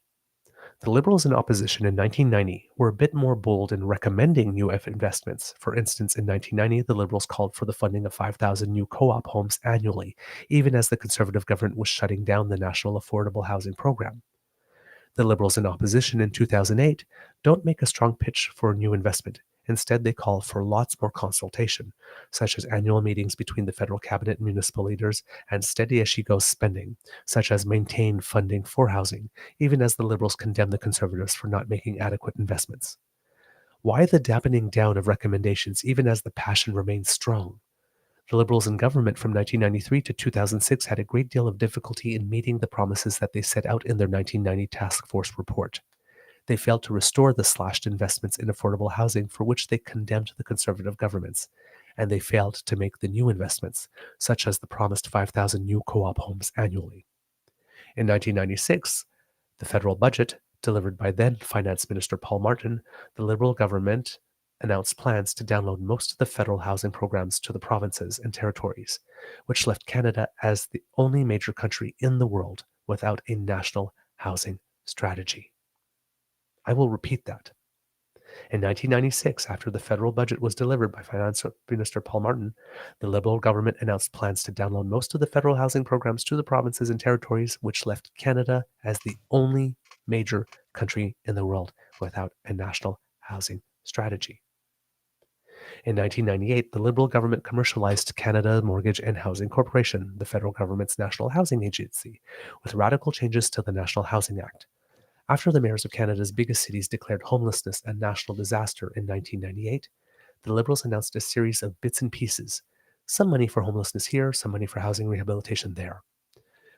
the Liberals in opposition in 1990 were a bit more bold in recommending new investments. For instance, in 1990, the Liberals called for the funding of 5,000 new co-op homes annually, even as the Conservative government was shutting down the National Affordable Housing Program. The Liberals in opposition in 2008 don't make a strong pitch for new investment. Instead, they call for lots more consultation, such as annual meetings between the federal cabinet and municipal leaders, and steady-as-she-goes spending, such as maintain funding for housing, even as the Liberals condemn the Conservatives for not making adequate investments. Why the dampening down of recommendations even as the passion remains strong? The Liberals in government from 1993 to 2006 had a great deal of difficulty in meeting the promises that they set out in their 1990 task force report. They failed to restore the slashed investments in affordable housing for which they condemned the Conservative governments, and they failed to make the new investments, such as the promised 5,000 new co-op homes annually. In 1996, the federal budget, delivered by then Finance Minister Paul Martin, the Liberal government announced plans to download most of the federal housing programs to the provinces and territories, which left Canada as the only major country in the world without a national housing strategy. I will repeat that. In 1996, after the federal budget was delivered by Finance Minister Paul Martin, the Liberal government announced plans to download most of the federal housing programs to the provinces and territories, which left Canada as the only major country in the world without a national housing strategy. In 1998, the Liberal government commercialized Canada Mortgage and Housing Corporation, the federal government's national housing agency, with radical changes to the National Housing Act. After the mayors of Canada's biggest cities declared homelessness a national disaster in 1998, the Liberals announced a series of bits and pieces, some money for homelessness here, some money for housing rehabilitation there.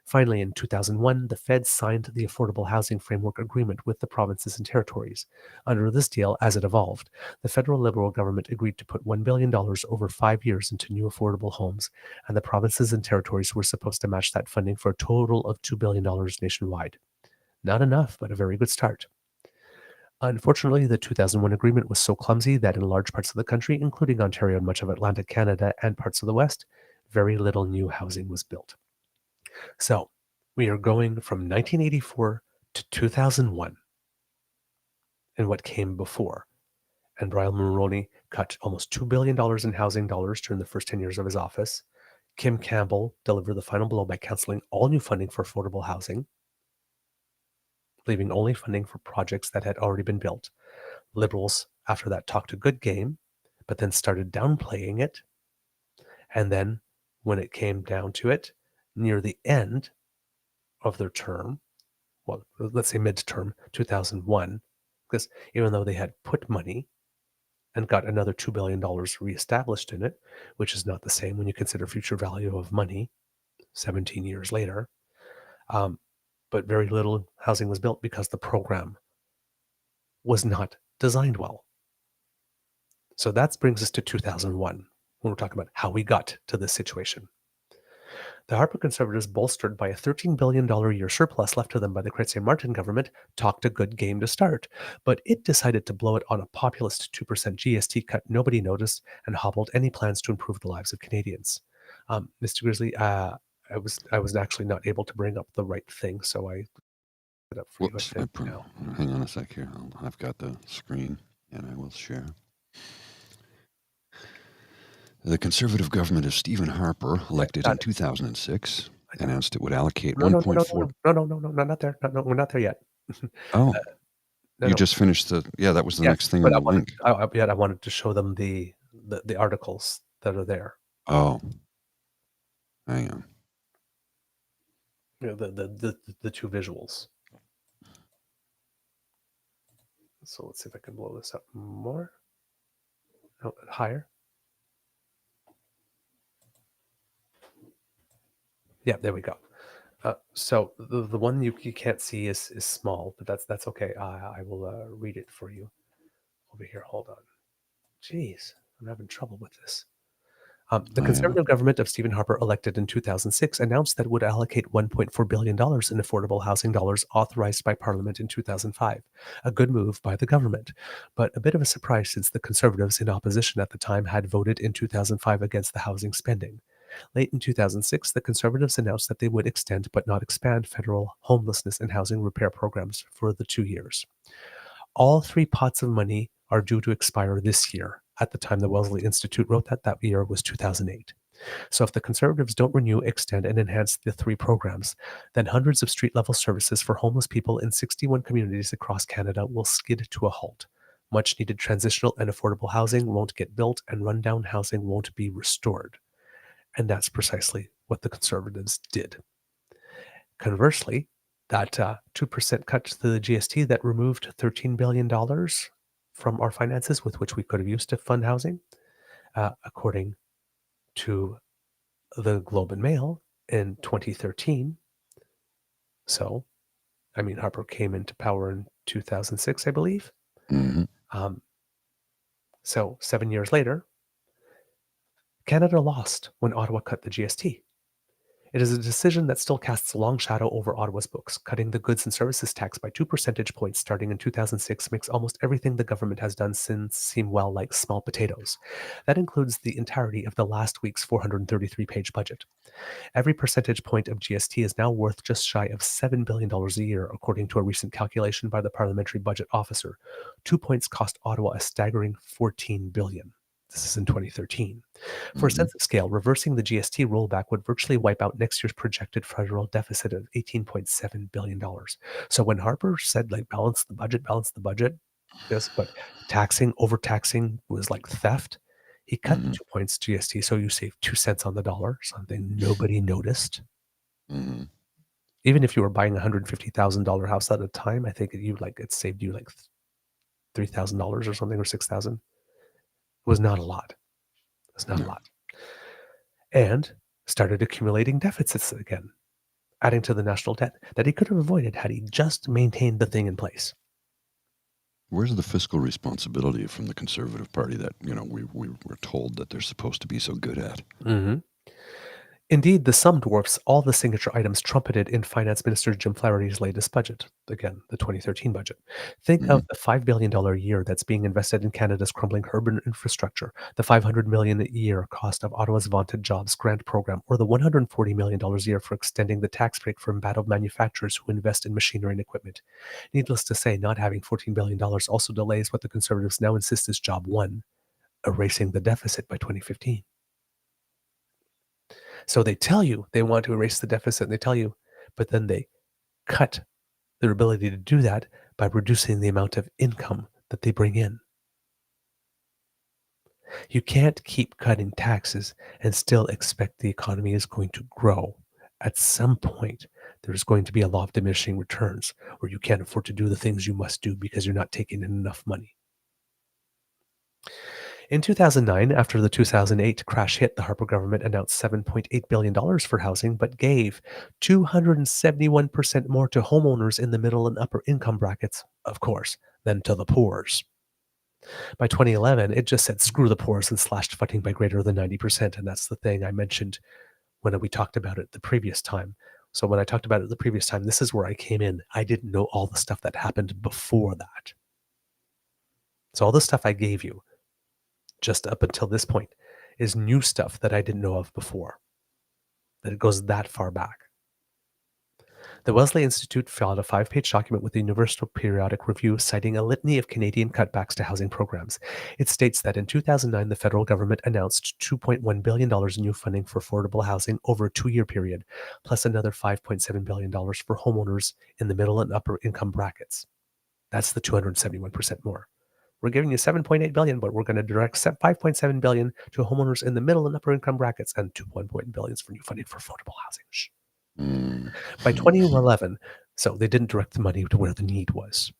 Finally, in 2001, the Feds signed the Affordable Housing Framework Agreement with the provinces and territories. Under this deal, as it evolved, the federal Liberal government agreed to put $1 billion over 5 years into new affordable homes, and the provinces and territories were supposed to match that funding for a total of $2 billion nationwide. Not enough, but a very good start. Unfortunately, the 2001 agreement was so clumsy that in large parts of the country, including Ontario and much of Atlantic Canada and parts of the West, very little new housing was built. So, we are going from 1984 to 2001 and what came before. And Brian Mulroney cut almost $2 billion in housing dollars during the first 10 years of his office. Kim Campbell delivered the final blow by canceling all new funding for affordable housing, leaving only funding for projects that had already been built. Liberals, after that, talked a good game, but then started downplaying it. And then, when it came down to it, near the end of their term, well, let's say midterm, 2001, because even though they had put money and got another $2 billion reestablished in it, which is not the same when you consider future value of money 17 years later, but very little housing was built because the program was not designed well. So that brings us to 2001, when we're talking about how we got to this situation. The Harper Conservatives, bolstered by a $13 billion a year surplus left to them by the Chrétien Martin government, talked a good game to start, but it decided to blow it on a populist 2% GST cut nobody noticed and hobbled any plans to improve the lives of Canadians. Mr. Grizzly, I was actually not able to bring up the right thing, so I put it up for Whoops, you. Now. Hang on a sec here. I've got the screen, and I will share. The Conservative government of Stephen Harper, elected in 2006, announced it would allocate 1.4. No, not there. No, we're not there yet. Oh, you just finished the. Yeah, that was the next thing on the link. I wanted to show them the articles that are there. Oh, hang on. You know, the two visuals. So let's see if I can blow this up more. No, higher. Yeah, there we go. So the one you can't see is small, but that's okay. I will read it for you over here. Hold on. Jeez, I'm having trouble with this. The Conservative government of Stephen Harper, elected in 2006, announced that it would allocate $1.4 billion in affordable housing dollars authorized by Parliament in 2005. A good move by the government, but a bit of a surprise since the Conservatives in opposition at the time had voted in 2005 against the housing spending. Late in 2006, the Conservatives announced that they would extend but not expand federal homelessness and housing repair programs for the 2 years. All 3 pots of money are due to expire this year. At the time the Wellesley Institute wrote that year was 2008. So if the Conservatives don't renew, extend, and enhance the 3 programs, then hundreds of street-level services for homeless people in 61 communities across Canada will skid to a halt. Much-needed transitional and affordable housing won't get built, and rundown housing won't be restored. And that's precisely what the Conservatives did. Conversely, that 2% cut to the GST that removed $13 billion from our finances with which we could have used to fund housing, according to the Globe and Mail in 2013. So, I mean, Harper came into power in 2006, I believe. So 7 years later, Canada lost when Ottawa cut the GST. It is a decision that still casts a long shadow over Ottawa's books. Cutting the goods and services tax by 2 percentage points starting in 2006 makes almost everything the government has done since seem well like small potatoes. That includes the entirety of the last week's 433-page budget. Every percentage point of GST is now worth just shy of $7 billion a year, according to a recent calculation by the Parliamentary Budget Officer. 2 points cost Ottawa a staggering $14 billion. This is in 2013. For a sense of scale, reversing the GST rollback would virtually wipe out next year's projected federal deficit of $18.7 billion. So when Harper said, like, balance the budget, yes, but overtaxing was like theft, he cut the 2 points GST, so you save 2 cents on the dollar, something nobody noticed. Even if you were buying a $150,000 house at a time, I think it saved you like $3,000 or something, or $6,000. It was not a lot. It's not a lot. And started accumulating deficits again, adding to the national debt that he could have avoided had he just maintained the thing in place. Where's the fiscal responsibility from the Conservative Party that, we were told that they're supposed to be so good at? Indeed, the sum dwarfs all the signature items trumpeted in Finance Minister Jim Flaherty's latest budget, again, the 2013 budget. Think of the $5 billion a year that's being invested in Canada's crumbling urban infrastructure, the $500 million a year cost of Ottawa's vaunted jobs grant program, or the $140 million a year for extending the tax break for embattled manufacturers who invest in machinery and equipment. Needless to say, not having $14 billion also delays what the Conservatives now insist is job one, erasing the deficit by 2015. So they tell you they want to erase the deficit, and they tell you, but then they cut their ability to do that by reducing the amount of income that they bring in. You can't keep cutting taxes and still expect the economy is going to grow. At some point, there's going to be a law of diminishing returns where you can't afford to do the things you must do because you're not taking in enough money. In 2009, after the 2008 crash hit, the Harper government announced $7.8 billion for housing, but gave 271% more to homeowners in the middle and upper income brackets, of course, than to the poors. By 2011, it just said screw the poors and slashed funding by greater than 90%, and that's the thing I mentioned when we talked about it the previous time. So when I talked about it the previous time, this is where I came in. I didn't know all the stuff that happened before that. So all the stuff I gave you, just up until this point, is new stuff that I didn't know of before, that it goes that far back. The Wellesley Institute filed a 5-page document with the Universal Periodic Review citing a litany of Canadian cutbacks to housing programs. It states that in 2009, the federal government announced $2.1 billion in new funding for affordable housing over a 2-year period, plus another $5.7 billion for homeowners in the middle and upper income brackets. That's the 271% more. We're giving you $7.8 billion, but we're going to direct $5.7 billion to homeowners in the middle and upper income brackets, and $2.1 billion for new funding for affordable housing. By 2011, so they didn't direct the money to where the need was.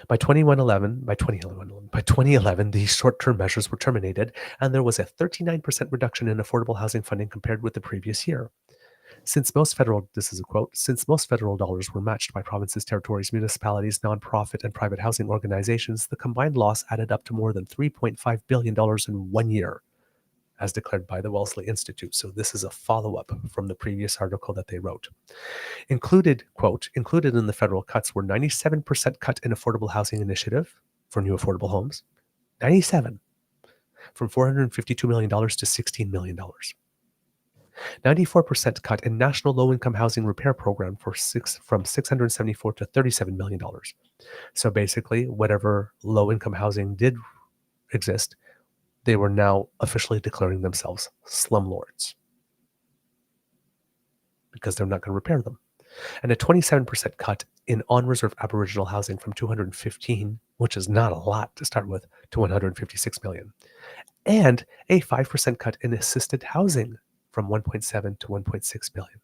By 2011, these short-term measures were terminated, and there was a 39% reduction in affordable housing funding compared with the previous year. Since most federal dollars were matched by provinces, territories, municipalities, nonprofit, and private housing organizations, the combined loss added up to more than $3.5 billion in 1 year, as declared by the Wellesley Institute. So this is a follow-up from the previous article that they wrote. Included in the federal cuts were 97% cut in affordable housing initiative for new affordable homes, 97, from $452 million to $16 million. 94% cut in National Low-Income Housing Repair Program from $674 to $37 million. So basically, whatever low-income housing did exist, they were now officially declaring themselves slumlords because they're not going to repair them. And a 27% cut in on-reserve Aboriginal housing from 215, which is not a lot to start with, to 156 million. And a 5% cut in assisted housing from 1.7 to 1.6 billion.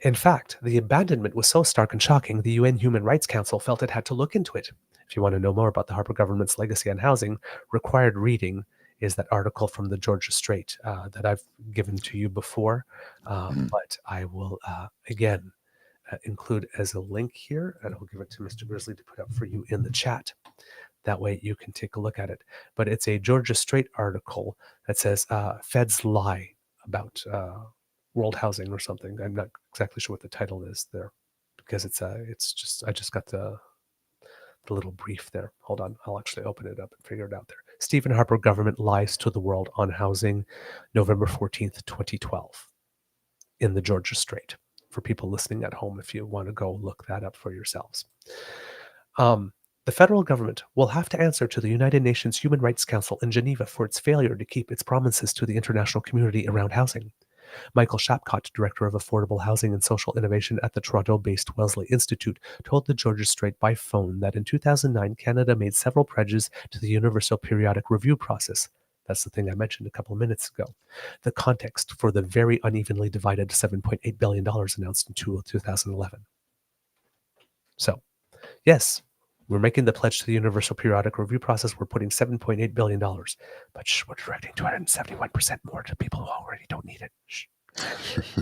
In fact, the abandonment was so stark and shocking, the UN Human Rights Council felt it had to look into it. If you want to know more about the Harper government's legacy on housing, required reading is that article from the Georgia Strait that I've given to you before, but I will again include as a link here, and I'll give it to Mr. Grizzly to put up for you in the chat. That way you can take a look at it. But it's a Georgia Strait article that says Feds lie about world housing or something. I'm not exactly sure what the title is there because I just got the little brief there. Hold on, I'll actually open it up and figure it out there. Stephen Harper Government Lies to the World on Housing, November 14th, 2012, in the Georgia Strait. For people listening at home, if you want to go look that up for yourselves. The federal government will have to answer to the United Nations Human Rights Council in Geneva for its failure to keep its promises to the international community around housing. Michael Shapcott, Director of Affordable Housing and Social Innovation at the Toronto-based Wellesley Institute, told the Georgia Strait by phone that in 2009, Canada made several pledges to the Universal Periodic Review process. That's the thing I mentioned a couple of minutes ago. The context for the very unevenly divided $7.8 billion announced in 2011. So, yes, we're making the pledge to the Universal Periodic Review process. We're putting $7.8 billion, but we're directing 271% more to people who already don't need it.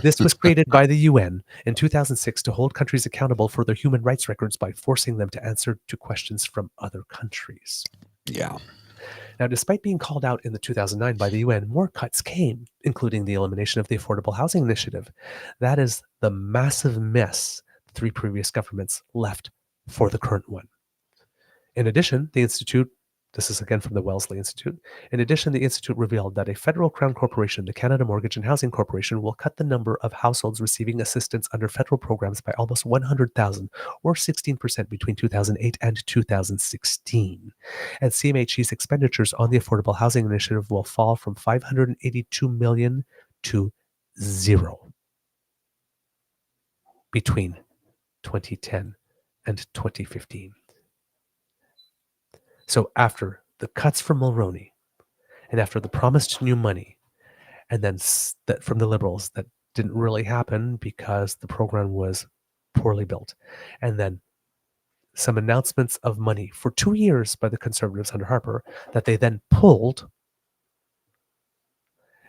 This was created by the UN in 2006 to hold countries accountable for their human rights records by forcing them to answer to questions from other countries. Yeah. Now, despite being called out in the 2009 by the UN, more cuts came, including the elimination of the Affordable Housing Initiative. That is the massive mess the three previous governments left for the current one. In addition, the Institute, this is again from the Wellesley Institute, in addition, the Institute revealed that a federal crown corporation, the Canada Mortgage and Housing Corporation, will cut the number of households receiving assistance under federal programs by almost 100,000, or 16% between 2008 and 2016. And CMHC's expenditures on the Affordable Housing Initiative will fall from $582 million to zero between 2010 and 2015. So after the cuts from Mulroney and after the promised new money, and then that from the Liberals that didn't really happen because the program was poorly built, and then some announcements of money for 2 years by the Conservatives under Harper that they then pulled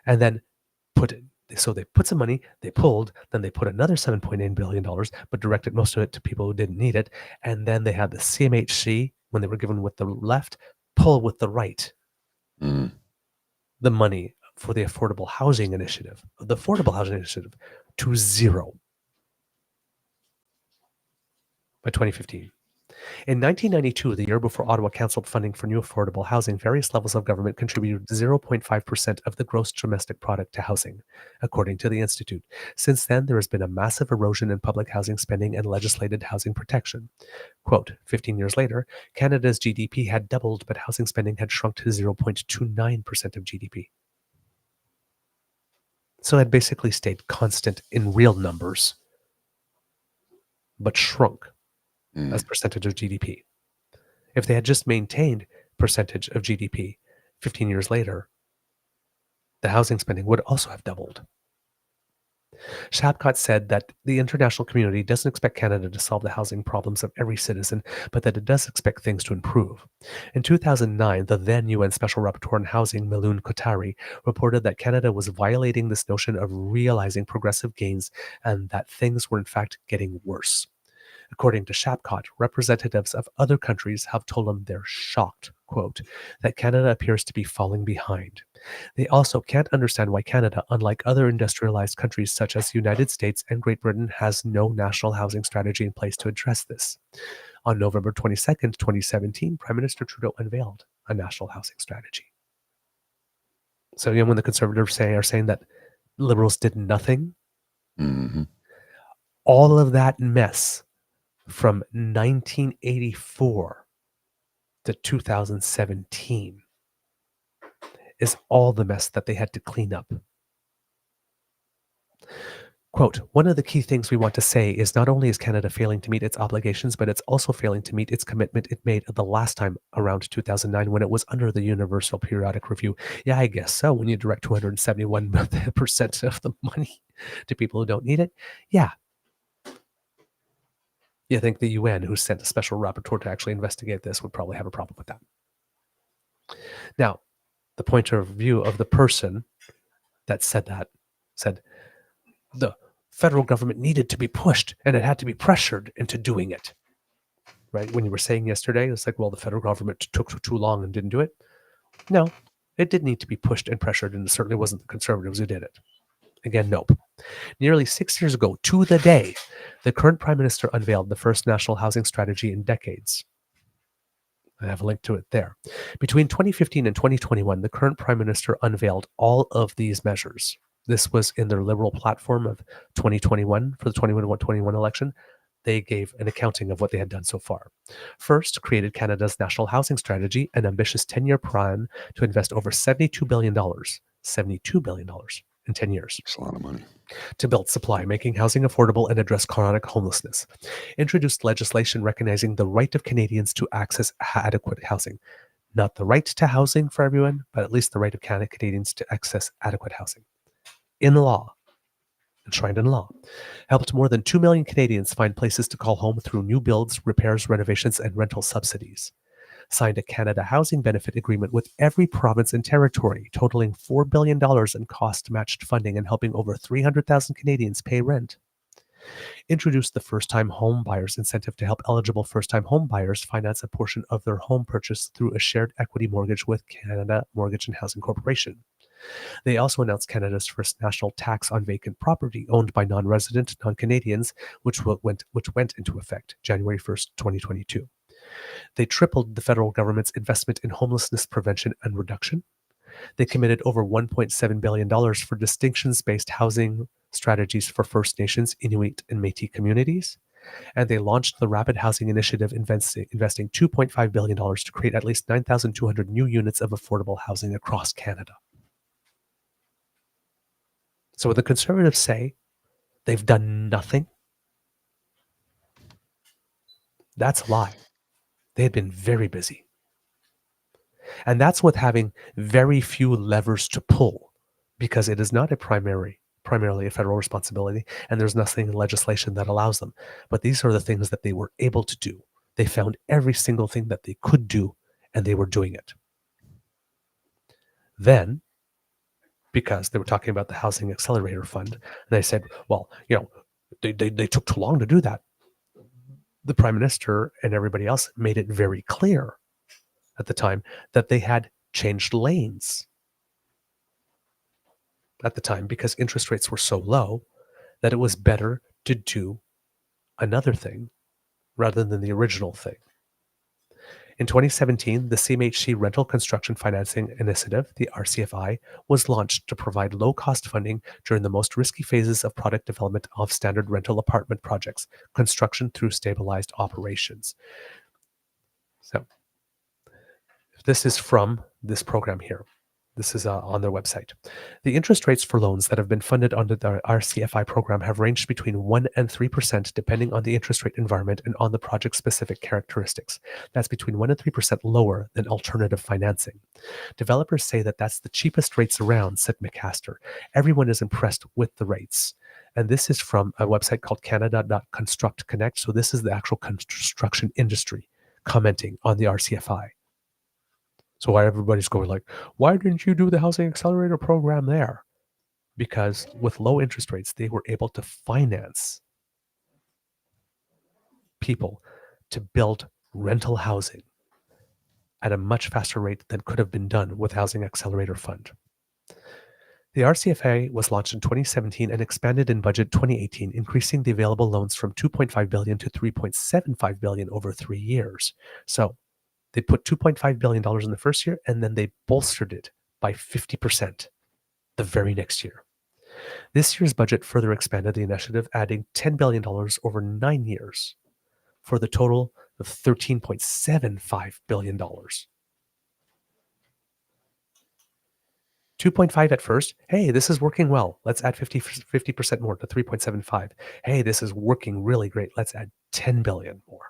and then so they put some money, they pulled, then they put another $7.8 billion, but directed most of it to people who didn't need it. And then they had the CMHC, when they were given with the left, pull with the right the money for the Affordable Housing Initiative, to zero by 2015. In 1992, the year before Ottawa canceled funding for new affordable housing, various levels of government contributed 0.5% of the gross domestic product to housing, according to the Institute. Since then, there has been a massive erosion in public housing spending and legislated housing protection. Quote, 15 years later, Canada's GDP had doubled, but housing spending had shrunk to 0.29% of GDP. So it basically stayed constant in real numbers, but shrunk as percentage of GDP. If they had just maintained percentage of GDP 15 years later, the housing spending would also have doubled. Shapcott said that the international community doesn't expect Canada to solve the housing problems of every citizen, but that it does expect things to improve. In 2009, the then UN Special Rapporteur on Housing, Milun Kotari, reported that Canada was violating this notion of realizing progressive gains and that things were in fact getting worse. According to Shapcott, representatives of other countries have told him they're shocked, quote, that Canada appears to be falling behind. They also can't understand why Canada, unlike other industrialized countries such as the United States and Great Britain, has no national housing strategy in place to address this. On November 22nd, 2017, Prime Minister Trudeau unveiled a national housing strategy. So, when the Conservatives are saying that Liberals did nothing, all of that mess from 1984 to 2017 is all the mess that they had to clean up. Quote, one of the key things we want to say is not only is Canada failing to meet its obligations, but it's also failing to meet its commitment it made the last time around 2009 when it was under the Universal Periodic Review. Yeah, I guess so. When you direct 271% of the money to people who don't need it. Yeah. You think the UN, who sent a special rapporteur to actually investigate this, would probably have a problem with that. Now, the point of view of the person that said the federal government needed to be pushed and it had to be pressured into doing it. Right? When you were saying yesterday, it's like, well, the federal government took too long and didn't do it. No, it did need to be pushed and pressured, and it certainly wasn't the Conservatives who did it. Again, nope. Nearly 6 years ago, to the day, the current Prime Minister unveiled the first national housing strategy in decades. I have a link to it there. Between 2015 and 2021, the current Prime Minister unveiled all of these measures. This was in their Liberal platform of 2021 for the 2021 election. They gave an accounting of what they had done so far. First, created Canada's National Housing Strategy, an ambitious 10-year plan to invest over $72 billion in 10 years. It's a lot of money. To build supply, making housing affordable and address chronic homelessness. Introduced legislation recognizing the right of Canadians to access adequate housing. Not the right to housing for everyone, but at least the right of Canadians to access adequate housing. In law, enshrined in law, helped more than 2 million Canadians find places to call home through new builds, repairs, renovations, and rental subsidies. Signed a Canada Housing Benefit Agreement with every province and territory, totaling $4 billion in cost-matched funding and helping over 300,000 Canadians pay rent. Introduced the first-time home buyers incentive to help eligible first-time home buyers finance a portion of their home purchase through a shared equity mortgage with Canada Mortgage and Housing Corporation. They also announced Canada's first national tax on vacant property owned by non-resident non-Canadians, which went into effect January 1st, 2022. They tripled the federal government's investment in homelessness prevention and reduction. They committed over $1.7 billion for distinctions-based housing strategies for First Nations, Inuit, and Métis communities. And they launched the Rapid Housing Initiative, investing $2.5 billion to create at least 9,200 new units of affordable housing across Canada. So when the Conservatives say they've done nothing, that's a lie. They had been very busy. And that's with having very few levers to pull, because it is not primarily a federal responsibility, and there's nothing in legislation that allows them. But these are the things that they were able to do. They found every single thing that they could do, and they were doing it. Then, because they were talking about the Housing Accelerator Fund, and they said, well, they took too long to do that. The Prime Minister and everybody else made it very clear at the time that they had changed lanes at the time because interest rates were so low that it was better to do another thing rather than the original thing. In 2017, the CMHC Rental Construction Financing Initiative, the RCFI, was launched to provide low-cost funding during the most risky phases of product development of standard rental apartment projects, construction through stabilized operations. So, this is from this program here. This is on their website. The interest rates for loans that have been funded under the RCFI program have ranged between 1% and 3% depending on the interest rate environment and on the project-specific characteristics. That's between 1% and 3% lower than alternative financing. Developers say that that's the cheapest rates around, said McCaster. Everyone is impressed with the rates. And this is from a website called Canada.ConstructConnect. So this is the actual construction industry commenting on the RCFI. So why everybody's going like, why didn't you do the housing accelerator program there? Because with low interest rates, they were able to finance people to build rental housing at a much faster rate than could have been done with Housing Accelerator Fund. The RCFA was launched in 2017 and expanded in budget 2018, increasing the available loans from $2.5 billion to $3.75 billion over 3 years. So they put $2.5 billion in the first year, and then they bolstered it by 50% the very next year. This year's budget further expanded the initiative, adding $10 billion over 9 years for the total of $13.75 billion. 2.5 at first. Hey, this is working well. Let's add 50% more to 3.75. Hey, this is working really great. Let's add 10 billion more.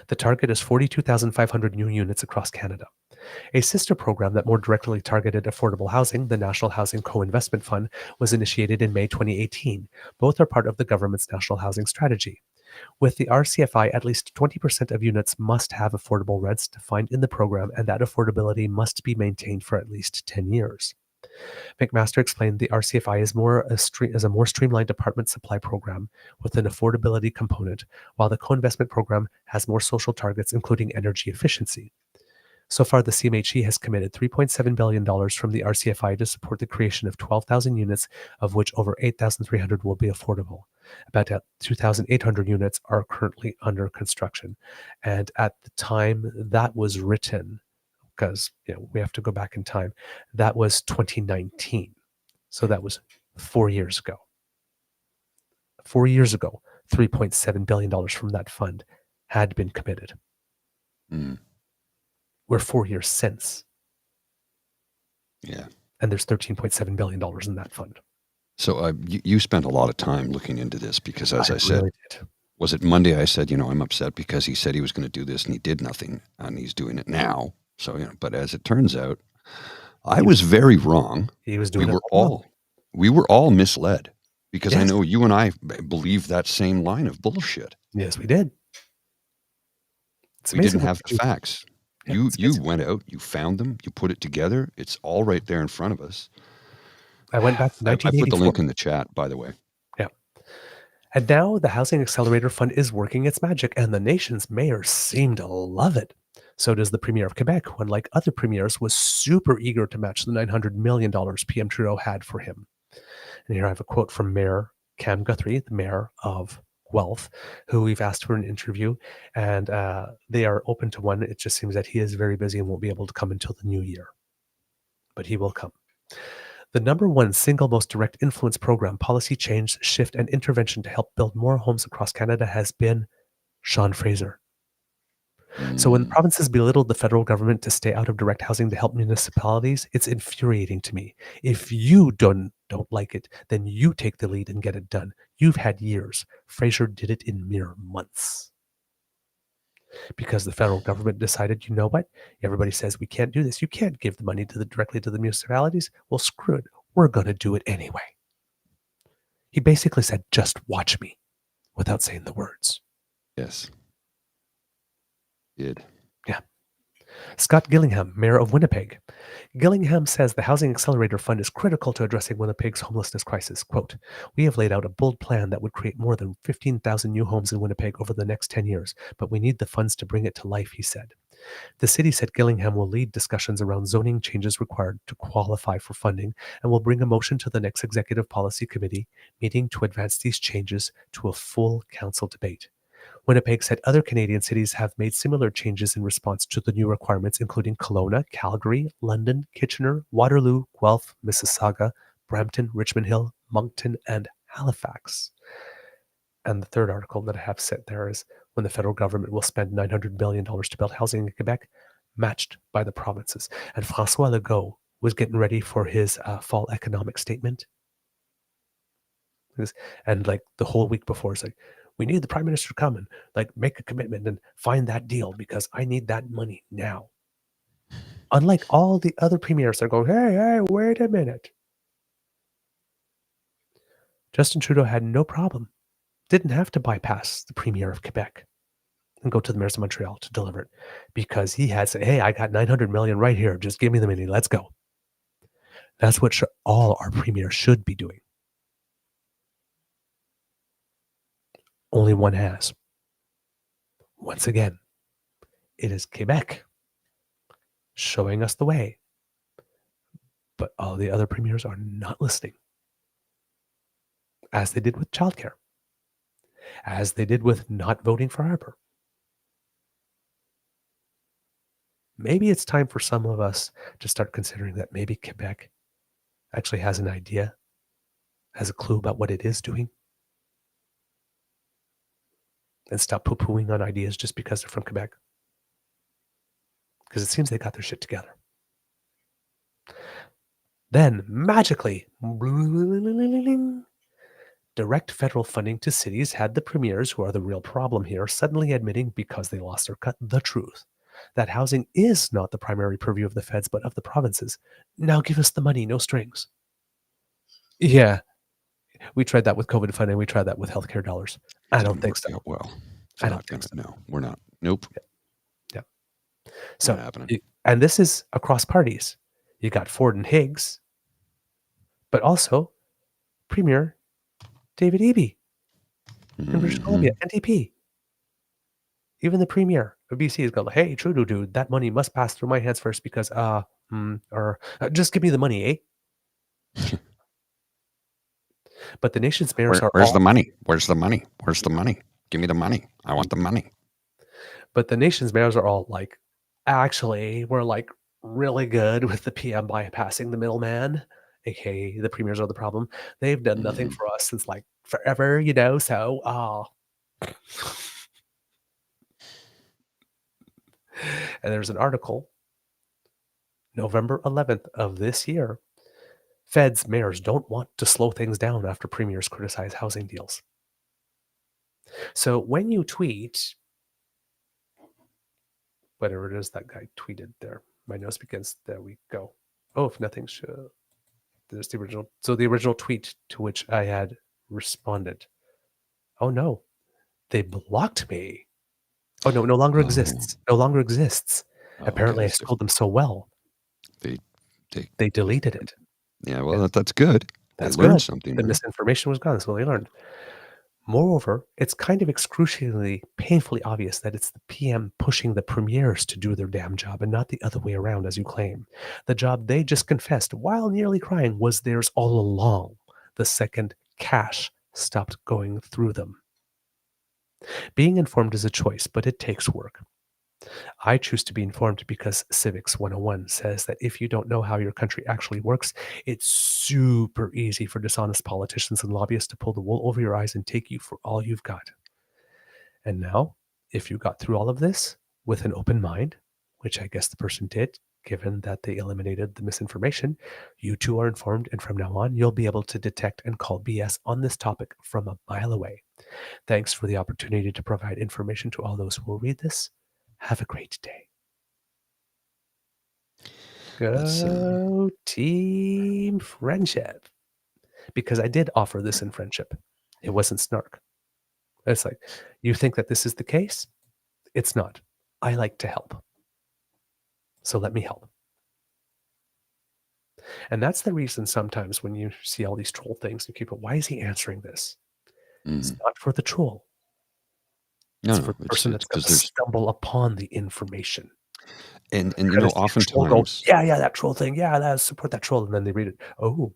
The target is 42,500 new units across Canada. A sister program that more directly targeted affordable housing, the National Housing Co-Investment Fund, was initiated in May 2018. Both are part of the government's national housing strategy. With the RCFI, at least 20% of units must have affordable rents defined in the program, and that affordability must be maintained for at least 10 years. McMaster explained the RCFI is a more streamlined apartment supply program with an affordability component, while the co-investment program has more social targets, including energy efficiency. So far, the CMHC has committed $3.7 billion from the RCFI to support the creation of 12,000 units, of which over 8,300 will be affordable. About 2,800 units are currently under construction. And at the time that was written, because we have to go back in time, that was 2019. So that was 4 years ago. 4 years ago, $3.7 billion from that fund had been committed. We're 4 years since. Yeah. And there's $13.7 billion in that fund. So you spent a lot of time looking into this because, as I said, really did. Was it Monday I said, I'm upset because he said he was going to do this and he did nothing and he's doing it now. So, but as it turns out, I was very wrong. He was doing we were all misled because Yes. I know you and I believe that same line of bullshit. Yes, we did. We didn't have the facts. Yeah, you went out, you found them, you put it together. It's all right there in front of us. I went back to 1984. I put the link in the chat, by the way. Yeah. And now the Housing Accelerator Fund is working its magic, and the nation's mayors seem to love it. So does the Premier of Quebec, who, unlike other premiers, was super eager to match the $900 million PM Trudeau had for him. And here I have a quote from Mayor Cam Guthrie, the mayor of Guelph, who we've asked for an interview, and they are open to one. It just seems that he is very busy and won't be able to come until the new year. But he will come. The number one single most direct influence program, policy change, shift, and intervention to help build more homes across Canada has been Sean Fraser. So when the provinces belittled the federal government to stay out of direct housing to help municipalities, it's infuriating to me. If you don't like it, then you take the lead and get it done. You've had years. Fraser did it in mere months. Because the federal government decided, you know what? Everybody says we can't do this. You can't give the money directly to the municipalities. Well, screw it. We're going to do it anyway. He basically said, just watch me, without saying the words. Yes. Did. Yeah. Scott Gillingham, mayor of Winnipeg. Gillingham says the Housing Accelerator Fund is critical to addressing Winnipeg's homelessness crisis. Quote, we have laid out a bold plan that would create more than 15,000 new homes in Winnipeg over the next 10 years, but we need the funds to bring it to life, he said. The city said Gillingham will lead discussions around zoning changes required to qualify for funding and will bring a motion to the next Executive Policy Committee meeting to advance these changes to a full council debate. Winnipeg said other Canadian cities have made similar changes in response to the new requirements, including Kelowna, Calgary, London, Kitchener, Waterloo, Guelph, Mississauga, Brampton, Richmond Hill, Moncton, and Halifax. And the third article that I have set there is when the federal government will spend $900 billion to build housing in Quebec, matched by the provinces. And François Legault was getting ready for his fall economic statement. And like the whole week before, it's like, we need the prime minister to come and like make a commitment and find that deal because I need that money now. Unlike all the other premiers that are going, hey, wait a minute. Justin Trudeau had no problem, didn't have to bypass the Premier of Quebec and go to the mayors of Montreal to deliver it because he had said, hey, I got 900 million right here. Just give me the money. Let's go. That's what all our premiers should be doing. Only one has. Once again, it is Quebec showing us the way. But all the other premiers are not listening. As they did with childcare. As they did with not voting for Harper. Maybe it's time for some of us to start considering that maybe Quebec actually has an idea, has a clue about what it is doing. And stop poo-pooing on ideas just because they're from Quebec. Because it seems they got their shit together. Then, magically, direct federal funding to cities had the premiers, who are the real problem here, suddenly admitting, because they lost their cut, the truth. That housing is not the primary purview of the feds, but of the provinces. Now give us the money, no strings. Yeah. We tried that with COVID funding. We tried that with healthcare dollars. I don't think so. Well, I don't think so. No, we're not. Nope. Yeah. So, not happening. And this is across parties. You got Ford and Higgs, but also Premier David Eby in British Columbia, NDP. Even the Premier of BC is going, hey, Trudeau, dude, that money must pass through my hands first because, just give me the money, eh? But the nation's mayors are Where's the money? Where's the money? Where's the money? Give me the money. I want the money. But the nation's mayors are all like, actually, we're like really good with the PM bypassing the middleman, aka the premiers are the problem. They've done nothing for us since like forever, so And there's an article, November 11th of this year. Feds mayors don't want to slow things down after premiers criticize housing deals. So when you tweet, whatever it is that guy tweeted there, my nose begins, there we go. Oh, if nothing should, there's the original. So the original tweet to which I had responded. Oh no, they blocked me. Oh no, no longer exists. No longer exists. Apparently I sold them so well. They deleted it. Yeah, well, that's good. That's they learned good. something. The misinformation was gone. That's what they learned. Moreover, it's kind of excruciatingly, painfully obvious that it's the PM pushing the premiers to do their damn job and not the other way around, as you claim. The job they just confessed, while nearly crying, was theirs all along, the second cash stopped going through them. Being informed is a choice, but it takes work. I choose to be informed because Civics 101 says that if you don't know how your country actually works, it's super easy for dishonest politicians and lobbyists to pull the wool over your eyes and take you for all you've got. And now, if you got through all of this with an open mind, which I guess the person did, given that they eliminated the misinformation, you too are informed, and from now on, you'll be able to detect and call BS on this topic from a mile away. Thanks for the opportunity to provide information to all those who will read this. Have a great day. Go team friendship. Because I did offer this in friendship. It wasn't snark. It's like, you think that this is the case? It's not. I like to help. So let me help. And that's the reason sometimes when you see all these troll things, you keep it, why is he answering this? It's not for the troll. It's for the person that's going to stumble upon the information. And oftentimes... Yeah, that troll thing. Yeah, support that troll. And then they read it. Oh.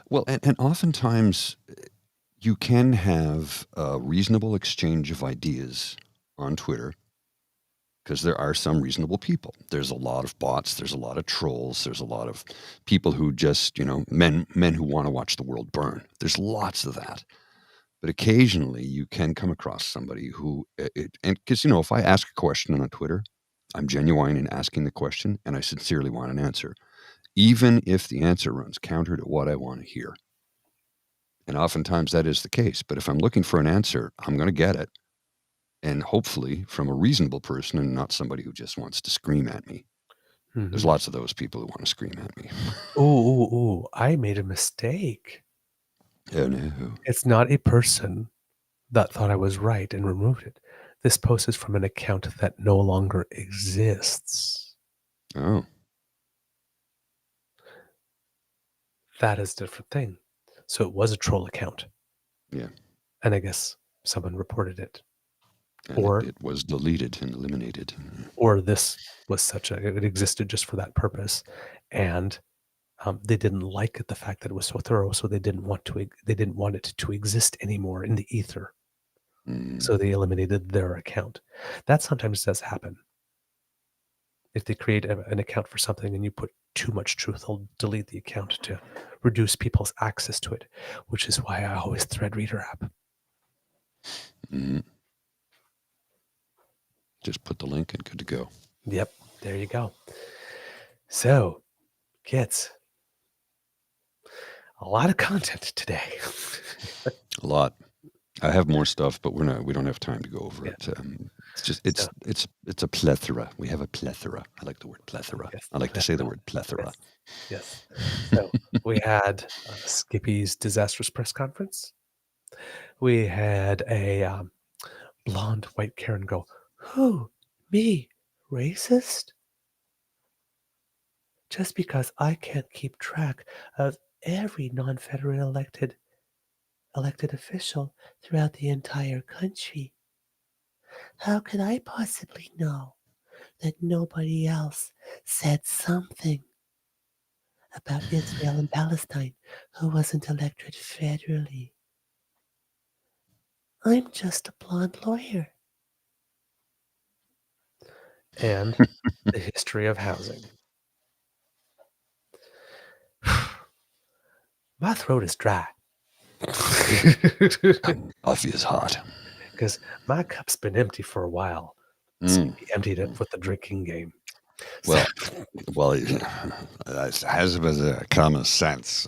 Well, and oftentimes you can have a reasonable exchange of ideas on Twitter because there are some reasonable people. There's a lot of bots. There's a lot of trolls. There's a lot of people who just, men who want to watch the world burn. There's lots of that. But occasionally you can come across somebody who, because, if I ask a question on Twitter, I'm genuine in asking the question and I sincerely want an answer, even if the answer runs counter to what I want to hear. And oftentimes that is the case. But if I'm looking for an answer, I'm going to get it. And hopefully from a reasonable person and not somebody who just wants to scream at me. Mm-hmm. There's lots of those people who want to scream at me. Oh, I made a mistake. Oh, no. It's not a person that thought I was right and removed it. This post is from an account that no longer exists. Oh. That is a different thing. So it was a troll account. Yeah. And I guess someone reported it. And Or it was deleted and eliminated. Or this was it existed just for that purpose. And they didn't like the fact that it was so thorough, so they didn't want it to exist anymore in the ether. So they eliminated their account. That sometimes does happen. If they create an account for something and you put too much truth, they'll delete the account to reduce people's access to it, which is why I always thread reader app. Just put the link and good to go. Yep, there you go. So, kids, a lot of content today. A lot. I have more stuff, but we don't have time to go over it. It's a plethora. We have a plethora. I like the word plethora. Yes, I like to say the word plethora. Yes. So we had Skippy's disastrous press conference. We had a blonde white Karen go, "Who? Me? Racist? Just because I can't keep track of every non-federally elected official throughout the entire country. How could I possibly know that nobody else said something about Israel and Palestine who wasn't elected federally? I'm just a blonde lawyer." And the history of housing. My throat is dry. Coffee is hot. Because my cup's been empty for a while. Skippy emptied it with the drinking game. Well, it has been common sense.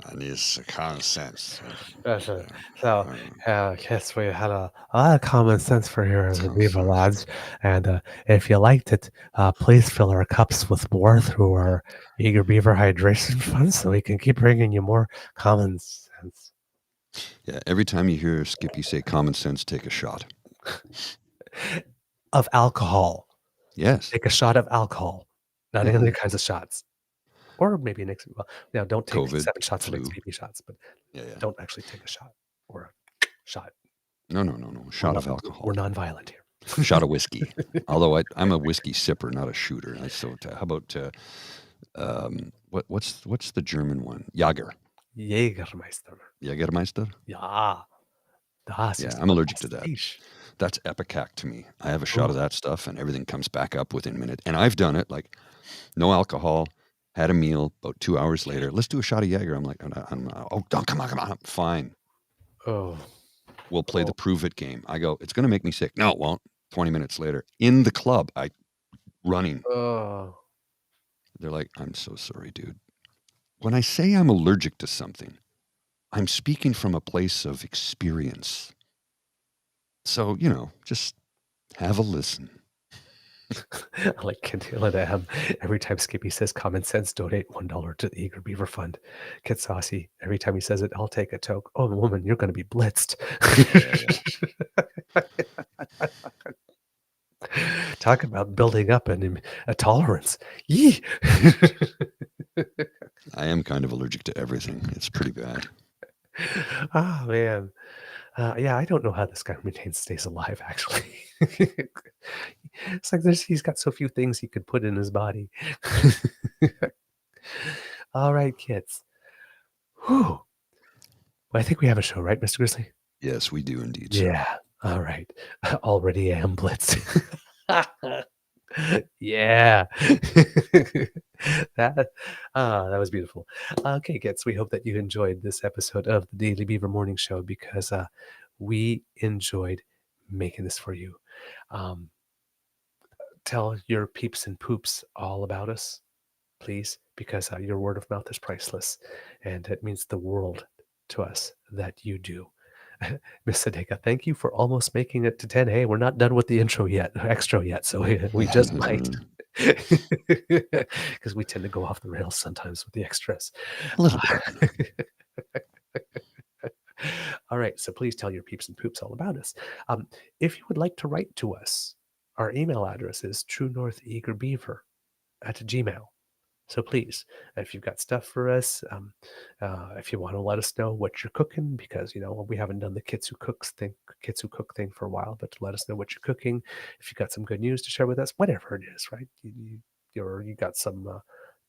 I need common sense. So, yes, we had a lot of common sense for here as the Beaver lads. And if you liked it, please fill our cups with more through our Eager Beaver Hydration Fund so we can keep bringing you more common sense. Yeah, every time you hear Skippy say common sense, take a shot. Of alcohol. Yes. Take a shot of alcohol. Not any other kinds of shots. Or maybe don't take COVID, 7 shots flu. of XBB shots, but don't actually take a shot or a shot. No. Shot of alcohol. We're non-violent here. Shot of whiskey. Although I'm a whiskey sipper, not a shooter. So how about what's the German one? Jager. Jägermeister. Jägermeister? Yeah. Yeah, I'm allergic to that. That's epicac to me. I have a shot of that stuff and everything comes back up within a minute. And I've done it, like, no alcohol, had a meal, about 2 hours later, let's do a shot of Jaeger. I'm like, come on, fine. Oh. We'll play the prove it game. I go, it's going to make me sick. No, it won't. 20 minutes later, in the club, running. Oh. They're like, I'm so sorry, dude. When I say I'm allergic to something, I'm speaking from a place of experience. So, just have a listen. I like Cantilla to have every time Skippy says common sense, donate $1 to the Eager Beaver Fund. Get saucy. Every time he says it, I'll take a toke. Oh, woman, you're going to be blitzed. Talk about building up a tolerance. Yee! I am kind of allergic to everything. It's pretty bad. Oh, man. Yeah, I don't know how this guy stays alive, actually. It's like he's got so few things he could put in his body. All right, kids. Whew. Well, I think we have a show, right, Mr. Grizzly? Yes, we do indeed. Yeah. All right. Already am blitzed. Yeah. That was beautiful. Okay, kids, we hope that you enjoyed this episode of the Daily Beaver Morning Show because we enjoyed making this for you. Tell your peeps and poops all about us, please, because your word of mouth is priceless and it means the world to us that you do. Miss Sadeka, thank you for almost making it to 10. Hey, we're not done with the extra yet, so we just might. Because we tend to go off the rails sometimes with the extras. A little bit. All right, so please tell your peeps and poops all about us. If you would like to write to us, our email address is truenortheagerbeaver@gmail. So please, if you've got stuff for us, if you want to let us know what you're cooking, because we haven't done the kids who cook thing for a while, but let us know what you're cooking. If you've got some good news to share with us, whatever it is, right? You got some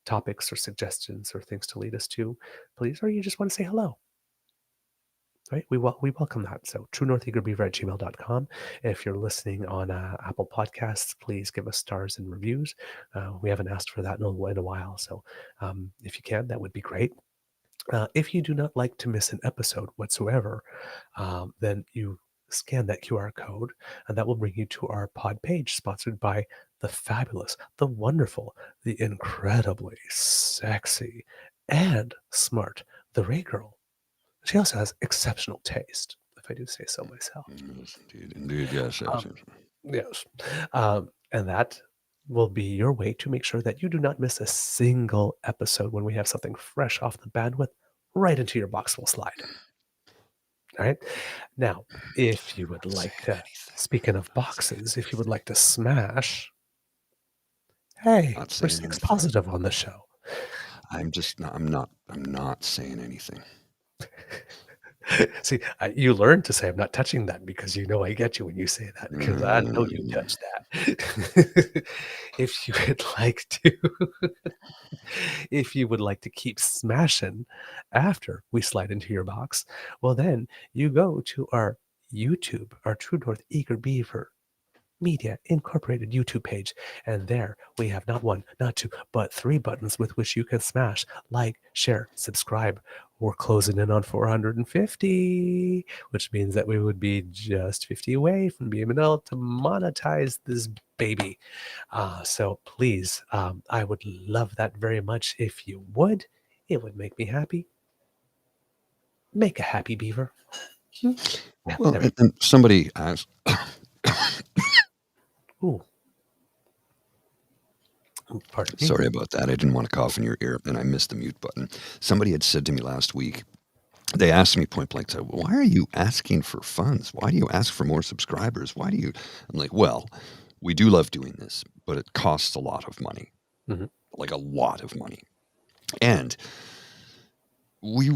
topics or suggestions or things to lead us to, please, or you just want to say hello. Right, we welcome that. So truenortheagerbeaver@gmail.com. If you're listening on Apple Podcasts, please give us stars and reviews. We haven't asked for that in a while, so if you can, that would be great. If you do not like to miss an episode whatsoever, then you scan that QR code, and that will bring you to our pod page, sponsored by the fabulous, the wonderful, the incredibly sexy and smart, the Ray Girl. She also has exceptional taste, if I do say so myself. Yes, indeed, yes. Yes. And that will be your way to make sure that you do not miss a single episode when we have something fresh off the bandwidth right into your box will slide. All right. Now, if you would like to, speaking of boxes, if you would like to smash, hey, Not we're saying 6 anything. positive on the show. I'm not saying anything. See, you learned to say I'm not touching that because I get you when you say that, because I know you touch that. If you would like to, if you would like to keep smashing after we slide into your box, well, then you go to our YouTube, our True North Eager Beaver Media Incorporated YouTube page, and there we have not one, not two, but 3 buttons with which you can smash, like, share, subscribe. We're closing in on 450, which means that we would be just 50 away from being able to monetize this baby. So please, I would love that very much if you would. It would make me happy. Make a happy beaver. Yeah, Well, and somebody asked. Ooh. Pardon me. Sorry about that. I didn't want to cough in your ear, and I missed the mute button. Somebody had said to me last week, they asked me point blank, said, why are you asking for funds? Why do you ask for more subscribers? Why do you? I'm like, well, we do love doing this, but it costs a lot of money, like a lot of money. And we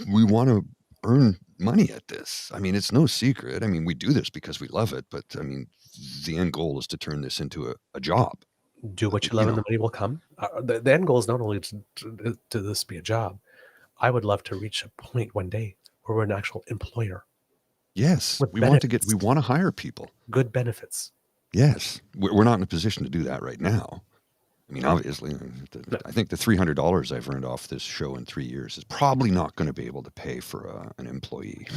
want to earn money at this. I mean, it's no secret. I mean, we do this because we love it, but I mean, the end goal is to turn this into a job. Do what you love and the money will come. The end goal is not only to this be a job. I would love to reach a point one day where we're an actual employer. Yes, we want to hire people. Good benefits. Yes, we're not in a position to do that right now. I mean, obviously, I think the $300 I've earned off this show in 3 years is probably not going to be able to pay for an employee.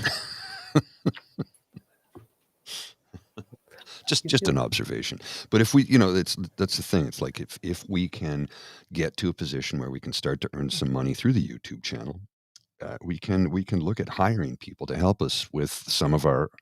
Just an observation. But if we, that's the thing. It's like if we can get to a position where we can start to earn some money through the YouTube channel, we can look at hiring people to help us with some of our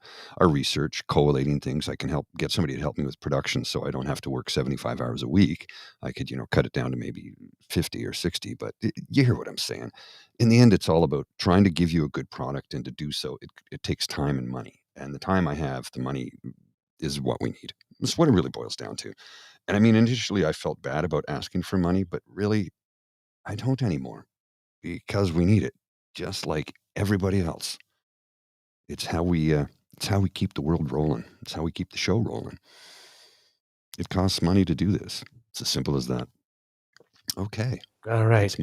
research, collating things. I can get somebody to help me with production, so I don't have to work 75 hours a week. I could cut it down to maybe 50 or 60. But you hear what I'm saying. In the end, it's all about trying to give you a good product, and to do so, it takes time and money. And the time I have, the money is what we need. That's what it really boils down to. And I mean, initially I felt bad about asking for money, but really I don't anymore, because we need it just like everybody else. It's how we keep the world rolling. It's how we keep the show rolling. It costs money to do this. It's as simple as that. Okay. All right.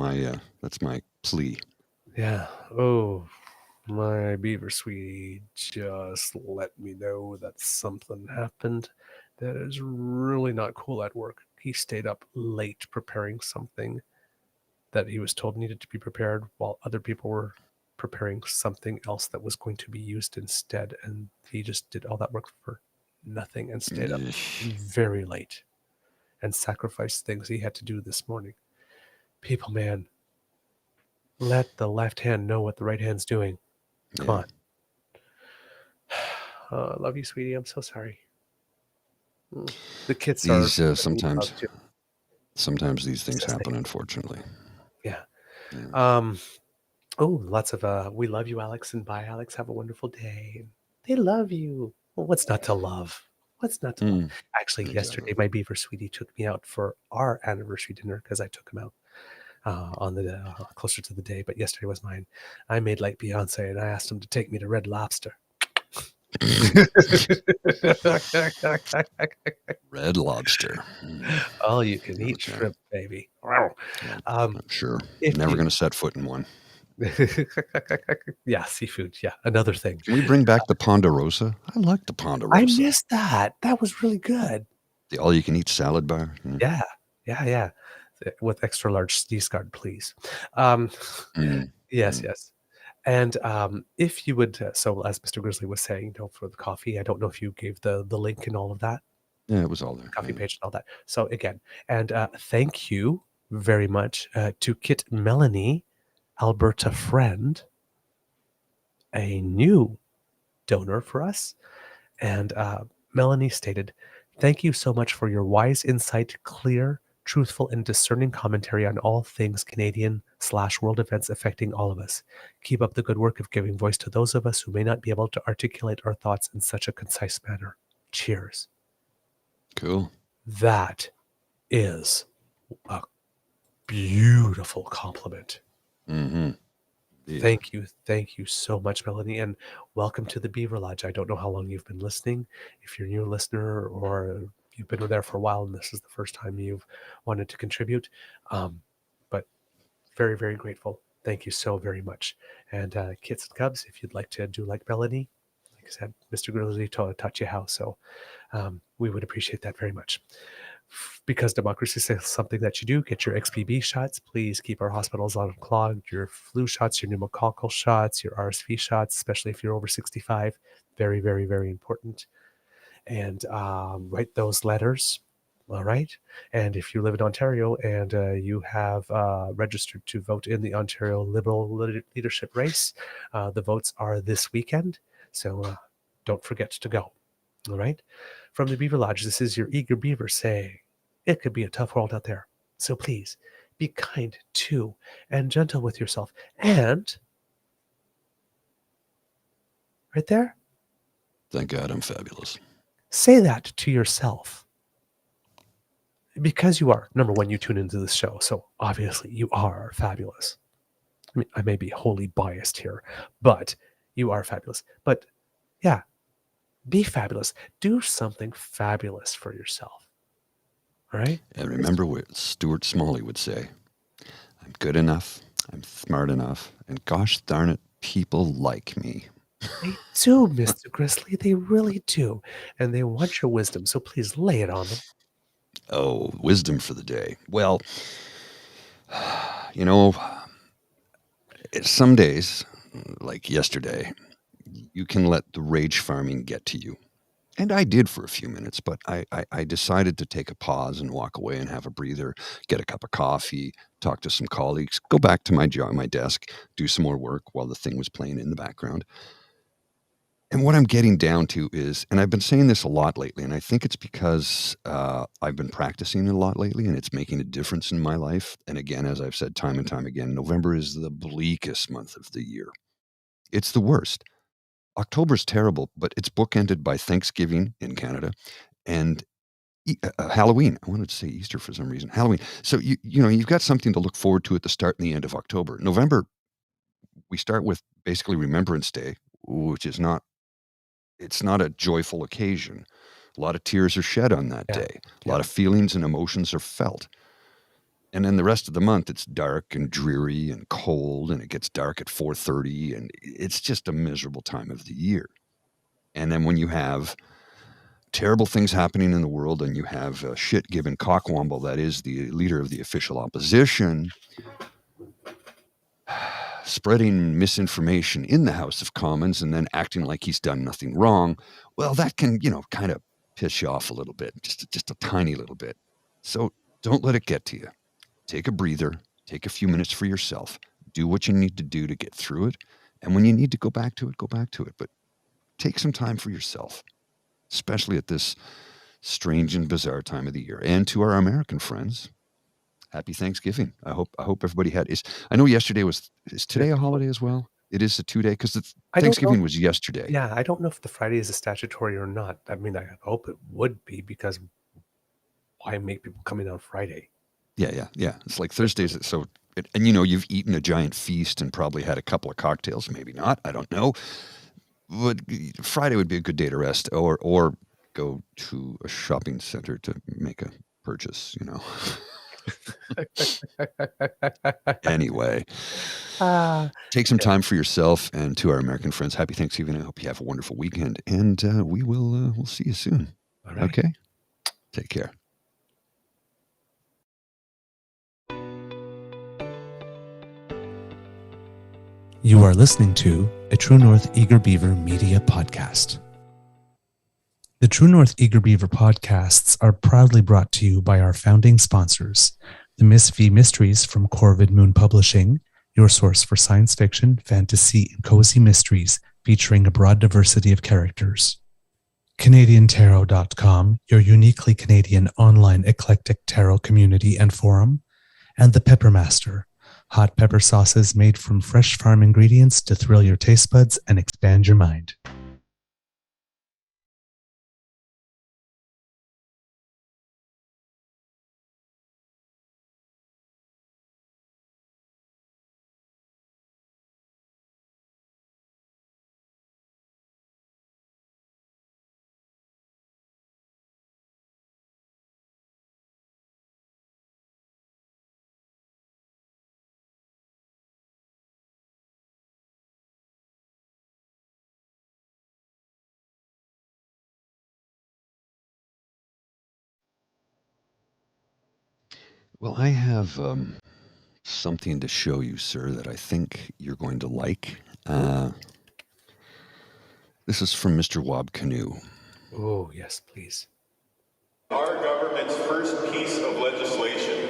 That's my plea. Yeah. Oh, my beaver sweetie just let me know that something happened that is really not cool at work. He stayed up late preparing something that he was told needed to be prepared, while other people were preparing something else that was going to be used instead. And he just did all that work for nothing and stayed up very late and sacrificed things he had to do this morning. People, man, let the left hand know what the right hand's doing. Come on. I love you, sweetie. I'm so sorry. The kids are sometimes these things happen, unfortunately. Yeah. Oh, lots of we love you, Alex, and bye, Alex. Have a wonderful day. They love you. Well, what's not to love? What's not to love? Actually, yesterday my Beaver sweetie took me out for our anniversary dinner because I took him out on the closer to the day. But yesterday was mine. I made like Beyonce, and I asked him to take me to Red Lobster. Red Lobster. All you can eat shrimp, baby. I'm sure. if Never you- going to set foot in one. Yeah, seafood. Yeah, another thing. Can we bring back the Ponderosa? I like the Ponderosa. I missed that. That was really good. The all-you-can-eat salad bar. Yeah. With extra large sneeze guard, please. Yes. And if you would, so as Mr. Grizzly was saying, for the coffee, I don't know if you gave the link and all of that. Yeah, it was all there. Coffee page and all that. So again, and thank you very much to Kit Melanie, Alberta friend, a new donor for us. And Melanie stated, "Thank you so much for your wise insight, clear, truthful, and discerning commentary on all things Canadian/world events affecting all of us. Keep up the good work of giving voice to those of us who may not be able to articulate our thoughts in such a concise manner. Cheers." Cool. That is a beautiful compliment. Yeah. Thank you so much, Melanie, and welcome to the Beaver Lodge. I don't know how long you've been listening, if you're a new listener or you've been there for a while and this is the first time you've wanted to contribute, but very, very grateful. Thank you so very much. And Kits and Cubs, if you'd like to do like Melanie, like I said, Mr. Grizzly taught you how, so we would appreciate that very much. Because democracy is something that you do, get your XBB shots. Please keep our hospitals unclogged. Your flu shots, your pneumococcal shots, your RSV shots, especially if you're over 65. Very, very, very important. And write those letters. All right. And if you live in Ontario and you have registered to vote in the Ontario Liberal leadership race, the votes are this weekend. So don't forget to go. All right. From the Beaver Lodge, this is your eager beaver saying, it could be a tough world out there. So please be kind to and gentle with yourself. And right there, Thank God I'm fabulous. say that to yourself. Because you are, number one, you tune into this show. So obviously you are fabulous. I mean, I may be wholly biased here, but you are fabulous. But yeah, be fabulous. Do something fabulous for yourself. All right? And remember what Stuart Smalley would say, I'm good enough, I'm smart enough, and gosh darn it, people like me. They do, Mr. Grizzly. They really do. And they want your wisdom. So please lay it on them. Oh, wisdom for the day. Well, some days, like yesterday, you can let the rage farming get to you. And I did for a few minutes, but I decided to take a pause and walk away and have a breather, get a cup of coffee, talk to some colleagues, go back to my desk, do some more work while the thing was playing in the background. And what I'm getting down to is, and I've been saying this a lot lately, and I think it's because I've been practicing a lot lately, and it's making a difference in my life. And again, as I've said time and time again, November is the bleakest month of the year. It's the worst. October's terrible, but it's bookended by Thanksgiving in Canada and Halloween. I wanted to say Easter for some reason. Halloween. So you've got something to look forward to at the start and the end of October. November, we start with basically Remembrance Day, which is not a joyful occasion. A lot of tears are shed on that day. A lot of feelings and emotions are felt. And then the rest of the month, it's dark and dreary and cold, and it gets dark at 4:30, and it's just a miserable time of the year. And then when you have terrible things happening in the world, and you have a shit-given cockwomble that is the leader of the official opposition, spreading misinformation in the House of Commons and then acting like he's done nothing wrong, well, that can, kind of piss you off a little bit, just a tiny little bit. So don't let it get to you. Take a breather, take a few minutes for yourself, do what you need to do to get through it. And when you need to go back to it, go back to it. But take some time for yourself, especially at this strange and bizarre time of the year. And to our American friends, happy Thanksgiving. I hope everybody had. I know yesterday is today a holiday as well? It is a 2-day because Thanksgiving was yesterday. Yeah, I don't know if the Friday is a statutory or not. I mean, I hope it would be, because why make people come in on Friday? Yeah. It's like Thursdays. So, and you've eaten a giant feast and probably had a couple of cocktails. Maybe not. I don't know. But Friday would be a good day to rest, or go to a shopping center to make a purchase. Anyway, take some time for yourself, and to our American friends, happy Thanksgiving. I hope you have a wonderful weekend, and we'll see you soon. All right. Okay, take care. You are listening to a True North Eager Beaver Media Podcast. The True North Eager Beaver podcasts are proudly brought to you by our founding sponsors, the Miss V Mysteries from Corvid Moon Publishing, your source for science fiction, fantasy, and cozy mysteries featuring a broad diversity of characters. CanadianTarot.com, your uniquely Canadian online eclectic tarot community and forum, and the Peppermaster, hot pepper sauces made from fresh farm ingredients to thrill your taste buds and expand your mind. Well, I have something to show you, sir, that I think you're going to like. This is from Mr. Wob Canoe. Oh, yes, please. Our government's first piece of legislation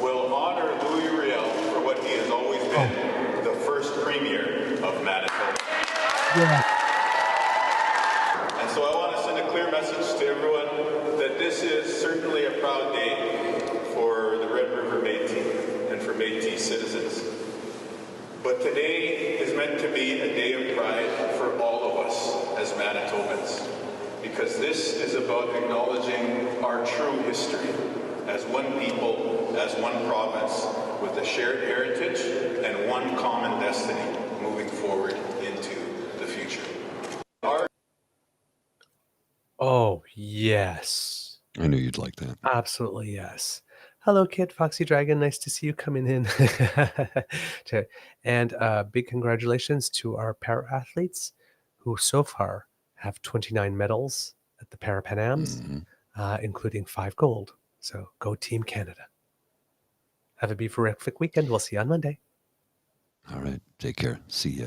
will honor Louis Riel for what he has always been, the first premier of Manitoba. Yeah. And so I want to send a clear message to everyone that this is certainly a proud day for the Red River Métis and for Métis citizens. But today is meant to be a day of pride for all of us as Manitobans, because this is about acknowledging our true history as one people, as one province, with a shared heritage and one common destiny moving forward into the future. Oh, yes. I knew you'd like that. Absolutely, yes. Hello, Kid Foxy Dragon. Nice to see you coming in. And big congratulations to our para-athletes who so far have 29 medals at the Para-Pan Ams, including 5 gold. So go Team Canada. Have a beeferific weekend. We'll see you on Monday. All right. Take care. See ya.